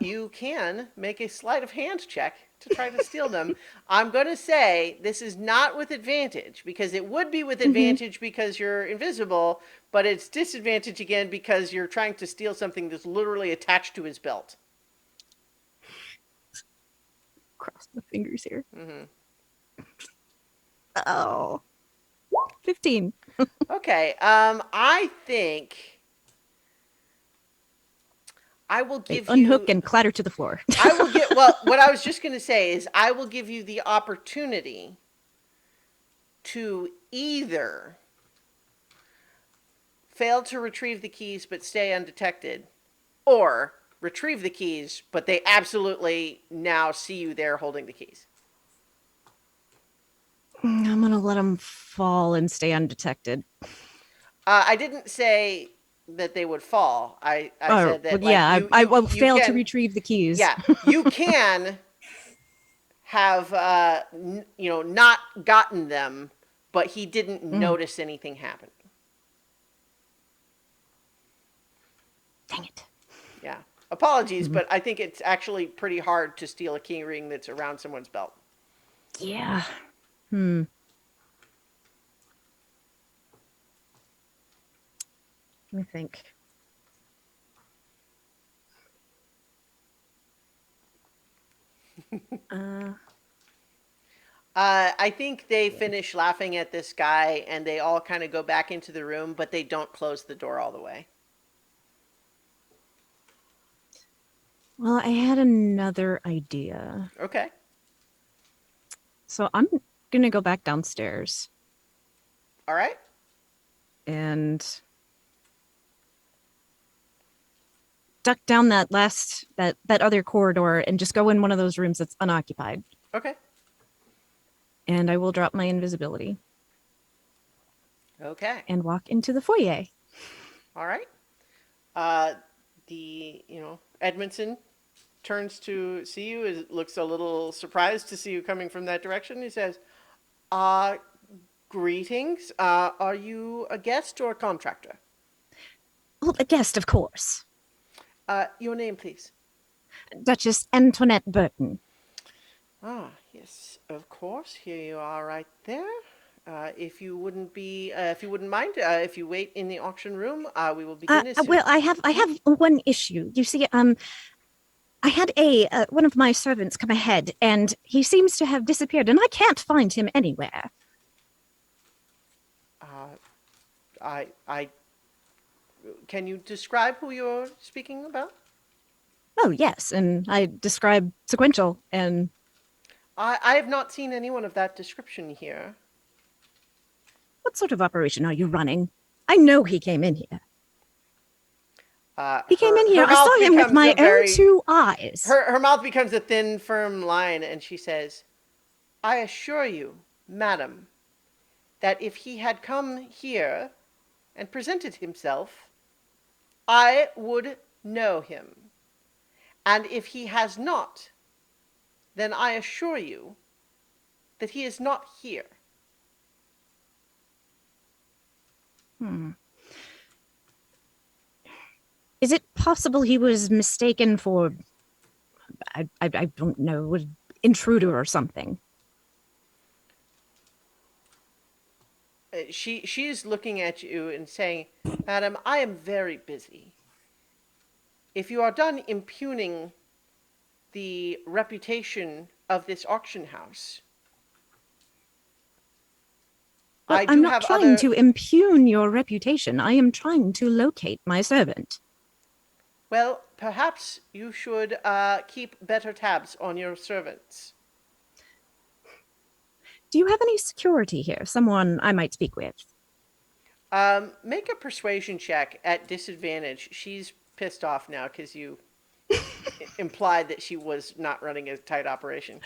Speaker 1: You can make a sleight of hand check to try to steal them. I'm going to say this is not with advantage, because it would be with advantage because you're invisible, but it's disadvantage again because you're trying to steal something that's literally attached to his belt.
Speaker 4: Cross my fingers here. Oh. 15.
Speaker 1: Okay. I think I will give you
Speaker 4: unhook and clatter to the floor.
Speaker 1: I will get well, what I was just going to say is I will give you the opportunity to either fail to retrieve the keys but stay undetected, or retrieve the keys but they absolutely now see you there holding the keys.
Speaker 4: I'm gonna let them fall and stay undetected.
Speaker 1: I didn't say that they would fall. I said that
Speaker 4: I will
Speaker 1: you
Speaker 4: fail to
Speaker 1: can,
Speaker 4: retrieve the keys.
Speaker 1: Yeah, you can have not gotten them, but he didn't notice anything happen.
Speaker 4: Dang it.
Speaker 1: Yeah. Apologies, but I think it's actually pretty hard to steal a key ring that's around someone's belt.
Speaker 4: Yeah. Let me think.
Speaker 1: I think they finish laughing at this guy and they all kind of go back into the room, but they don't close the door all the way.
Speaker 4: Well, I had another idea.
Speaker 1: Okay.
Speaker 4: So I'm going to go back downstairs.
Speaker 1: All right.
Speaker 4: And duck down that other corridor and just go in one of those rooms that's unoccupied.
Speaker 1: Okay.
Speaker 4: And I will drop my invisibility.
Speaker 1: Okay.
Speaker 4: And walk into the foyer.
Speaker 1: All right. Edmondson turns to see you, looks a little surprised to see you coming from that direction. He says, greetings. Are you a guest or a contractor?
Speaker 4: Well, a guest, of course.
Speaker 1: Your name, please.
Speaker 4: Duchess Antoinette Burton.
Speaker 1: Ah, yes, of course. Here you are right there. If you wouldn't mind, if you wait in the auction room, we will begin as soon.
Speaker 4: Well, I have one issue. You see, I had one of my servants come ahead, and he seems to have disappeared, and I can't find him anywhere.
Speaker 1: I can you describe who you're speaking about?
Speaker 4: Oh, yes, and I describe sequential, and
Speaker 1: I have not seen anyone of that description here.
Speaker 4: what sort of operation are you running? I know he came in here. He came in here. I saw him with my own two eyes.
Speaker 1: Her mouth becomes a thin, firm line, and she says, I assure you, madam, that if he had come here and presented himself, I would know him. And if he has not, then I assure you that he is not here.
Speaker 4: Is it possible he was mistaken for, I don't know, an intruder or something?
Speaker 1: She's looking at you and saying, Madam, I am very busy. If you are done impugning the reputation of this auction house,
Speaker 4: Well, I'm not trying to impugn your reputation. I am trying to locate my servant.
Speaker 1: Well, perhaps you should keep better tabs on your servants.
Speaker 4: Do you have any security here? Someone I might speak with?
Speaker 1: Make a persuasion check at disadvantage. She's pissed off now because you implied that she was not running a tight operation.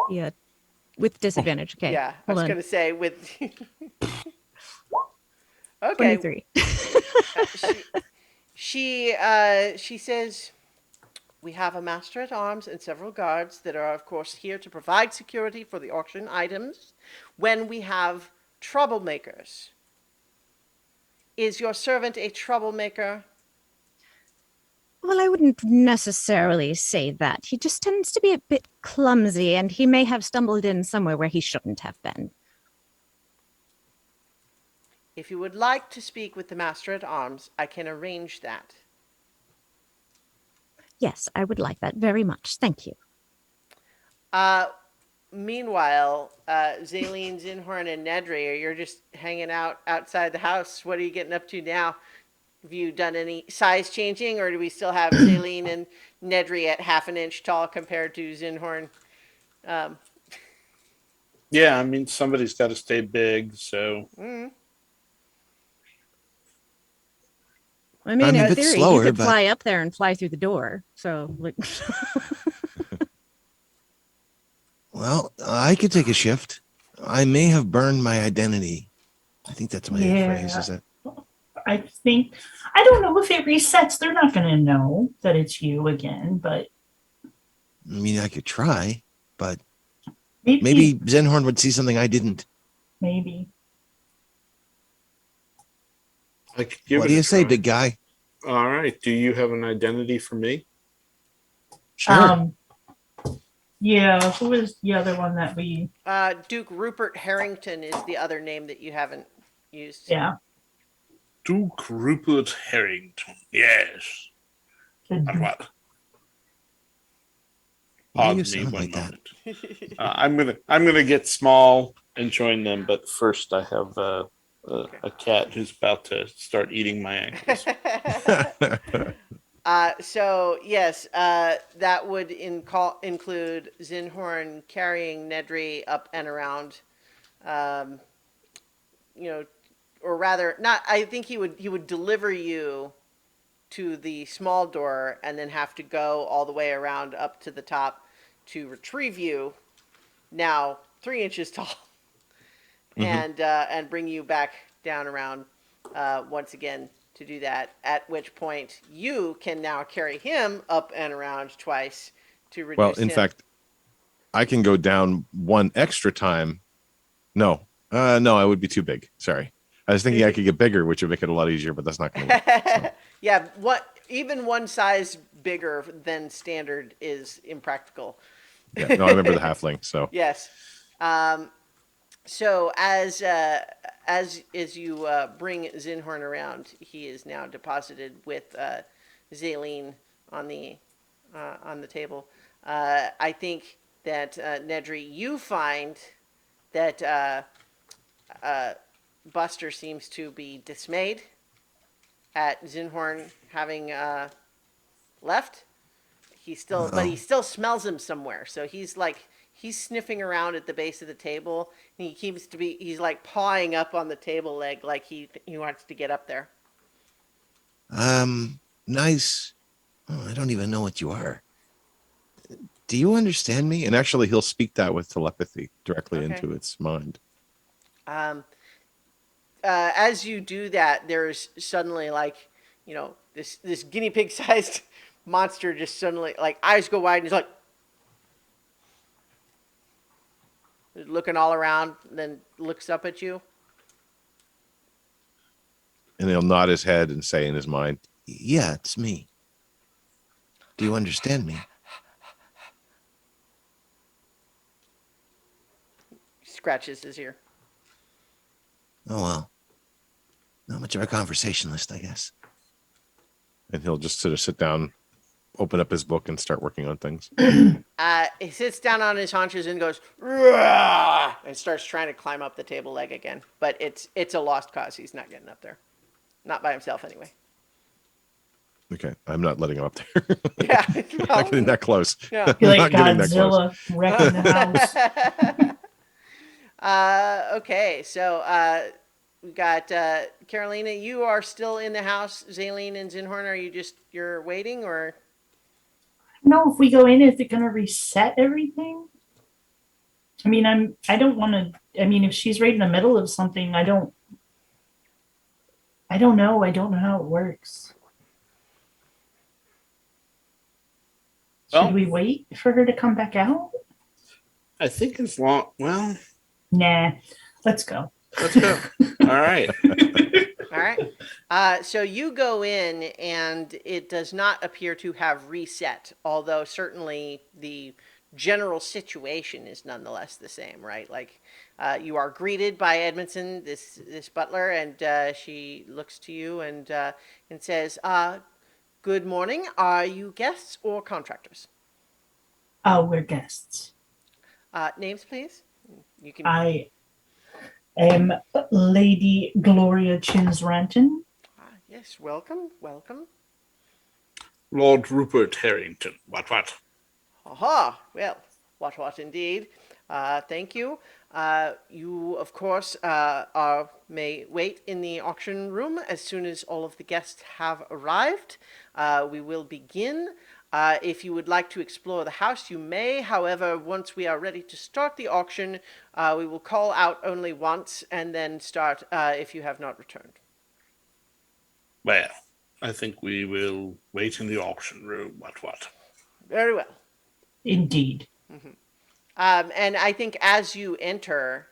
Speaker 4: Yeah, with disadvantage. Okay.
Speaker 1: Yeah, I was going to say with... Okay.
Speaker 4: 23.
Speaker 1: She says, we have a master at arms and several guards that are, of course, here to provide security for the auction items when we have troublemakers. Is your servant a troublemaker?
Speaker 4: Well, I wouldn't necessarily say that. He just tends to be a bit clumsy, and he may have stumbled in somewhere where he shouldn't have been.
Speaker 1: If you would like to speak with the master at arms, I can arrange that.
Speaker 4: Yes, I would like that very much. Thank you.
Speaker 1: Meanwhile, Zaleen, Zinhorn, and Nedry, you're just hanging out outside the house. What are you getting up to now? Have you done any size changing, or do we still have Zaleen and Nedry at half an inch tall compared to Zinhorn?
Speaker 5: Yeah, I mean, somebody's got to stay big, so.
Speaker 4: I mean,
Speaker 2: I'm a
Speaker 4: in
Speaker 2: bit
Speaker 4: theory,
Speaker 2: slower,
Speaker 4: you could
Speaker 2: but-
Speaker 4: fly up there and fly through the door. So, like,
Speaker 2: Well, I could take a shift. I may have burned my identity. I think that's my phrase, is it?
Speaker 3: I think, I don't know if it resets. They're not going to know that it's you again, but
Speaker 2: I mean, I could try, but
Speaker 3: maybe.
Speaker 2: maybe Zenhorn would see something I didn't.
Speaker 3: Maybe.
Speaker 5: I could give
Speaker 2: What
Speaker 5: it
Speaker 2: do
Speaker 5: a
Speaker 2: you say,
Speaker 5: try.
Speaker 2: big guy?
Speaker 5: All right. Do you have an identity for me?
Speaker 2: Sure.
Speaker 3: Yeah, who was the other one that we,
Speaker 1: Duke Rupert Harrington is the other name that you haven't used.
Speaker 3: yeah.
Speaker 5: Duke Rupert Harrington. Yes.
Speaker 3: the-
Speaker 5: What?
Speaker 2: Why do you
Speaker 5: Pardon me
Speaker 2: sound
Speaker 5: one
Speaker 2: like that?
Speaker 5: moment. I'm gonna get small and join them, but first I have a cat who's about to start eating my ankles.
Speaker 1: So yes, that would include Zinhorn carrying Nedry up and around, or rather, not. I think he would deliver you to the small door and then have to go all the way around up to the top to retrieve you, now 3 inches tall, and bring you back down around once again to do that. At which point you can now carry him up and around twice to reduce.
Speaker 6: Well, in
Speaker 1: him.
Speaker 6: fact, I can go down one extra time. No, I would be too big. Sorry. I was thinking I could get bigger, which would make it a lot easier, but that's not going to work. So.
Speaker 1: Yeah, even one size bigger than standard is impractical.
Speaker 6: Yeah, no, I remember the halfling. So
Speaker 1: Yes. So as you bring Zinhorn around, he is now deposited with Zaleen on the table. I think that Nedry, you find that Buster seems to be dismayed at Zinhorn having left. But he
Speaker 2: Uh-oh.
Speaker 1: still smells him somewhere. So he's sniffing around at the base of the table, and he's like pawing up on the table leg, like he wants to get up there.
Speaker 2: Nice. Oh, I don't even know what you are.
Speaker 6: do you understand me? And actually, he'll speak that with telepathy directly
Speaker 1: Okay.
Speaker 6: into its mind.
Speaker 1: Um, as you do that, there's suddenly this guinea pig sized monster just suddenly like eyes go wide and he's like looking all around, then looks up at you.
Speaker 6: And he'll nod his head and say in his mind,
Speaker 2: Yeah, it's me. Do you understand me?
Speaker 1: Scratches his ear.
Speaker 2: Oh, well. Not much of a conversationalist, I guess.
Speaker 6: and he'll just sort of sit down, open up his book, and start working on things.
Speaker 1: He sits down on his haunches and goes, "Rah!" and starts trying to climb up the table leg again. But it's a lost cause. He's not getting up there. Not by himself, anyway.
Speaker 6: Okay, I'm not letting him up there.
Speaker 1: Yeah.
Speaker 6: Not getting that close.
Speaker 1: Yeah.
Speaker 3: Be
Speaker 6: I'm
Speaker 3: like
Speaker 6: not getting that close.
Speaker 3: Godzilla wrecking the house.
Speaker 1: Okay, so we got Carolina. You are still in the house. Zaleen and Zinhorn, you're waiting, or
Speaker 3: No, if we go in, is it going to reset everything? I mean, I don't want to. I mean, if she's right in the middle of something, I don't know. I don't know how it works. Should
Speaker 5: Well-
Speaker 3: we wait for her to come back out?
Speaker 5: I think well,
Speaker 3: Nah, let's go.
Speaker 5: let's go. All right.
Speaker 1: all right. So you go in, and it does not appear to have reset, although certainly the general situation is nonetheless the same, right? Like you are greeted by Edmondson, this butler, and she looks to you and says, "Good morning. Are you guests or contractors?
Speaker 3: Oh, we're guests.
Speaker 1: Names, please. You can.
Speaker 3: I am Lady Gloria Chinsranton.
Speaker 1: Yes, welcome, welcome.
Speaker 5: Lord Rupert Harrington. What?
Speaker 1: Aha! Well, what indeed. Thank you. You, of course, may wait in the auction room as soon as all of the guests have arrived. We will begin. If you would like to explore the house, you may. However, once we are ready to start the auction, we will call out only once and then start if you have not returned.
Speaker 5: Well, I think we will wait in the auction room. What?
Speaker 1: Very well.
Speaker 3: Indeed.
Speaker 1: And I think as you enter,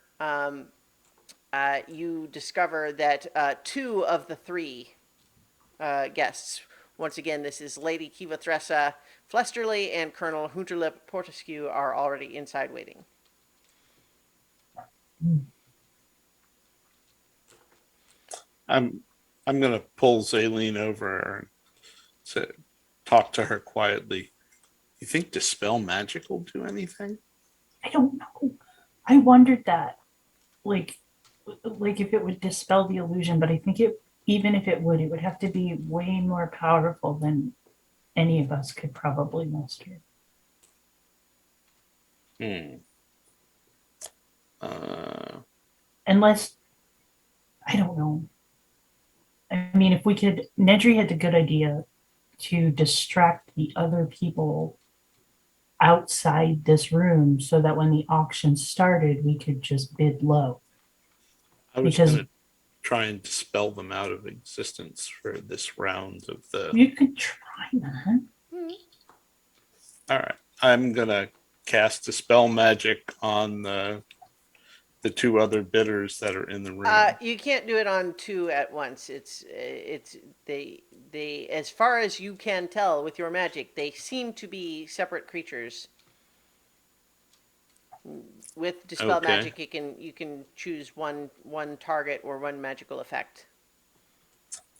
Speaker 1: you discover that two of the three guests, once again, this is Lady Kiva Thressa Flesterly and Colonel Hunterlip Portescue, are already inside waiting.
Speaker 5: I'm gonna pull Zaleen over and talk to her quietly. You think dispel magic will do anything?
Speaker 3: I don't know. I wondered that. Like if it would dispel the illusion, but I think even if it would have to be way more powerful than any of us could probably muster. Unless, I don't know. I mean, if we could, Nedry had the good idea to distract the other people outside this room so that when the auction started, we could just bid low.
Speaker 5: I was
Speaker 3: Because-
Speaker 5: gonna try and dispel them out of existence for this round of the.
Speaker 3: You could try that.
Speaker 5: All right, I'm gonna cast dispel magic on the two other bidders that are in the room.
Speaker 1: You can't do it on two at once. They as far as you can tell with your magic, they seem to be separate creatures. With dispel
Speaker 5: Okay.
Speaker 1: magic, you can choose one target or one magical effect.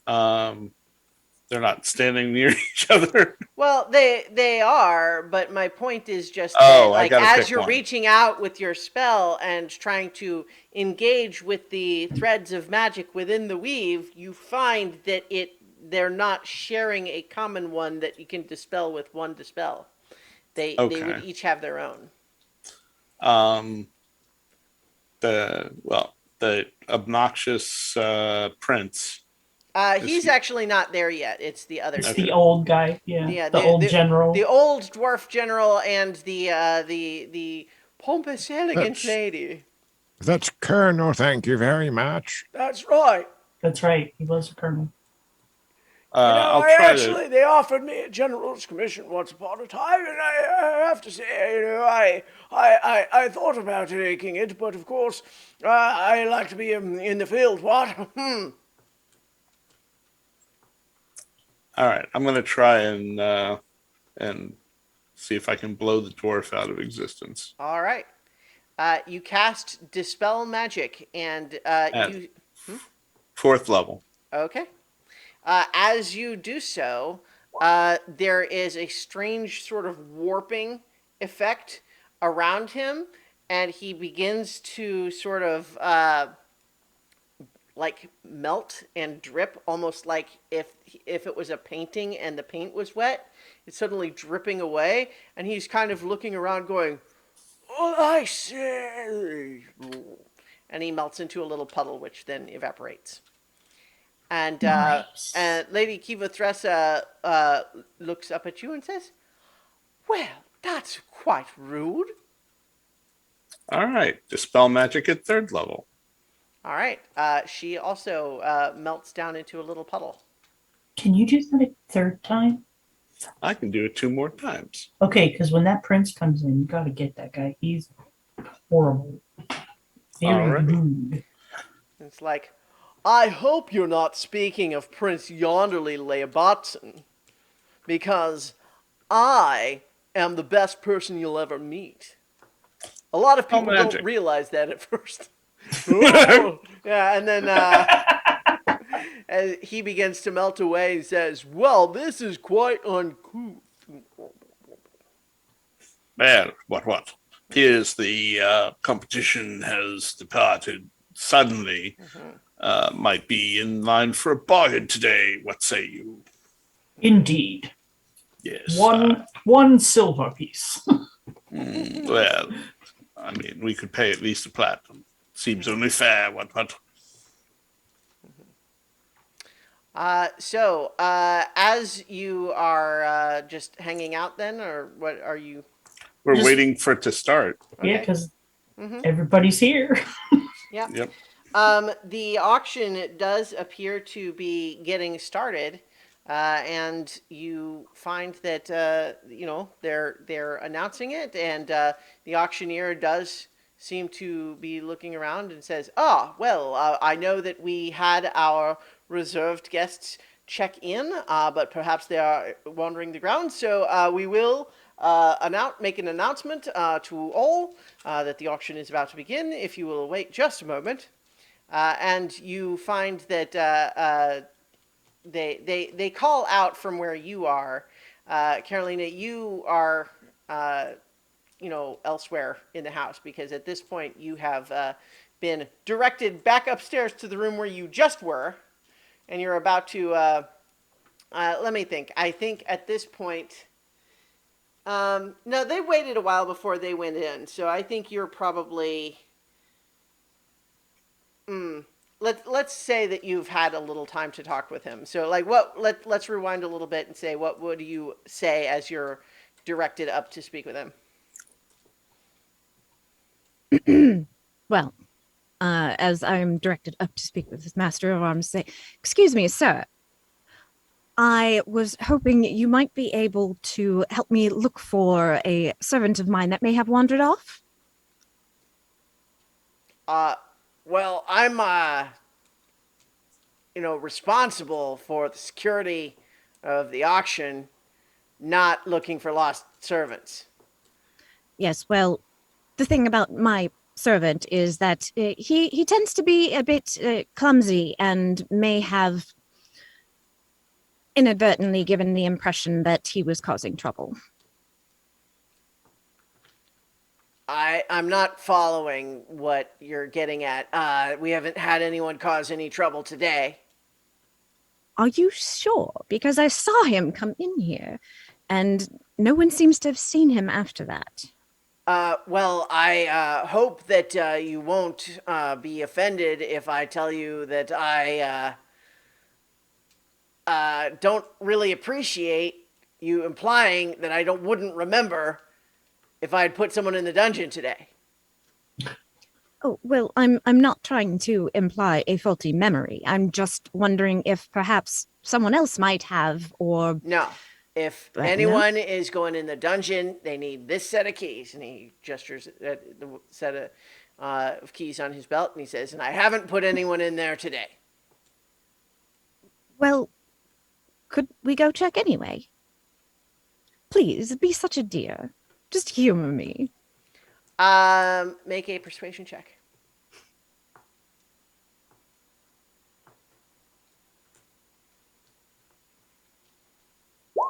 Speaker 5: They're not standing near each other.
Speaker 1: Well, they are, but my point is just that,
Speaker 5: Oh, I
Speaker 1: like,
Speaker 5: gotta
Speaker 1: as
Speaker 5: pick
Speaker 1: you're
Speaker 5: one.
Speaker 1: reaching out with your spell and trying to engage with the threads of magic within the weave, you find that they're not sharing a common one that you can dispel with one dispel. They would
Speaker 5: Okay.
Speaker 1: each have their own.
Speaker 5: Um, the obnoxious prince.
Speaker 1: He's
Speaker 5: he-
Speaker 1: actually not there yet. It's the other
Speaker 3: It's
Speaker 1: two.
Speaker 3: the old guy. Yeah.
Speaker 1: Yeah,
Speaker 3: The old general.
Speaker 1: the old dwarf general, and the pompous, elegant
Speaker 6: That's-
Speaker 1: lady.
Speaker 6: That's Colonel, thank you very much.
Speaker 1: That's right.
Speaker 3: That's right. He was a colonel.
Speaker 5: I'll try to.
Speaker 1: They offered me a general's commission once upon a time, and I have to say, I thought about taking it, but of course, I like to be in the field. What?
Speaker 5: All right, I'm gonna try and see if I can blow the dwarf out of existence.
Speaker 1: All right. You cast dispel magic, and
Speaker 5: At
Speaker 1: you.
Speaker 5: 4th level.
Speaker 1: Okay. As you do so, there is a strange sort of warping effect around him, and he begins to sort of like melt and drip, almost like if it was a painting and the paint was wet. It's suddenly dripping away, and he's kind of looking around, going, "Oh, I see," and he melts into a little puddle, which then evaporates. And
Speaker 3: Nice.
Speaker 1: Lady Kiva Thressa looks up at you and says, "Well, that's quite rude."
Speaker 5: All right, dispel magic at 3rd level.
Speaker 1: All right. She also melts down into a little puddle.
Speaker 3: Can you do that a third time?
Speaker 5: I can do it 2 more times.
Speaker 3: Okay, because when that prince comes in, you got to get that guy. He's horrible. Very
Speaker 5: Alrighty.
Speaker 3: rude.
Speaker 1: It's like, "I hope you're not speaking of Prince Yonderly Leobotson, because I am the best person you'll ever meet." A lot of people don't
Speaker 5: magic.
Speaker 1: realize that at first. Yeah, and then as he begins to melt away, he says, "Well, this is quite uncouth."
Speaker 5: Well, what? Appears the competition has departed suddenly. Might be in line for a bargain today. What say you?
Speaker 3: Indeed.
Speaker 5: Yes.
Speaker 3: One silver piece.
Speaker 5: Well, I mean, we could pay at least a platinum. Seems only fair. What?
Speaker 1: So, as you are just hanging out then, or what are you?
Speaker 5: We're
Speaker 3: Just-
Speaker 5: waiting for it to start.
Speaker 3: Yeah,
Speaker 1: Okay.
Speaker 3: because
Speaker 1: Mhm.
Speaker 3: everybody's here.
Speaker 1: Yeah.
Speaker 5: Yep.
Speaker 1: The auction does appear to be getting started, and you find that they're announcing it, and the auctioneer does seem to be looking around and says, "Ah, well, I know that we had our reserved guests check in, but perhaps they are wandering the grounds, so we will make an announcement to all that the auction is about to begin. If you will wait just a moment." And you find that they call out from where you are. Carolina, you are elsewhere in the house, because at this point you have been directed back upstairs to the room where you just were, and you're about to let me think. I think at this point, no, they waited a while before they went in, so I think you're probably let's say that you've had a little time to talk with him. So let's rewind a little bit and say, what would you say as you're directed up to speak with him?
Speaker 4: Well, as I'm directed up to speak with his master of arms, say, "Excuse me, sir. I was hoping you might be able to help me look for a servant of mine that may have wandered off."
Speaker 1: Well, I'm responsible for the security of the auction, not looking for lost servants.
Speaker 4: Yes, well, the thing about my servant is that he tends to be a bit clumsy and may have inadvertently given the impression that he was causing trouble.
Speaker 1: I'm not following what you're getting at. We haven't had anyone cause any trouble today.
Speaker 4: Are you sure? Because I saw him come in here, and no one seems to have seen him after that.
Speaker 1: Well, I hope that you won't be offended if I tell you that I don't really appreciate you implying that I wouldn't remember if I had put someone in the dungeon today.
Speaker 4: Oh, well, I'm not trying to imply a faulty memory. I'm just wondering if perhaps someone else might have, or
Speaker 1: No. If
Speaker 4: No?
Speaker 1: anyone is going in the dungeon, they need this set of keys. And he gestures at the set of keys on his belt, and he says, and I haven't put anyone in there today.
Speaker 4: Well, could we go check anyway? Please, be such a dear. Just humor me.
Speaker 1: Make a persuasion check.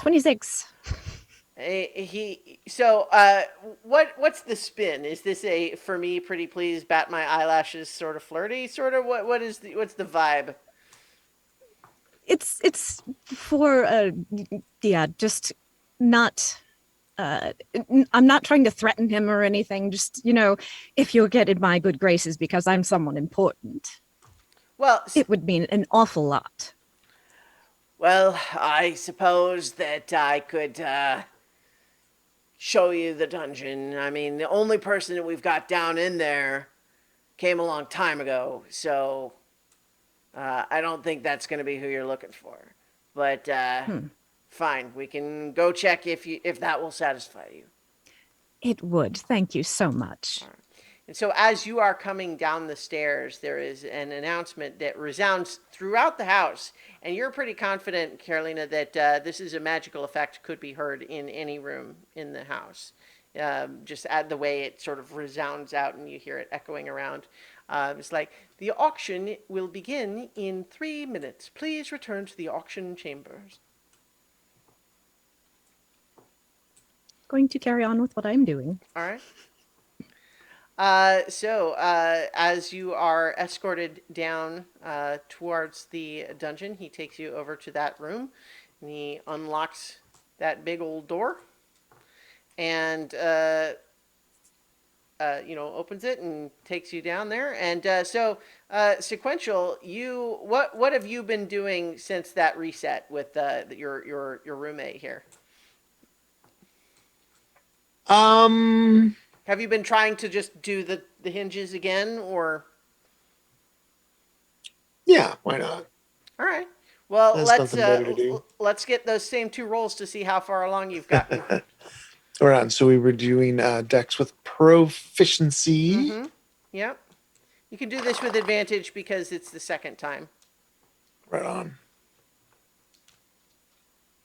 Speaker 4: $26.
Speaker 1: What's the spin? Is this a for me pretty please bat my eyelashes sort of flirty sort of what's the vibe?
Speaker 4: It's for yeah, just not I'm not trying to threaten him or anything. Just, if you'll get in my good graces because I'm someone important,
Speaker 1: Well,
Speaker 4: it would mean an awful lot.
Speaker 1: well, I suppose that I could show you the dungeon. I mean, the only person that we've got down in there came a long time ago, so I don't think that's going to be who you're looking for. But fine, we can go check if that will satisfy you.
Speaker 4: It would. Thank you so much.
Speaker 1: And so as you are coming down the stairs, there is an announcement that resounds throughout the house. And you're pretty confident, Carolina, that this is a magical effect, could be heard in any room in the house. Just add the way it sort of resounds out and you hear it echoing around. It's like, the auction will begin in 3 minutes. Please return to the auction chambers.
Speaker 4: Going to carry on with what I'm doing.
Speaker 1: All right. As you are escorted down towards the dungeon, he takes you over to that room, and he unlocks that big old door, and opens it and takes you down there. And Sequential, what have you been doing since that reset with your roommate here? Have you been trying to just do the hinges again, or?
Speaker 7: Yeah, why not?
Speaker 1: All right. Well,
Speaker 7: There's nothing better to do.
Speaker 1: let's get those same 2 rolls to see how far along you've gotten.
Speaker 7: All right, so we were doing decks with proficiency.
Speaker 1: Mm-hmm. Yep. You can do this with advantage because it's the second time.
Speaker 7: Right on.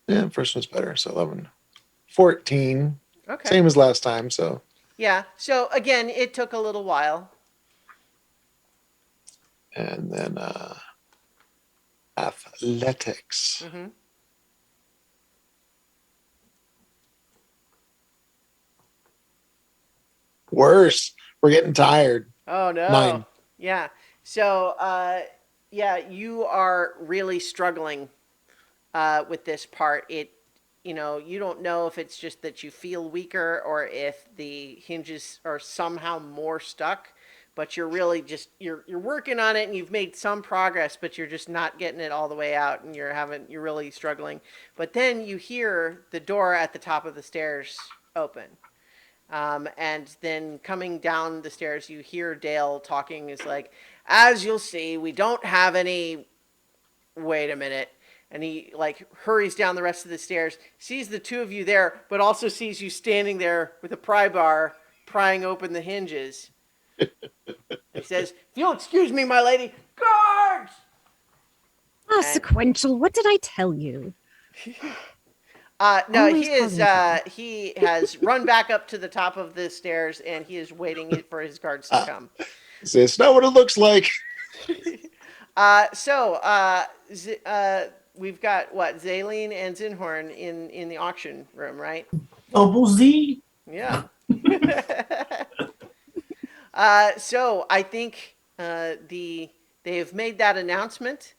Speaker 7: Yeah, first one's better. So 11. 14.
Speaker 1: Okay.
Speaker 7: Same as last time, so.
Speaker 1: Yeah. So again, it took a little while.
Speaker 7: And then athletics.
Speaker 1: Mm-hmm.
Speaker 7: Worse. We're getting tired.
Speaker 1: Oh no.
Speaker 7: 9.
Speaker 1: Yeah. So you are really struggling with this part. You don't know if it's just that you feel weaker or if the hinges are somehow more stuck, but you're really just you're working on it and you've made some progress, but you're just not getting it all the way out and you're really struggling. But then you hear the door at the top of the stairs open. And then coming down the stairs, you hear Dale talking. Is like, as you'll see, we don't have any. Wait a minute. And he hurries down the rest of the stairs, sees the 2 of you there, but also sees you standing there with a pry bar, prying open the hinges. He says, if you'll excuse me, my lady, guards!
Speaker 4: Sequential, what did I tell you?
Speaker 1: No,
Speaker 4: Always
Speaker 1: he is.
Speaker 4: causing trouble.
Speaker 1: He has run back up to the top of the stairs, and he is waiting for his guards to come.
Speaker 7: It's not what it looks like.
Speaker 1: We've got what, Zaleen and Zinhorn in the auction room, right?
Speaker 3: Double Z.
Speaker 1: Yeah. So I think they have made that announcement,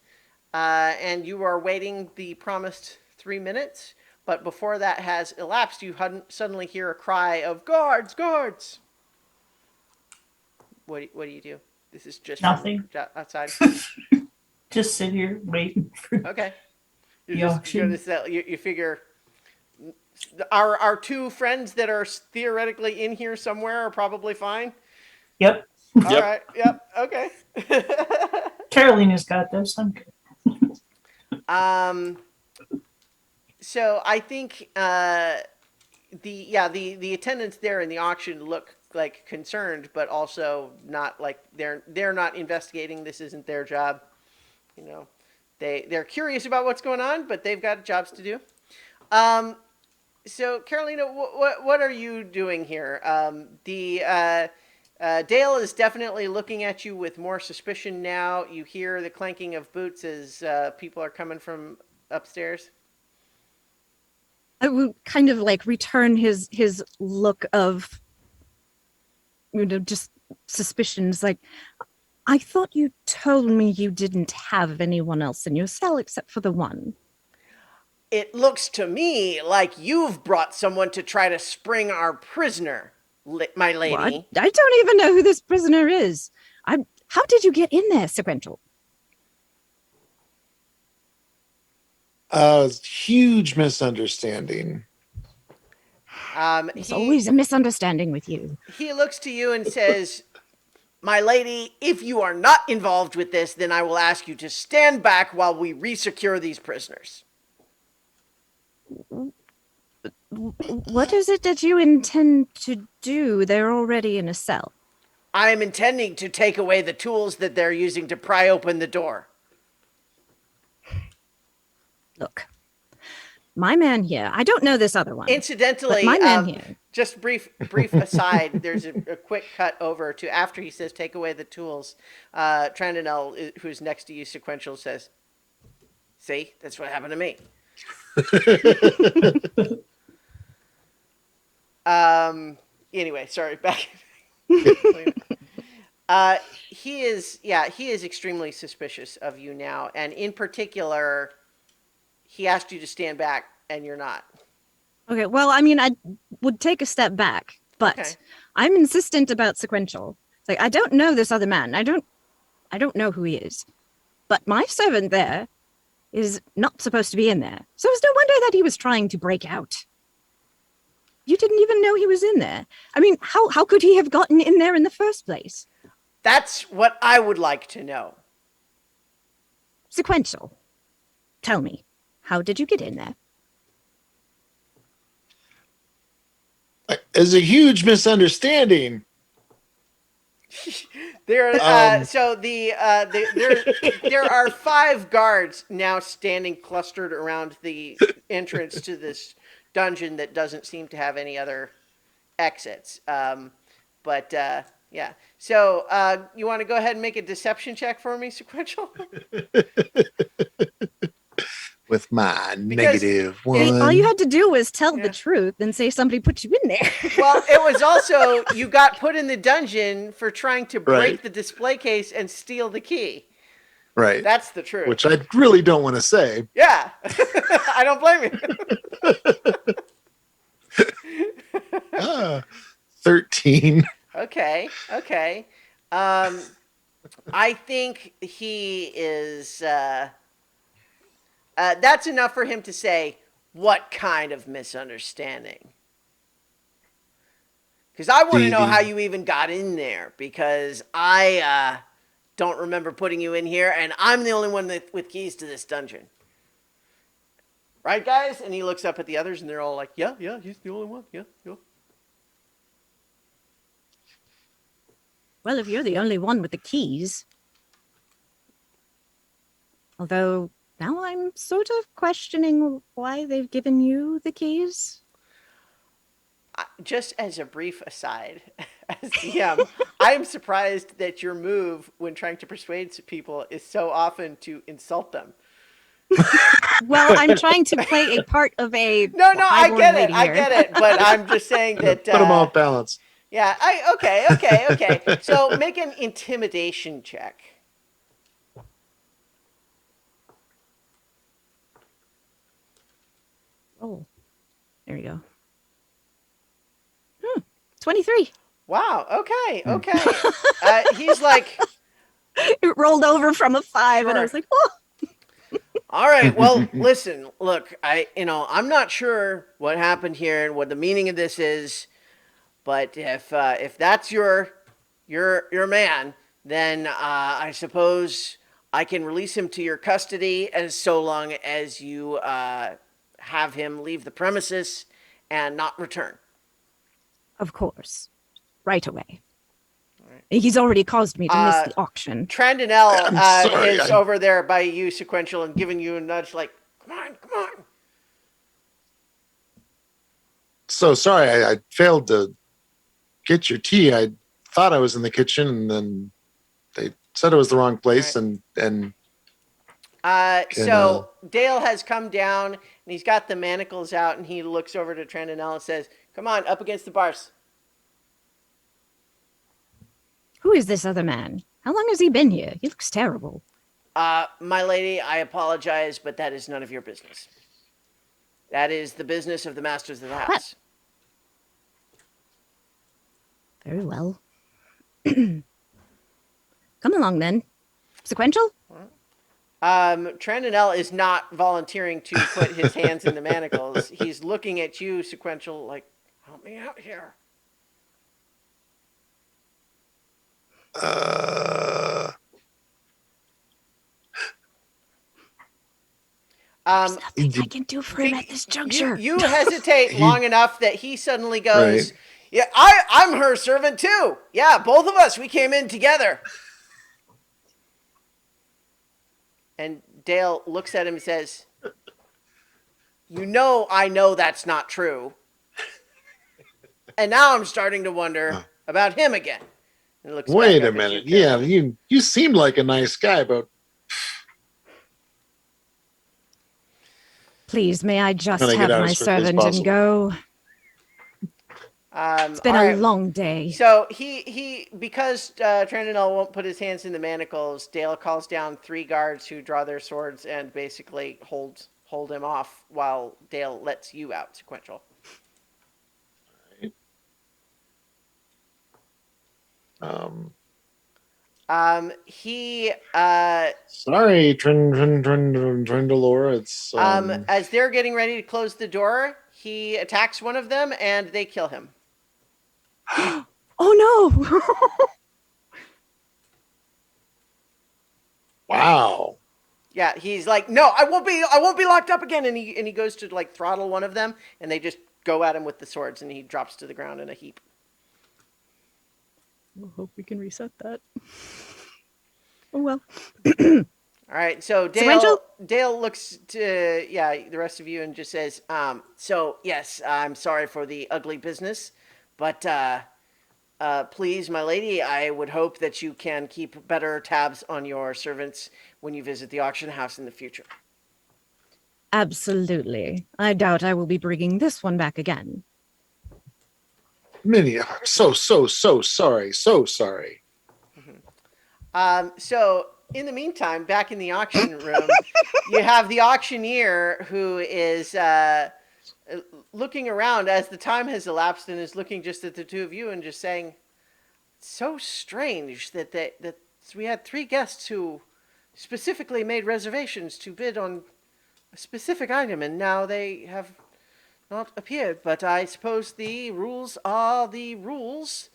Speaker 1: and you are waiting the promised 3 minutes. But before that has elapsed, you suddenly hear a cry of guards, guards. What do you do? This is just
Speaker 3: Nothing.
Speaker 1: outside.
Speaker 3: Just sit here waiting for
Speaker 1: Okay. You're
Speaker 3: the
Speaker 1: just
Speaker 3: auction.
Speaker 1: going to sell. You figure our two friends that are theoretically in here somewhere are probably fine.
Speaker 3: Yep.
Speaker 1: All
Speaker 5: Yep.
Speaker 1: right. Yep. Okay.
Speaker 3: Carolina's got this. I'm good.
Speaker 1: So I think the attendants there in the auction look like concerned, but also not like they're not investigating. This isn't their job. You know, they're curious about what's going on, but they've got jobs to do. So Carolina, what are you doing here? Dale is definitely looking at you with more suspicion now. You hear the clanking of boots as people are coming from upstairs.
Speaker 4: I would kind of like return his look of, just suspicions. Like, I thought you told me you didn't have anyone else in your cell except for the one.
Speaker 1: It looks to me like you've brought someone to try to spring our prisoner, my lady.
Speaker 4: What? I don't even know who this prisoner is. How did you get in there, Sequential?
Speaker 7: Huge misunderstanding.
Speaker 4: There's always a misunderstanding with you.
Speaker 1: He looks to you and says, my lady, if you are not involved with this, then I will ask you to stand back while we resecure these prisoners.
Speaker 4: What is it that you intend to do? They're already in a cell.
Speaker 1: I am intending to take away the tools that they're using to pry open the door.
Speaker 4: Look, my man here, I don't know this other one.
Speaker 1: Incidentally,
Speaker 4: but my man here.
Speaker 1: Just brief aside, there's a quick cut over to after he says, take away the tools. Trandonell, who's next to you, Sequential, says, see, that's what happened to me. Anyway, sorry, back. He is extremely suspicious of you now, and in particular, he asked you to stand back, and you're not.
Speaker 4: Okay, well, I mean, I would take a step back, but
Speaker 1: Okay.
Speaker 4: I'm insistent about Sequential. It's like, I don't know this other man. I don't know who he is. But my servant there is not supposed to be in there. So it's no wonder that he was trying to break out. You didn't even know he was in there. I mean, how could he have gotten in there in the first place?
Speaker 1: That's what I would like to know.
Speaker 4: Sequential. Tell me, how did you get in there?
Speaker 7: Is a huge misunderstanding.
Speaker 1: There are 5 guards now standing clustered around the entrance to this dungeon that doesn't seem to have any other exits. Yeah. So you want to go ahead and make a deception check for me, Sequential?
Speaker 7: With my
Speaker 1: Because
Speaker 7: -1.
Speaker 4: All you had to do was tell
Speaker 1: Yeah.
Speaker 4: the truth and say somebody put you in there.
Speaker 1: Well, it was also, you got put in the dungeon for trying to break
Speaker 7: Right.
Speaker 1: the display case and steal the key.
Speaker 7: Right.
Speaker 1: That's the truth.
Speaker 7: Which I really don't want to say.
Speaker 1: Yeah. I don't blame you.
Speaker 7: 13.
Speaker 1: Okay. I think he is, that's enough for him to say, what kind of misunderstanding? Because I want to know how you even got in there, because I don't remember putting you in here, and I'm the only one with keys to this dungeon. Right, guys? And he looks up at the others, and they're all like, yeah, he's the only one. Yeah.
Speaker 4: Well, if you're the only one with the keys. Although Now I'm sort of questioning why they've given you the keys.
Speaker 1: Just as a brief aside, as DM, I am surprised that your move when trying to persuade people is so often to insult them.
Speaker 4: Well, I'm trying to play a part of a
Speaker 1: No, I
Speaker 4: highborn
Speaker 1: get
Speaker 4: lady
Speaker 1: it. I
Speaker 4: here.
Speaker 1: get it. But I'm just saying that.
Speaker 7: Put them off balance.
Speaker 1: Yeah. Okay. So make an intimidation check.
Speaker 4: Oh, there you go. 23.
Speaker 1: Wow. Okay. He's like,
Speaker 4: It rolled over from a 5, and I
Speaker 1: Sure.
Speaker 4: was like, oh.
Speaker 1: all right. Well, listen. Look, I'm not sure what happened here and what the meaning of this is, but if that's your man, then I suppose I can release him to your custody, as so long as you have him leave the premises and not return.
Speaker 4: Of course. Right away. He's already caused me to miss the auction.
Speaker 1: Trandinel
Speaker 7: I'm sorry,
Speaker 1: is over there by you, Sequential, and giving you a nudge like, come on.
Speaker 7: So sorry, I failed to get your tea. I thought I was in the kitchen, and then they said it was the wrong place,
Speaker 1: Right.
Speaker 7: and
Speaker 1: So Dale has come down, and he's got the manacles out, and he looks over to Trandinel and says, come on, up against the bars.
Speaker 4: Who is this other man? How long has he been here? He looks terrible.
Speaker 1: My lady, I apologize, but that is none of your business. That is the business of the masters of the house.
Speaker 4: Very well. Come along then. Sequential?
Speaker 1: Trandinel is not volunteering to put his hands in the manacles. He's looking at you, Sequential, like, help me out here.
Speaker 4: There's nothing I can do for him at this juncture.
Speaker 1: You hesitate long enough that he suddenly goes,
Speaker 7: Right.
Speaker 1: yeah, I'm her servant too. Yeah, both of us, we came in together. And Dale looks at him and says, I know that's not true. And now I'm starting to wonder about him again. And looks
Speaker 7: wait
Speaker 1: back
Speaker 7: a
Speaker 1: up at
Speaker 7: minute.
Speaker 1: you,
Speaker 7: Yeah,
Speaker 1: Carolyn.
Speaker 7: you seem like a nice guy, but
Speaker 4: Please, may I just
Speaker 7: Trying to
Speaker 4: have
Speaker 7: get out
Speaker 4: my
Speaker 7: as quickly as
Speaker 4: servant and
Speaker 7: possible.
Speaker 4: go? It's been
Speaker 1: all
Speaker 4: a
Speaker 1: right.
Speaker 4: long day.
Speaker 1: So he because Trandinel won't put his hands in the manacles, Dale calls down 3 guards who draw their swords and basically hold him off while Dale lets you out, Sequential. He
Speaker 7: sorry, Trindalore. It's
Speaker 1: as they're getting ready to close the door, he attacks one of them and they kill him.
Speaker 4: Oh no!
Speaker 7: wow.
Speaker 1: Yeah, he's like, no, I won't be locked up again. And he goes to like throttle one of them, and they just go at him with the swords, and he drops to the ground in a heap.
Speaker 4: We'll hope we can reset that. Oh well.
Speaker 1: All right, so
Speaker 4: Sequential?
Speaker 1: Dale looks to the rest of you and just says, so yes, I'm sorry for the ugly business, but please, my lady, I would hope that you can keep better tabs on your servants when you visit the auction house in the future.
Speaker 4: Absolutely. I doubt I will be bringing this one back again.
Speaker 7: Minnie, I'm so sorry. So sorry.
Speaker 1: So in the meantime, back in the auction room, you have the auctioneer who is looking around as the time has elapsed and is looking just at the two of you and just saying, it's so strange that we had 3 guests who specifically made reservations to bid on a specific item, and now they have not appeared. But I suppose the rules are the rules.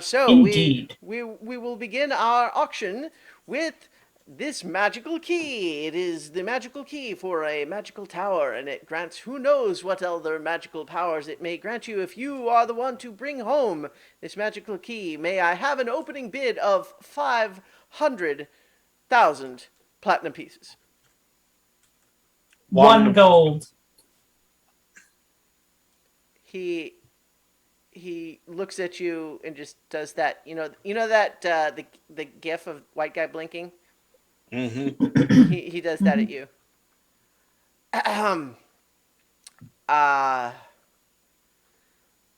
Speaker 1: So
Speaker 3: Indeed.
Speaker 1: we will begin our auction with this magical key. It is the magical key for a magical tower, and it grants who knows what other magical powers it may grant you if you are the one to bring home this magical key. May I have an opening bid of 500,000 platinum pieces?
Speaker 3: 1 gold.
Speaker 1: He looks at you and just does that. You know that the gif of white guy blinking.
Speaker 5: Mm-hmm.
Speaker 1: He does that at you. Uh,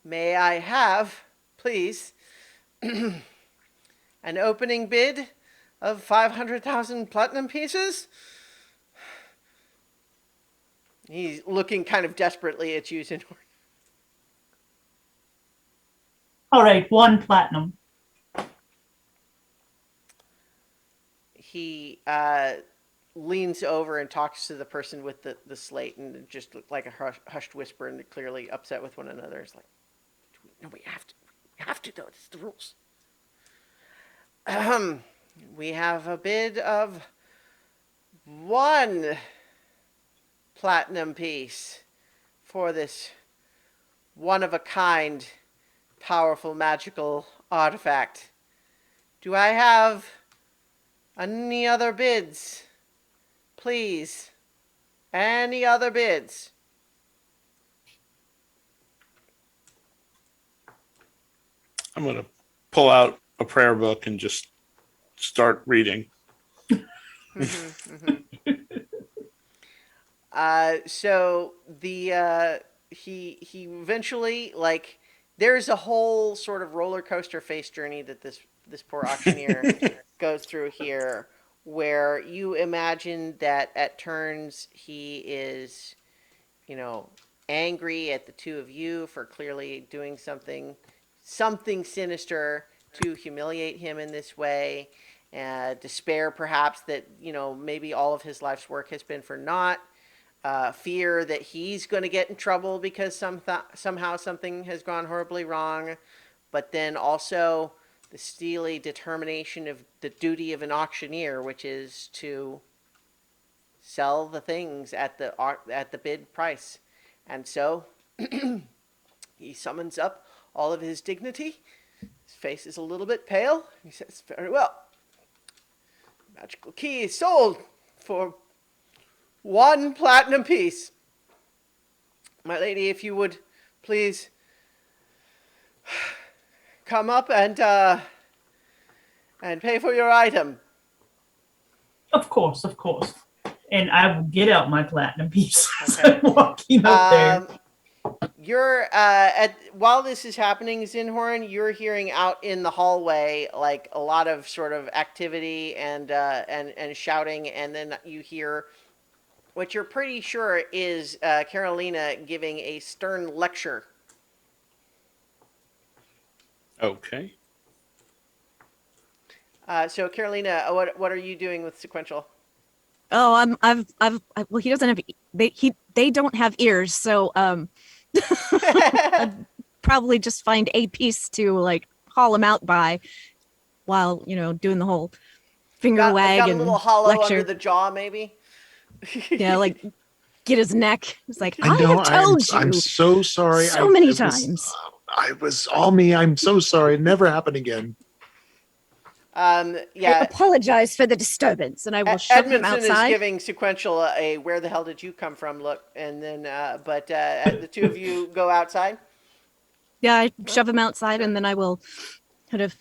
Speaker 1: may I have, please, an opening bid of 500,000 platinum pieces? He's looking kind of desperately at you, Zinor.
Speaker 3: All right, 1 platinum.
Speaker 1: He leans over and talks to the person with the slate, and it just looked like a hushed whisper, and they're clearly upset with one another. It's like, no, we have to. We have to, though. It's the rules. We have a bid of 1 platinum piece for this one-of-a-kind, powerful, magical artifact. Do I have any other bids? Please. Any other bids?
Speaker 5: I'm going to pull out a prayer book and just start reading.
Speaker 1: So he eventually, like, there's a whole sort of roller coaster face journey that this poor auctioneer goes through here, where you imagine that at turns he is, angry at the two of you for clearly doing something sinister to humiliate him in this way. Despair, perhaps, that maybe all of his life's work has been for naught. Fear that he's going to get in trouble because somehow something has gone horribly wrong, but then also the steely determination of the duty of an auctioneer, which is to sell the things at the bid price. And so he summons up all of his dignity. His face is a little bit pale. He says, "Very well. Magical key is sold for 1 platinum piece. My lady, if you would please come up and pay for your item."
Speaker 3: Of course. And I will get out my platinum piece as
Speaker 1: Okay.
Speaker 3: I'm walking up there.
Speaker 1: You're while this is happening, Zinhorn, you're hearing out in the hallway like a lot of sort of activity and shouting, and then you hear what you're pretty sure is Carolina giving a stern lecture.
Speaker 5: Okay.
Speaker 1: So Carolina, what are you doing with sequential?
Speaker 4: Oh, well, he doesn't have, they don't have ears. So, I'd probably just find a piece to like haul him out by while, doing the whole finger wag
Speaker 1: got a
Speaker 4: and
Speaker 1: little hollow
Speaker 4: lecture.
Speaker 1: under the jaw, maybe.
Speaker 4: Yeah, like get his neck. It's like,
Speaker 7: I
Speaker 4: I
Speaker 7: know.
Speaker 4: have told you
Speaker 7: I'm so sorry.
Speaker 4: so many
Speaker 7: it was-
Speaker 4: times.
Speaker 7: I was all me. I'm so sorry. It never happened again.
Speaker 4: I
Speaker 1: Yeah.
Speaker 4: apologize for the disturbance, and I will shove him
Speaker 1: Edmondson is
Speaker 4: outside.
Speaker 1: giving sequential a "where the hell did you come from" look, and then but the two of you go outside.
Speaker 4: Yeah, I shove him outside, and then I will kind of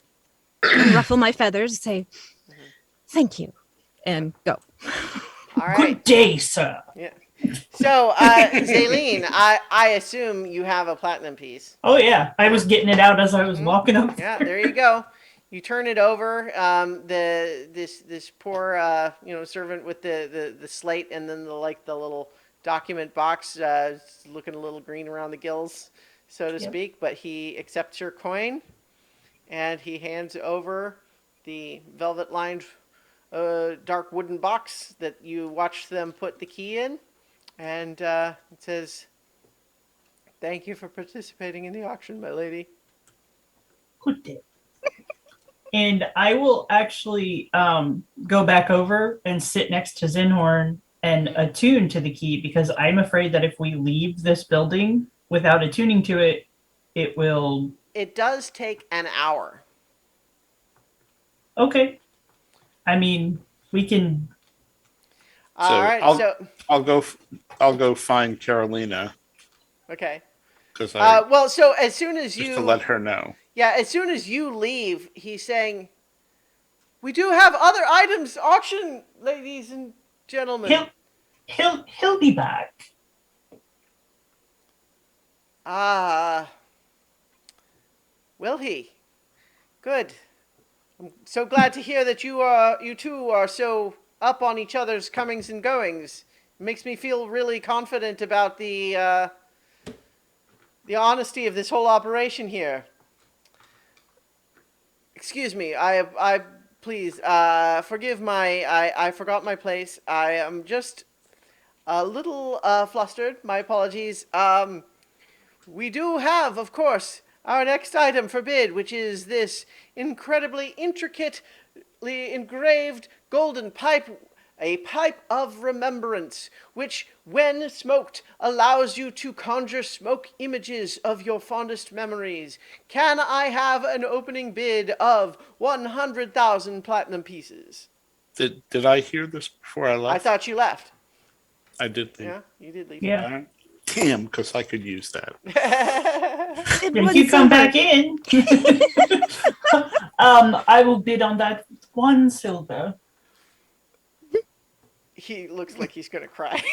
Speaker 4: unruffle my feathers, say, thank you, and go.
Speaker 1: All right.
Speaker 3: Good day, sir.
Speaker 1: Yeah. So, Zaylene, I assume you have a platinum piece.
Speaker 3: Oh yeah, I was getting it out as I was walking up.
Speaker 1: Yeah, there you go. You turn it over. This poor servant with the slate, and then the little document box, looking a little green around the gills, so to speak. But he accepts your coin, and he hands over the velvet-lined dark wooden box that you watched them put the key in, and it says, "Thank you for participating in the auction, my lady."
Speaker 3: Good day. And I will actually go back over and sit next to Zinhorn and attune to the key, because I'm afraid that if we leave this building without attuning to it, it will...
Speaker 1: It does take an hour.
Speaker 3: Okay. I mean, we can...
Speaker 1: All
Speaker 5: So
Speaker 1: right.
Speaker 5: I'll go find Carolina
Speaker 1: Okay.
Speaker 5: because I
Speaker 1: Well, so as soon as
Speaker 5: just to let her know.
Speaker 1: yeah, as soon as you leave, he's saying, "We do have other items auction, ladies and gentlemen."
Speaker 3: He'll be back.
Speaker 1: Ah, will he? Good. I'm so glad to hear that you two are so up on each other's comings and goings. It makes me feel really confident about the honesty of this whole operation here. Excuse me, please, forgive I forgot my place. I am just a little, flustered. My apologies. We do have, of course, our next item for bid, which is this incredibly intricately engraved golden pipe, a pipe of remembrance, which, when smoked, allows you to conjure smoke images of your fondest memories. Can I have an opening bid of 100,000 platinum pieces?
Speaker 5: Did I hear this before I
Speaker 1: I
Speaker 5: left?
Speaker 1: thought you left.
Speaker 5: I did think.
Speaker 1: Yeah, you did leave.
Speaker 3: Yeah.
Speaker 5: Damn, because I could use that.
Speaker 4: Bid
Speaker 3: If
Speaker 4: one
Speaker 3: you come
Speaker 4: silver.
Speaker 3: back in, I will bid on that 1 silver.
Speaker 1: He looks like he's gonna cry.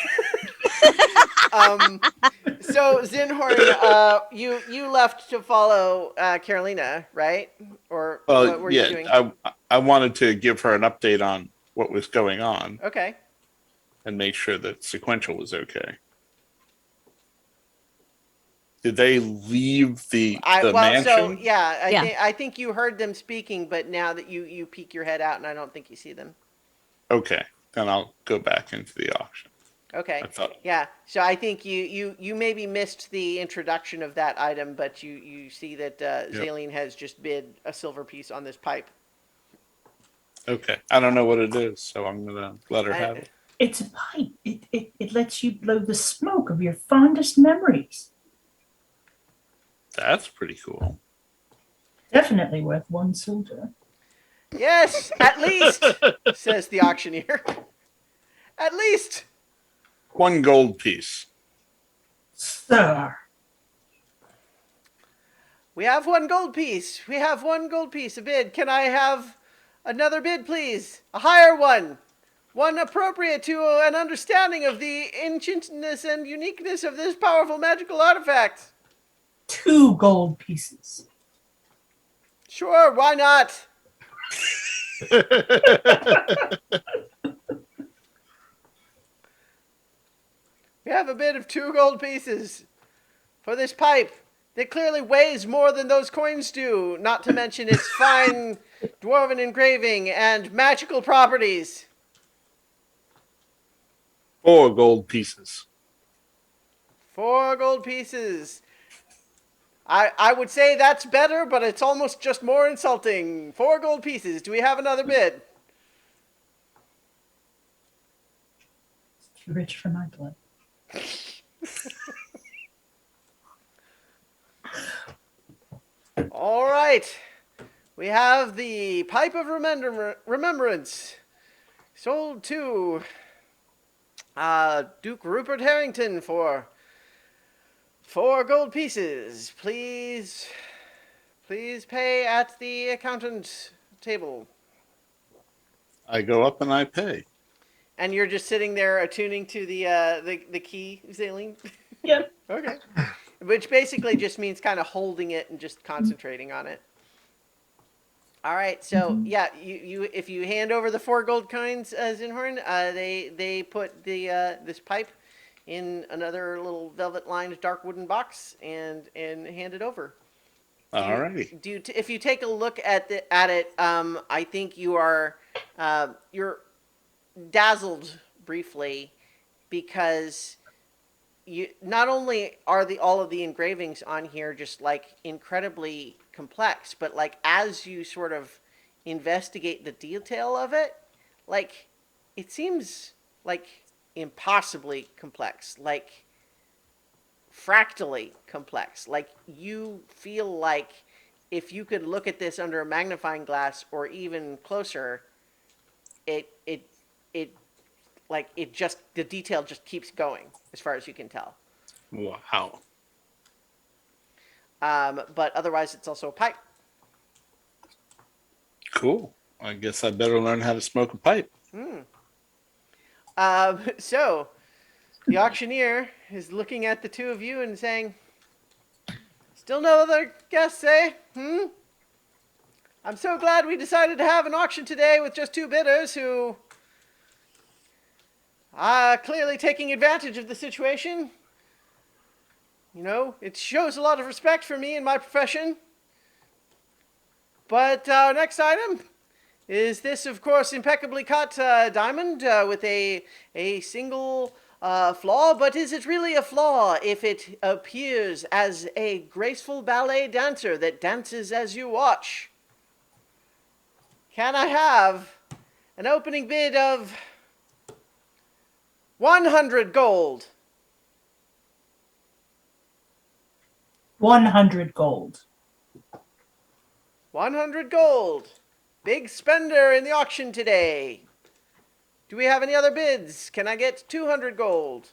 Speaker 1: So Zinhorn, you left to follow Carolina, right? Or what were you
Speaker 5: Yeah,
Speaker 1: doing?
Speaker 5: I wanted to give her an update on what was going on
Speaker 1: Okay.
Speaker 5: and make sure that sequential was okay. Did they leave the mansion?
Speaker 1: So yeah,
Speaker 4: Yeah.
Speaker 1: I think you heard them speaking, but now that you peek your head out, and I don't think you see them.
Speaker 5: Okay, then I'll go back into the auction.
Speaker 1: Okay.
Speaker 5: I thought.
Speaker 1: Yeah. So I think you maybe missed the introduction of that item, but you see that Zaline has just bid a silver piece on this pipe.
Speaker 5: Okay, I don't know what it is, so I'm gonna let her have it.
Speaker 3: It's a pipe. It lets you blow the smoke of your fondest memories.
Speaker 5: That's pretty cool.
Speaker 3: Definitely worth 1 silver.
Speaker 1: Yes, at least, says the auctioneer. At least.
Speaker 5: 1 gold piece.
Speaker 3: Sir.
Speaker 1: We have 1 gold piece. We have 1 gold piece. A bid. Can I have another bid, please? A higher one. One appropriate to an understanding of the ancientness and uniqueness of this powerful magical artifact.
Speaker 3: 2 gold pieces.
Speaker 1: Sure, why not? We have a bid of 2 gold pieces for this pipe that clearly weighs more than those coins do, not to mention its fine dwarven engraving and magical properties.
Speaker 5: 4 gold pieces.
Speaker 1: 4 gold pieces. I would say that's better, but it's almost just more insulting. 4 gold pieces. Do we have another bid?
Speaker 3: It's too rich for my blood.
Speaker 1: All right. We have the Pipe of Remembrance, sold to Duke Rupert Harrington for 4 gold pieces. Please pay at the accountant table.
Speaker 5: I go up and I pay.
Speaker 1: And you're just sitting there attuning to the key, Zaline?
Speaker 3: Yep.
Speaker 1: Okay. Which basically just means kind of holding it and just concentrating on it. All right, so yeah, you if you hand over the 4 gold coins, Zinhorn, they put this pipe in another little velvet-lined dark wooden box and hand it over.
Speaker 5: Alrighty.
Speaker 1: If you take a look at it, I think you're dazzled briefly because you not only are all of the engravings on here just like incredibly complex, but like as you sort of investigate the detail of it, like it seems like impossibly complex, like fractally complex. Like you feel like if you could look at this under a magnifying glass or even closer, it like the detail just keeps going as far as you can tell.
Speaker 5: Wow.
Speaker 1: But otherwise, it's also a pipe.
Speaker 5: Cool. I guess I better learn how to smoke a pipe.
Speaker 1: So the auctioneer is looking at the two of you and saying, "Still no other guests, eh? I'm so glad we decided to have an auction today with just two bidders who are clearly taking advantage of the situation. You know, it shows a lot of respect for me and my profession. But our next item is this, of course, impeccably cut diamond with a single flaw. But is it really a flaw if it appears as a graceful ballet dancer that dances as you watch? Can I have an opening bid of 100 gold?"
Speaker 3: 100 gold.
Speaker 1: 100 gold. Big spender in the auction today. Do we have any other bids? Can I get 200 gold?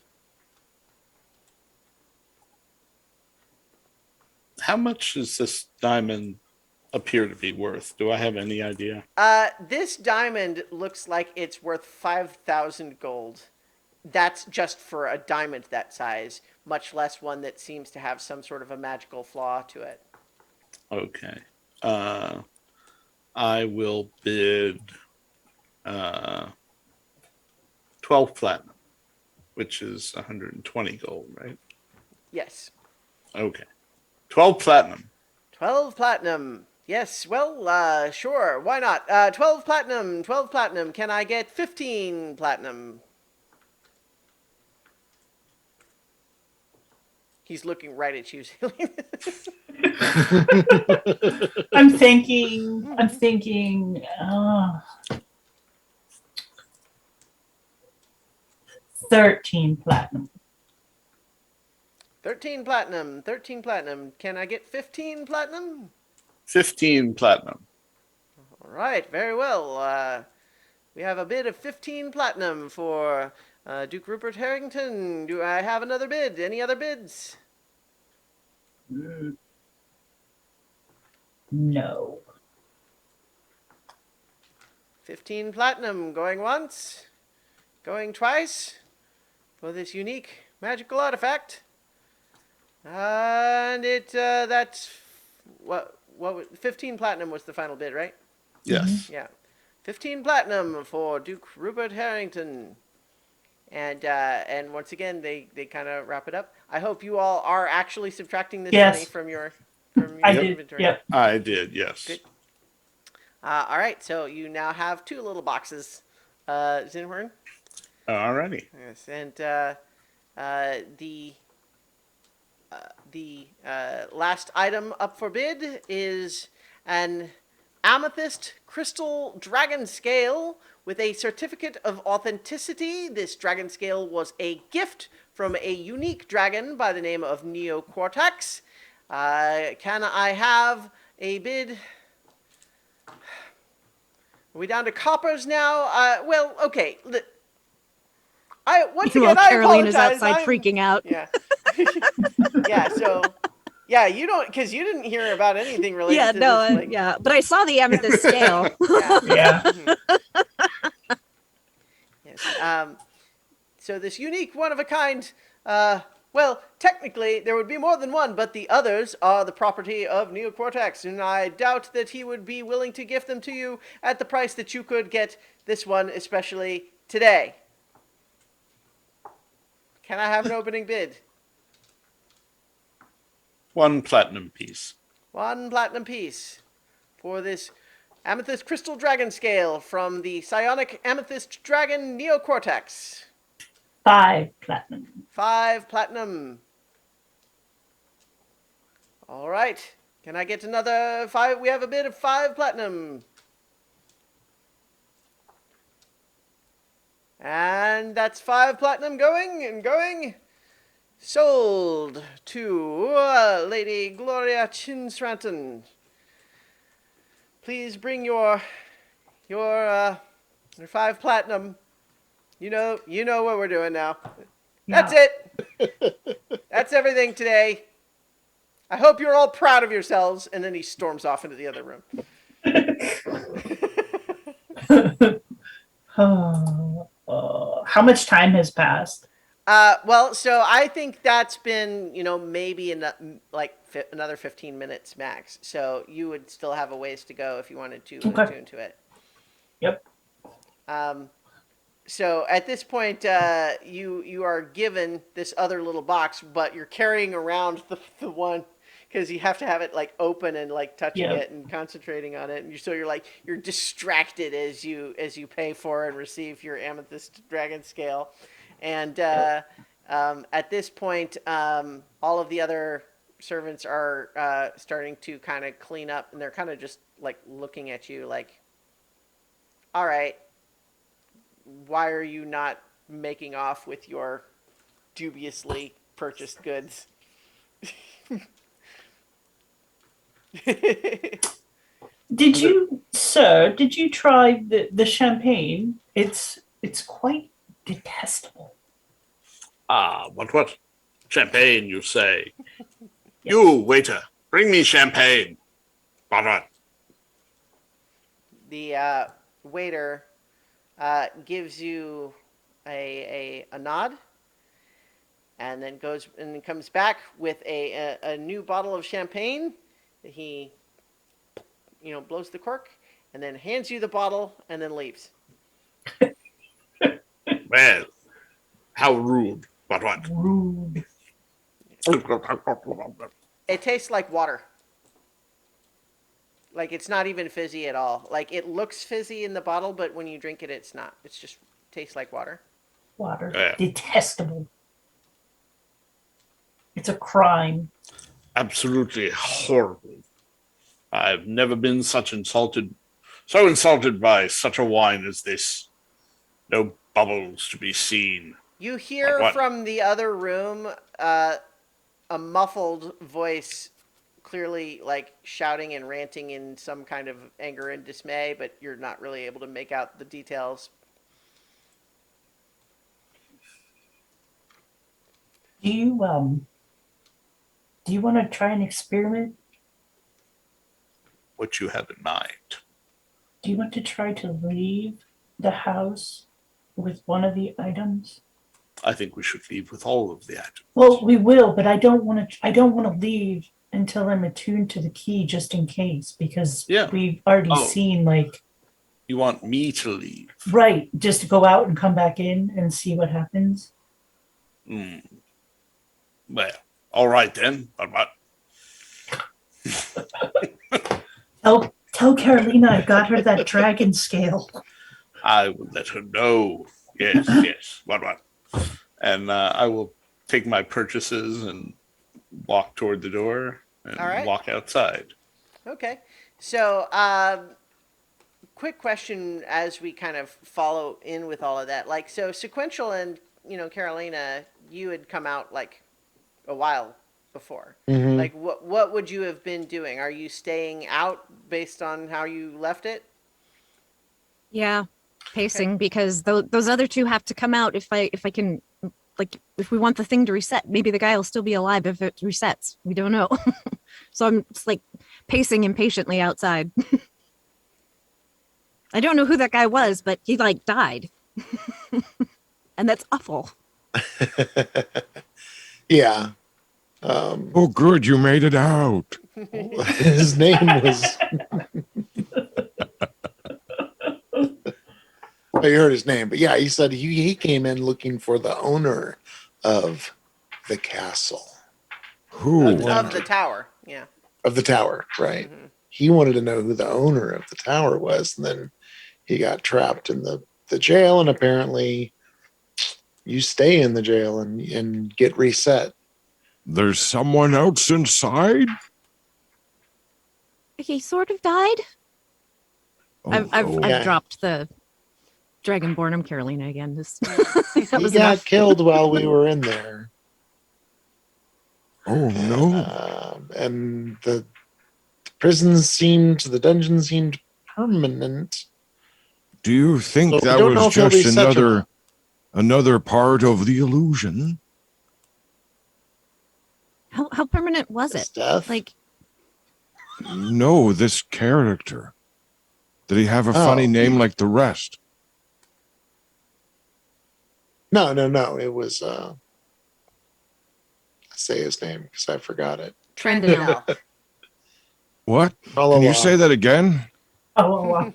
Speaker 5: How much does this diamond appear to be worth? Do I have any idea?
Speaker 1: This diamond looks like it's worth 5,000 gold. That's just for a diamond that size, much less one that seems to have some sort of a magical flaw to it.
Speaker 5: Okay. I will bid 12 platinum, which is 120 gold, right?
Speaker 1: Yes.
Speaker 5: Okay. 12 platinum.
Speaker 1: 12 platinum. Yes, well, sure, why not? 12 platinum, 12 platinum. Can I get 15 platinum? He's looking right at you, Celine.
Speaker 3: I'm thinking, 13 platinum.
Speaker 1: 13 platinum, 13 platinum. Can I get 15 platinum?
Speaker 5: 15 platinum.
Speaker 1: All right, very well. We have a bid of 15 platinum for Duke Rupert Harrington. Do I have another bid? Any other bids?
Speaker 3: No.
Speaker 1: 15 platinum. Going once. Going twice. For this unique magical artifact. And that's... What 15 platinum was the final bid, right?
Speaker 5: Yes.
Speaker 1: Yeah. 15 platinum for Duke Rupert Harrington. And once again, they kind of wrap it up. I hope you all are actually subtracting this
Speaker 3: Yes.
Speaker 1: money from your
Speaker 3: I did.
Speaker 1: inventory.
Speaker 3: Yep.
Speaker 5: I did, yes.
Speaker 1: Good. All right, so you now have two little boxes, Zinhorn.
Speaker 5: Alrighty.
Speaker 1: Yes, and the last item up for bid is an amethyst crystal dragon scale with a certificate of authenticity. This dragon scale was a gift from a unique dragon by the name of Neocortex. Can I have a bid? Are we down to coppers now? Well, okay. Once again, I
Speaker 4: Caroline is
Speaker 1: apologize.
Speaker 4: outside freaking out.
Speaker 1: Yeah. Yeah, so... Yeah, you don't, because you didn't hear about anything related
Speaker 4: Yeah,
Speaker 1: to
Speaker 4: no,
Speaker 1: this. Like,
Speaker 4: yeah, but I saw the amethyst scale.
Speaker 1: yeah.
Speaker 3: Yeah.
Speaker 1: Yes. So this unique, one-of-a-kind, well, technically, there would be more than one, but the others are the property of Neocortex, and I doubt that he would be willing to gift them to you at the price that you could get this one, especially today. Can I have an opening bid?
Speaker 5: 1 platinum piece.
Speaker 1: 1 platinum piece for this amethyst crystal dragon scale from the psionic amethyst dragon Neocortex.
Speaker 3: 5 platinum.
Speaker 1: 5 platinum. All right. Can I get another 5? We have a bid of 5 platinum. And that's 5 platinum going and going. Sold to Lady Gloria Chinsranton. Please bring your 5 platinum You know what we're doing now.
Speaker 3: Yeah.
Speaker 1: That's it. That's everything today. I hope you're all proud of yourselves. And then he storms off into the other room.
Speaker 3: How much time has passed?
Speaker 1: Well, so I think that's been, maybe another 15 minutes max. So you would still have a ways to go if you wanted to
Speaker 3: Okay.
Speaker 1: attune to it.
Speaker 3: Yep.
Speaker 1: So at this point, you are given this other little box, but you're carrying around the one because you have to have it like open and like touching
Speaker 3: Yeah.
Speaker 1: it and concentrating on it. And you're distracted as you pay for and receive your amethyst dragon scale. And at this point, all of the other servants are starting to kind of clean up, and they're kind of just like looking at you like, all right, why are you not making off with your dubiously purchased goods?
Speaker 3: Did you try the champagne? It's quite detestable.
Speaker 5: Ah, but what? Champagne, you say? You, waiter, bring me champagne. What?
Speaker 1: The waiter gives you a nod, and then comes back with a new bottle of champagne. He blows the cork and then hands you the bottle and then leaves.
Speaker 5: Well, how rude. But what?
Speaker 3: Rude.
Speaker 1: It tastes like water. Like, it's not even fizzy at all. Like, it looks fizzy in the bottle, but when you drink it, it's not. It's just tastes like water.
Speaker 3: Water.
Speaker 5: Yeah.
Speaker 3: Detestable. It's a crime.
Speaker 5: Absolutely horrible. I've never been so insulted by such a wine as this. No bubbles to be seen.
Speaker 1: You hear
Speaker 5: What?
Speaker 1: from the other room a muffled voice, clearly like shouting and ranting in some kind of anger and dismay, but you're not really able to make out the details.
Speaker 3: Do you want to try an experiment?
Speaker 5: What you have in mind?
Speaker 3: Do you want to try to leave the house with one of the items?
Speaker 5: I think we should leave with all of the items.
Speaker 3: Well, we will, but I don't want to leave until I'm attuned to the key, just in case, because
Speaker 5: Yeah.
Speaker 3: we've already
Speaker 5: Oh.
Speaker 3: seen
Speaker 5: You want me to leave?
Speaker 3: right, just to go out and come back in and see what happens.
Speaker 5: Hmm. Well, all right then. But what?
Speaker 3: Tell Carolina I got her that dragon scale.
Speaker 5: I will let her know. Yes, yes. What? And I will take my purchases and walk toward the door and
Speaker 1: All right.
Speaker 5: walk outside.
Speaker 1: Okay. So, quick question as we kind of follow in with all of that. Like, so Sequential and, Carolina, you had come out like a while before.
Speaker 7: Mhm.
Speaker 1: Like, what would you have been doing? Are you staying out based on how you left it?
Speaker 4: Yeah, pacing because those other two have to come out if I can, like, if we want the thing to reset. Maybe the guy will still be alive if it resets. We don't know. So I'm just like pacing impatiently outside. I don't know who that guy was, but he like died. And that's awful.
Speaker 7: Yeah.
Speaker 6: Oh, good, you made it out.
Speaker 7: His name was. I heard his name, but yeah, he said he came in looking for the owner of the castle,
Speaker 6: Who?
Speaker 1: Of the tower, yeah.
Speaker 7: of the tower, right?
Speaker 1: Mhm.
Speaker 7: He wanted to know who the owner of the tower was, and then he got trapped in the jail, and apparently you stay in the jail and get reset.
Speaker 6: There's someone else inside?
Speaker 4: He sort of died.
Speaker 6: Oh,
Speaker 4: I've
Speaker 6: no.
Speaker 7: Yeah.
Speaker 4: dropped the Dragonborn. I'm Carolina again. Just
Speaker 7: He
Speaker 4: that was
Speaker 7: got
Speaker 4: enough.
Speaker 7: killed while we were in there.
Speaker 6: Oh, no.
Speaker 7: And the dungeon seemed permanent.
Speaker 6: Do you think
Speaker 7: So we
Speaker 6: that
Speaker 7: don't know
Speaker 6: was
Speaker 7: if he'll
Speaker 6: just
Speaker 7: reset or
Speaker 6: another
Speaker 7: not.
Speaker 6: Another part of the illusion.
Speaker 4: How permanent was
Speaker 7: His
Speaker 4: it?
Speaker 7: death?
Speaker 4: Like,
Speaker 6: No, this character. Did he have a funny name like the rest?
Speaker 7: No. It was say his name because I forgot it.
Speaker 1: Trendinel.
Speaker 6: What?
Speaker 7: All
Speaker 6: Can you
Speaker 7: along.
Speaker 6: say that again?
Speaker 3: Oh,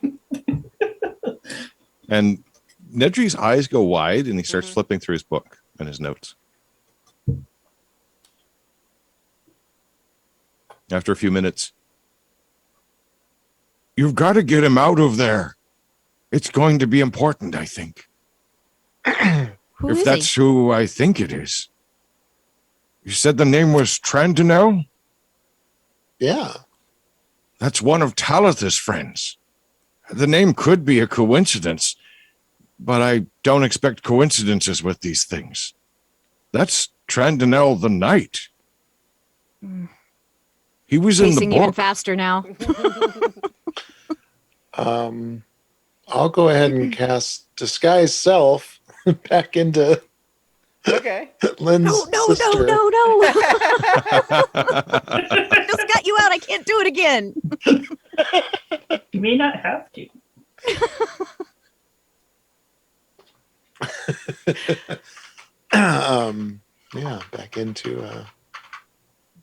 Speaker 6: And Nedry's eyes go wide and he starts flipping through his book and his notes. After a few minutes, you've got to get him out of there. It's going to be important, I think.
Speaker 4: who
Speaker 6: If
Speaker 4: is
Speaker 6: that's
Speaker 4: he?
Speaker 6: who I think it is. You said the name was Trandinel?
Speaker 7: Yeah.
Speaker 6: That's one of Talitha's friends. The name could be a coincidence, but I don't expect coincidences with these things. That's Trandinel the Knight. He was in the
Speaker 4: Pacing even
Speaker 6: book.
Speaker 4: faster now.
Speaker 7: I'll go ahead and cast Disguise Self back into
Speaker 1: Okay.
Speaker 7: Lynn's
Speaker 4: No.
Speaker 7: sister.
Speaker 4: I just got you out. I can't do it again.
Speaker 3: you may not have to.
Speaker 7: Yeah, back into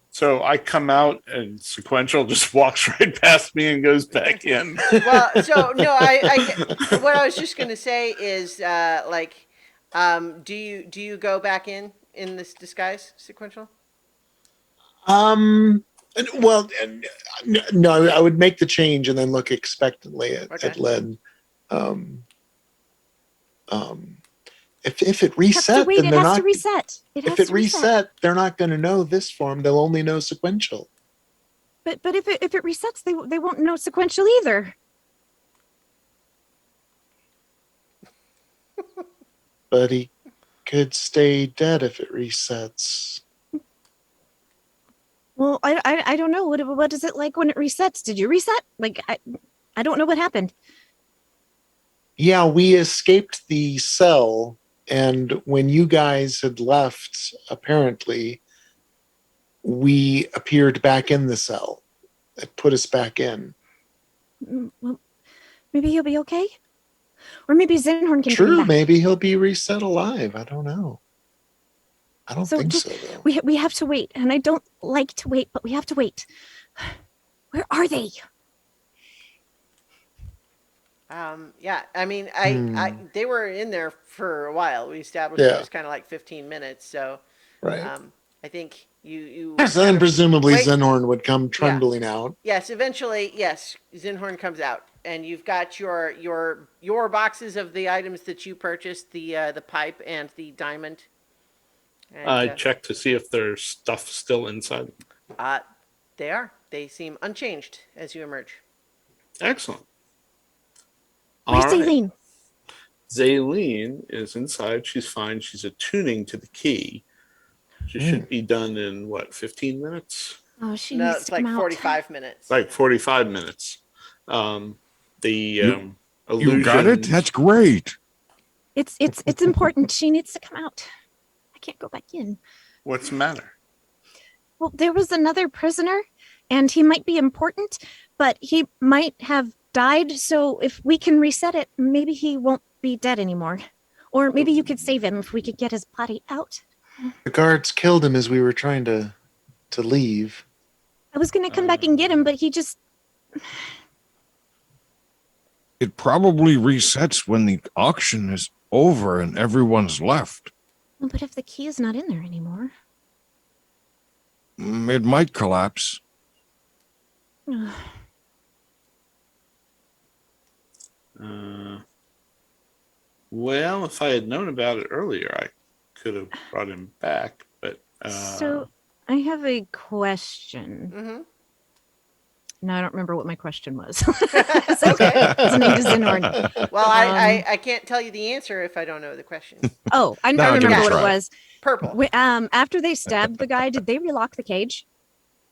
Speaker 5: So I come out and Sequential just walks right past me and goes back in.
Speaker 1: Well, so no, what I was just going to say is, do you go back in this disguise sequential?
Speaker 7: well, no, I would make the change and then look expectantly at Lynn. If it reset,
Speaker 4: Wait,
Speaker 7: then
Speaker 4: it
Speaker 7: they're
Speaker 4: has
Speaker 7: not.
Speaker 4: to reset.
Speaker 7: If it reset, they're not going to know this form. They'll only know sequential.
Speaker 4: But if it resets, they won't know sequential either.
Speaker 7: But he could stay dead if it resets.
Speaker 4: Well, I don't know. What is it like when it resets? Did you reset? Like I don't know what happened.
Speaker 7: Yeah, we escaped the cell, and when you guys had left, apparently, we appeared back in the cell. It put us back in.
Speaker 4: Well, maybe he'll be okay, or maybe Zinhorn can bring him
Speaker 7: True,
Speaker 4: back.
Speaker 7: maybe he'll be reset alive. I don't know. I don't think so, though.
Speaker 4: We have to wait, and I don't like to wait, but we have to wait. Where are they?
Speaker 1: Yeah, I mean, they were in there for a while. We established it was kind of like 15 minutes. So,
Speaker 7: right.
Speaker 1: I think you.
Speaker 7: So then presumably Zinhorn would come trundling out.
Speaker 1: Yes, eventually, yes, Zinhorn comes out, and you've got your boxes of the items that you purchased, the pipe and the diamond. And,
Speaker 5: I check to see if there's stuff still inside.
Speaker 1: They are. They seem unchanged as you emerge.
Speaker 5: Excellent.
Speaker 4: Where's
Speaker 5: All right.
Speaker 4: Zaylene?
Speaker 5: Zaylene is inside. She's fine. She's attuning to the key. She should be done in, 15 minutes?
Speaker 4: Oh, she
Speaker 1: No,
Speaker 4: needs
Speaker 1: it's
Speaker 4: to
Speaker 1: like
Speaker 4: come out.
Speaker 1: 45 minutes.
Speaker 5: Like 45 minutes. Illusion.
Speaker 6: You got it? That's great.
Speaker 4: It's important. She needs to come out. I can't go back in.
Speaker 5: What's the matter?
Speaker 4: Well, there was another prisoner, and he might be important, but he might have died. So if we can reset it, maybe he won't be dead anymore. Or maybe you could save him if we could get his body out.
Speaker 7: The guards killed him as we were trying to leave.
Speaker 4: I was going to come back and get him, but he just...
Speaker 6: It probably resets when the auction is over and everyone's left.
Speaker 4: Well, but if the key is not in there anymore...
Speaker 6: It might collapse.
Speaker 5: Well, if I had known about it earlier, I could have brought him back. But
Speaker 4: So I have a question.
Speaker 1: Mm-hmm.
Speaker 4: No, I don't remember what my question was. It's okay. His name is Zinhorn.
Speaker 1: Well, I can't tell you the answer if I don't know the question.
Speaker 4: Oh, I
Speaker 6: No,
Speaker 4: remember
Speaker 6: give it a
Speaker 4: what it
Speaker 6: try.
Speaker 4: was.
Speaker 1: Purple.
Speaker 4: After they stabbed the guy, did they relock the cage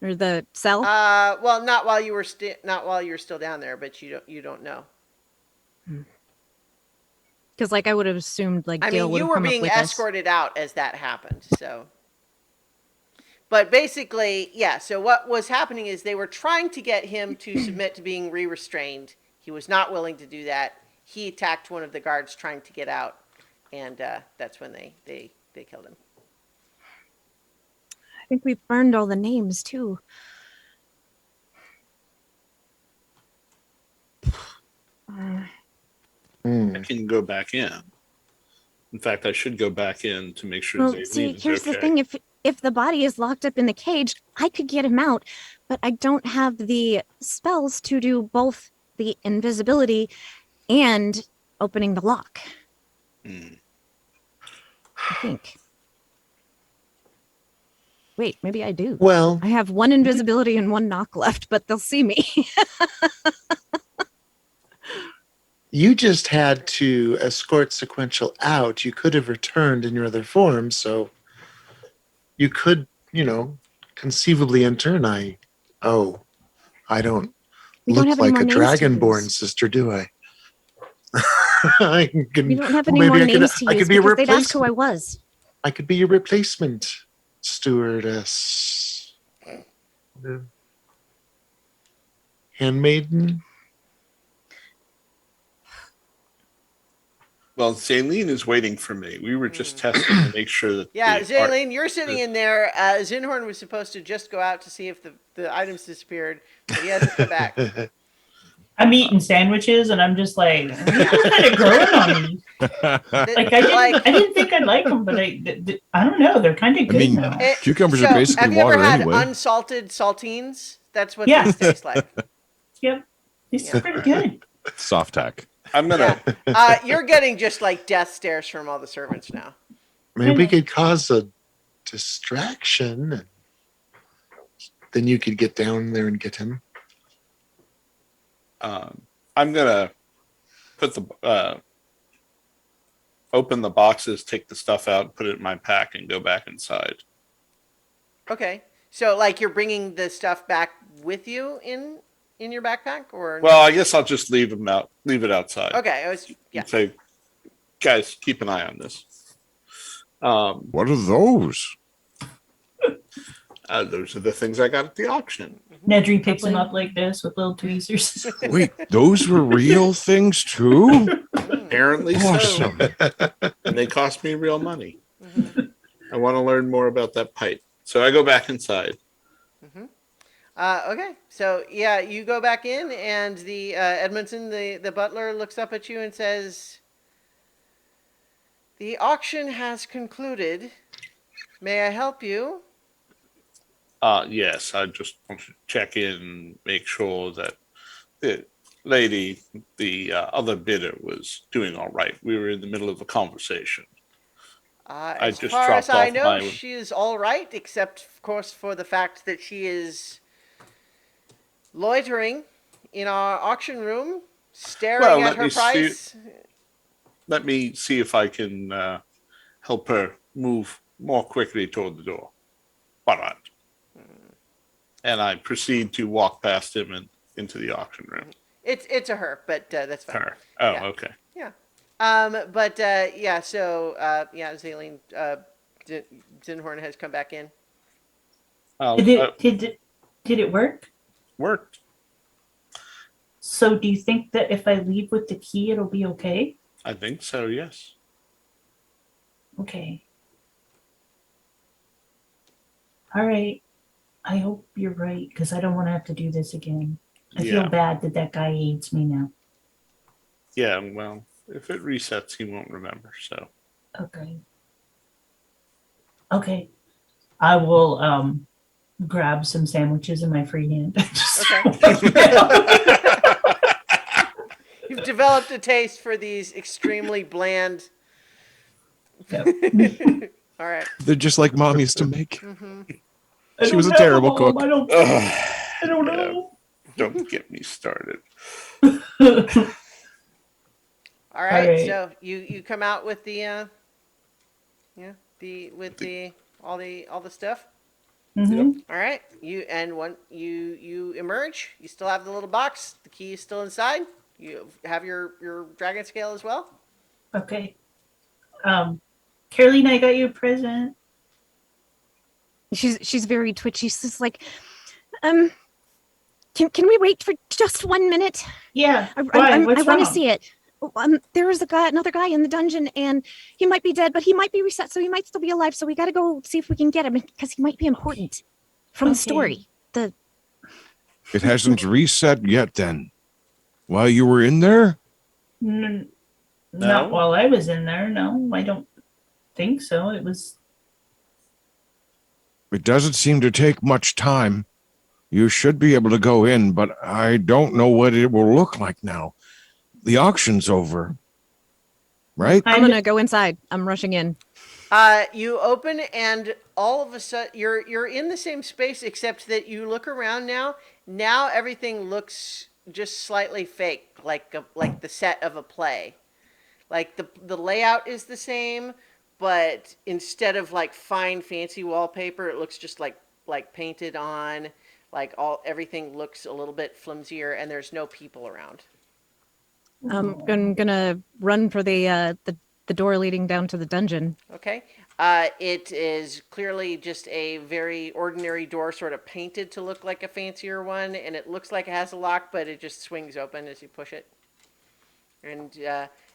Speaker 4: or the cell?
Speaker 1: Well, not while you were still down there, but you don't know.
Speaker 4: Because like I would have assumed like
Speaker 1: I
Speaker 4: Dale
Speaker 1: mean,
Speaker 4: would
Speaker 1: you
Speaker 4: have
Speaker 1: were
Speaker 4: come up
Speaker 1: being
Speaker 4: with us.
Speaker 1: escorted out as that happened, so. But basically, yeah, so what was happening is they were trying to get him to submit to being re-restrained. He was not willing to do that. He attacked one of the guards trying to get out, and that's when they killed him.
Speaker 4: I think we burned all the names too.
Speaker 5: I can go back in. In fact, I should go back in to make sure
Speaker 4: Well,
Speaker 5: Zaleen
Speaker 4: see,
Speaker 5: is
Speaker 4: here's the
Speaker 5: okay.
Speaker 4: thing: if the body is locked up in the cage, I could get him out, but I don't have the spells to do both the invisibility and opening the lock.
Speaker 5: Hmm.
Speaker 4: I think. Wait, maybe I do.
Speaker 7: Well,
Speaker 4: I have one invisibility and one knock left, but they'll see me.
Speaker 7: you just had to escort Sequential out. You could have returned in your other form, so you could, conceivably enter. And I don't
Speaker 4: We don't
Speaker 7: look
Speaker 4: have any
Speaker 7: like
Speaker 4: more
Speaker 7: a
Speaker 4: names to
Speaker 7: dragonborn
Speaker 4: use.
Speaker 7: sister, do I? I can,
Speaker 4: We don't have
Speaker 7: well,
Speaker 4: any more
Speaker 7: maybe
Speaker 4: names to
Speaker 7: I
Speaker 4: use
Speaker 7: could be a
Speaker 4: because they'd ask who I
Speaker 7: replacement.
Speaker 4: was.
Speaker 7: I could be your replacement stewardess. Handmaiden.
Speaker 5: Well, Zaleen is waiting for me. We were just testing to make sure that
Speaker 1: Yeah,
Speaker 5: the art-
Speaker 1: Zaylene, you're sitting in there. Zinhorn was supposed to just go out to see if the items disappeared, but he hasn't come back.
Speaker 3: I'm eating sandwiches and I'm just like, these are kind of growing on me. Like I didn't think I'd like them, but I don't know. They're kind of good
Speaker 6: mean,
Speaker 3: now.
Speaker 6: Cucumbers are basically
Speaker 1: have you ever
Speaker 6: water
Speaker 1: had
Speaker 6: anyway.
Speaker 1: unsalted saltines? That's what
Speaker 3: Yeah.
Speaker 1: these taste like.
Speaker 3: Yep, these are pretty good.
Speaker 6: Soft tack.
Speaker 5: I'm gonna.
Speaker 1: You're getting just like death stares from all the servants now.
Speaker 7: Maybe we could cause a distraction, and then you could get down there and get him.
Speaker 5: I'm gonna put the open the boxes, take the stuff out, put it in my pack, and go back inside.
Speaker 1: Okay, so like you're bringing the stuff back with you in your backpack, or
Speaker 5: Well, I guess I'll just leave it outside.
Speaker 1: okay,
Speaker 5: And say, guys, keep an eye on this.
Speaker 6: What are those?
Speaker 5: Those are the things I got at the auction.
Speaker 3: Nedry picks them up like this with little tweezers.
Speaker 6: Wait, those were real things too?
Speaker 5: Apparently
Speaker 6: Awesome.
Speaker 5: so. And they cost me real money. I want to learn more about that pipe. So I go back inside.
Speaker 1: Okay, so yeah, you go back in, and the Edmondson, the butler, looks up at you and says, "The auction has concluded. May I help you?"
Speaker 5: Yes, I just want to check in and make sure that the lady, the other bidder, was doing all right. We were in the middle of a conversation.
Speaker 1: As
Speaker 5: just
Speaker 1: far as
Speaker 5: dropped
Speaker 1: I
Speaker 5: off
Speaker 1: know,
Speaker 5: my-
Speaker 1: she is all right, except of course for the fact that she is loitering in our auction room, staring
Speaker 5: Well,
Speaker 1: at
Speaker 5: let
Speaker 1: her
Speaker 5: me see-
Speaker 1: price.
Speaker 5: Let me see if I can help her move more quickly toward the door. Why not? And I proceed to walk past him and into the auction room.
Speaker 1: It's a her, but that's fine.
Speaker 5: Her. Oh,
Speaker 1: Yeah.
Speaker 5: okay.
Speaker 1: Yeah. But yeah. So yeah, Zaleen, Zinhorn has come back in.
Speaker 3: Did it work?
Speaker 5: Worked.
Speaker 3: So do you think that if I leave with the key, it'll be okay?
Speaker 5: I think so. Yes.
Speaker 3: Okay. All right. I hope you're right, because I don't want to have to do this again. I
Speaker 5: Yeah.
Speaker 3: feel bad that guy hates me now.
Speaker 5: Yeah. Well, if it resets, he won't remember. So.
Speaker 3: Okay. Okay. I will grab some sandwiches in my free hand.
Speaker 1: You've developed a taste for these extremely bland.
Speaker 3: Yep.
Speaker 1: All right.
Speaker 2: They're just like mom used to make.
Speaker 3: I
Speaker 2: She was a
Speaker 3: don't know,
Speaker 2: terrible
Speaker 3: Mom.
Speaker 2: cook.
Speaker 3: I don't know.
Speaker 5: Don't get me started.
Speaker 1: All right.
Speaker 3: right.
Speaker 1: So you come out with the all the stuff.
Speaker 3: Mhm.
Speaker 1: All right. You emerge. You still have the little box. The key is still inside. You have your dragon scale as well.
Speaker 3: Okay. Caroline, I got you a present.
Speaker 4: She's very twitchy. She's like, um, can we wait for just 1 minute?
Speaker 3: Yeah.
Speaker 4: I
Speaker 3: Why?
Speaker 4: I
Speaker 3: What's
Speaker 4: want to
Speaker 3: wrong?
Speaker 4: see it. There was another guy in the dungeon, and he might be dead, but he might be reset, so he might still be alive. So we got to go see if we can get him because he might be important from the
Speaker 3: Okay.
Speaker 4: story.
Speaker 6: It hasn't reset yet then. While you were in there?
Speaker 3: Not
Speaker 5: No?
Speaker 3: while I was in there. No, I don't think so. It was.
Speaker 6: It doesn't seem to take much time. You should be able to go in, but I don't know what it will look like now. The auction's over. Right?
Speaker 4: I'm gonna go inside. I'm rushing in.
Speaker 1: You open, and all of a sudden you're in the same space, except that you look around now. Now everything looks just slightly fake, like the set of a play. Like the layout is the same, but instead of like fine fancy wallpaper, it looks just like painted on. Like everything looks a little bit flimsier, and there's no people around.
Speaker 4: I'm gonna run for the door leading down to the dungeon.
Speaker 1: Okay. It is clearly just a very ordinary door, sort of painted to look like a fancier one, and it looks like it has a lock, but it just swings open as you push it. And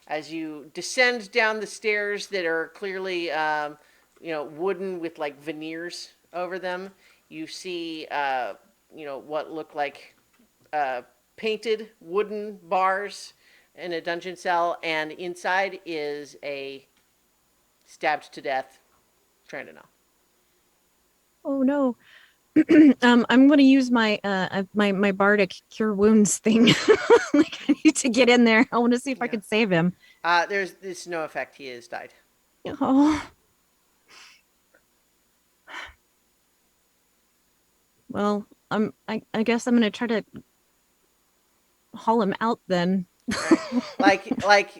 Speaker 1: as you descend down the stairs that are clearly, wooden with like veneers over them, you see, what look like painted wooden bars in a dungeon cell, and inside is a stabbed to death Trandonel.
Speaker 4: Oh no. I'm gonna use my my bardic cure wounds thing. Like I need to get in there. I want to see if I can save him.
Speaker 1: There's no effect. He has died.
Speaker 4: Oh. Well, I guess I'm gonna try to haul him out then.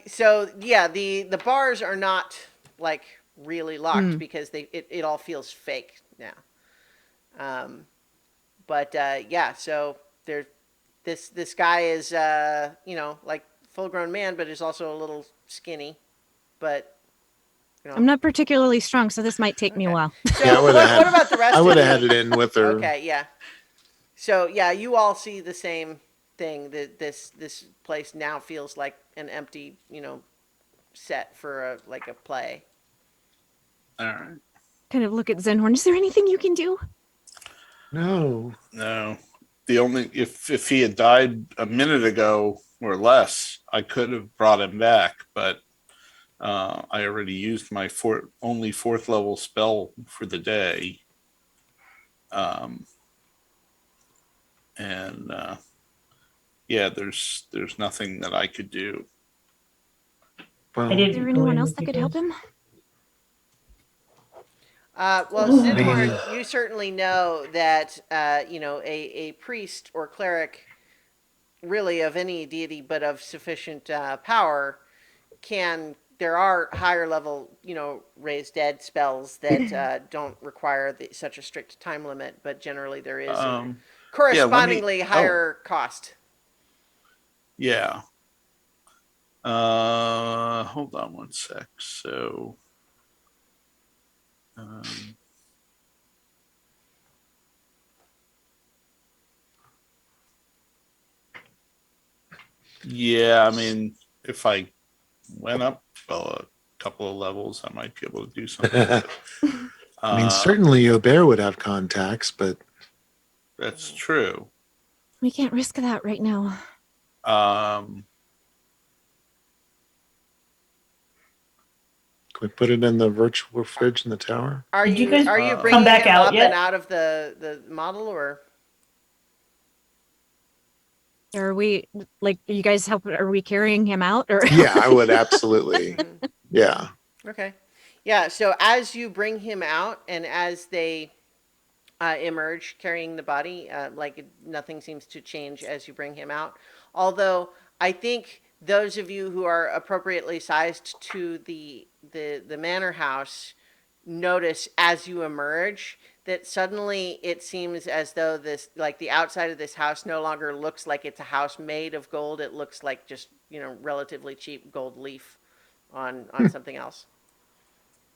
Speaker 1: So yeah, the bars are not like really locked because it all feels fake now. But yeah, so there, this guy is like full grown man, but is also a little skinny. But
Speaker 4: I'm not particularly strong, so this might take me a
Speaker 1: Okay.
Speaker 4: while.
Speaker 1: So
Speaker 7: Yeah, I would
Speaker 1: what about the rest
Speaker 7: I
Speaker 1: of
Speaker 7: would have
Speaker 1: you?
Speaker 7: had it in with her.
Speaker 1: Okay, yeah. So yeah, you all see the same thing. That this place now feels like an empty, set for a play.
Speaker 5: All right.
Speaker 4: Kind of look at Zenhorn. Is there anything you can do?
Speaker 7: No.
Speaker 5: No. The only if he had died a minute ago or less, I could have brought him back, but I already used my only fourth level spell for the day. And yeah, there's nothing that I could do.
Speaker 7: Well,
Speaker 4: Is there anyone else that could help him?
Speaker 1: Well, Zinhorn, you certainly know that a priest or cleric, really of any deity but of sufficient power, there are higher level, raise dead spells that don't require such a strict time limit, but generally there is a correspondingly higher cost.
Speaker 5: Yeah. Hold on one sec. So, yeah, I mean, if I went up a couple of levels, I might be able to do something. With it.
Speaker 7: I mean, certainly Aubert would have contacts, but
Speaker 5: That's true.
Speaker 4: We can't risk that right now.
Speaker 7: can we put it in the virtual fridge in the tower?
Speaker 1: Are
Speaker 3: Did
Speaker 1: you
Speaker 3: you guys
Speaker 1: bringing
Speaker 3: come back
Speaker 1: him
Speaker 3: out
Speaker 1: up
Speaker 3: yet?
Speaker 1: and out of the model, or?
Speaker 4: Are we like you guys help? Are we carrying him out? Or
Speaker 7: Yeah, I would absolutely. Yeah.
Speaker 1: Okay. Yeah, so as you bring him out and as they emerge carrying the body, nothing seems to change as you bring him out. Although I think those of you who are appropriately sized to the manor house notice as you emerge that suddenly it seems as though the outside of this house no longer looks like it's a house made of gold. It looks like just, relatively cheap gold leaf on something else.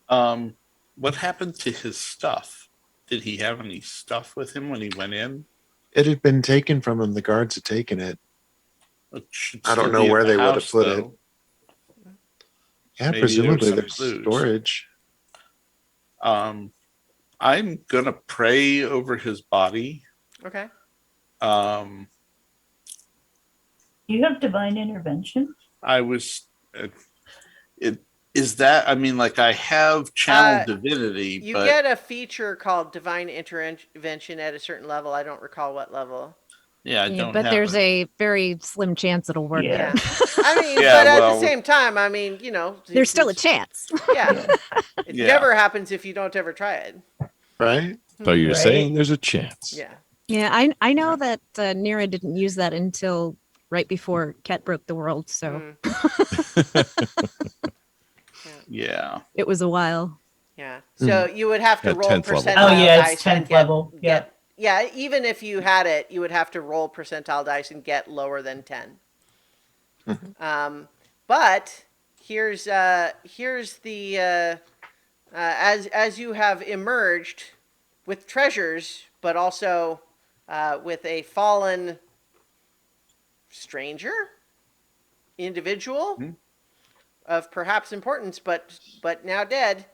Speaker 5: What happened to his stuff? Did he have any stuff with him when he went in?
Speaker 7: It had been taken from him. The guards had taken it.
Speaker 5: It should
Speaker 7: I don't
Speaker 5: still
Speaker 7: know
Speaker 5: be in
Speaker 7: where
Speaker 5: the
Speaker 7: they would have
Speaker 5: house,
Speaker 7: put it.
Speaker 5: though.
Speaker 7: Yeah,
Speaker 5: Maybe
Speaker 7: presumably
Speaker 5: there's
Speaker 7: there's
Speaker 5: some clues.
Speaker 7: storage.
Speaker 5: I'm gonna pray over his body.
Speaker 1: Okay.
Speaker 3: You have divine intervention?
Speaker 5: I was. It is that. I mean, like I have channel divinity,
Speaker 1: You
Speaker 5: but
Speaker 1: get a feature called divine intervention at a certain level. I don't recall what level.
Speaker 5: yeah, I
Speaker 4: Yeah,
Speaker 5: don't.
Speaker 4: but
Speaker 5: have
Speaker 4: there's
Speaker 5: it.
Speaker 4: a very slim chance it'll work.
Speaker 3: Yeah.
Speaker 1: I mean,
Speaker 5: Yeah,
Speaker 1: but at
Speaker 5: well-
Speaker 1: the same time, I mean, you know,
Speaker 4: There's still a chance.
Speaker 1: Yeah, it
Speaker 5: Yeah.
Speaker 1: never happens if you don't ever try it.
Speaker 7: Right?
Speaker 6: So you're
Speaker 3: Right.
Speaker 6: saying there's a chance.
Speaker 1: Yeah.
Speaker 4: Yeah, I know that Nira didn't use that until right before Ket broke the world, so
Speaker 5: Yeah.
Speaker 4: it was a while.
Speaker 1: Yeah. So you would have to
Speaker 6: At
Speaker 1: roll
Speaker 6: 10th level.
Speaker 1: percentile
Speaker 3: Oh, yeah, it's
Speaker 1: dice and
Speaker 3: 10th level. Yeah.
Speaker 1: Yeah, even if you had it, you would have to roll percentile dice and get lower than 10. But here's the as you have emerged with treasures, but also with a fallen stranger, individual of perhaps importance, but now dead.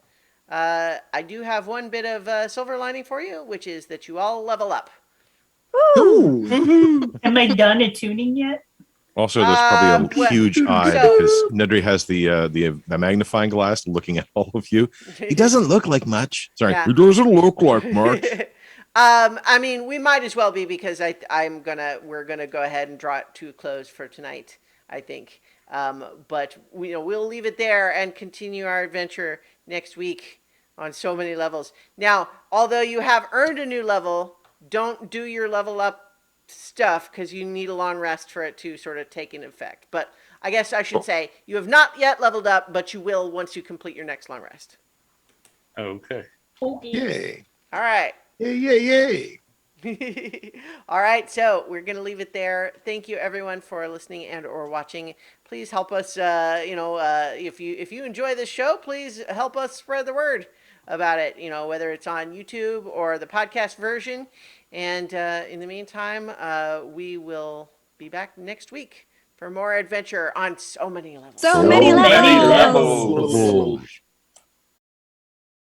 Speaker 1: I do have one bit of silver lining for you, which is that you all level up.
Speaker 7: Ooh.
Speaker 3: Am I done attuning yet?
Speaker 6: Also, there's probably a
Speaker 1: Well,
Speaker 6: huge eye
Speaker 1: so-
Speaker 6: because Nedry has the magnifying glass looking at all of you.
Speaker 2: He doesn't look like much.
Speaker 6: Sorry,
Speaker 1: Yeah.
Speaker 6: he doesn't look like much.
Speaker 1: I mean, we might as well be because we're gonna go ahead and draw it to a close for tonight, I think. But we'll leave it there and continue our adventure next week on so many levels. Now, although you have earned a new level, don't do your level up stuff because you need a long rest for it to sort of take an effect. But I guess I should say you have not yet leveled up, but you will once you complete your next long rest.
Speaker 5: Okay.
Speaker 7: Yay.
Speaker 1: All right.
Speaker 7: Yay, yay, yay.
Speaker 1: All right, so we're going to leave it there. Thank you everyone for listening and or watching. Please help us if you enjoy this show, please help us spread the word about it, whether it's on YouTube or the podcast version. And in the meantime, we will be back next week for more adventure on so many levels.
Speaker 4: So many
Speaker 3: many
Speaker 4: levels.
Speaker 3: levels.
Speaker 6: Levels.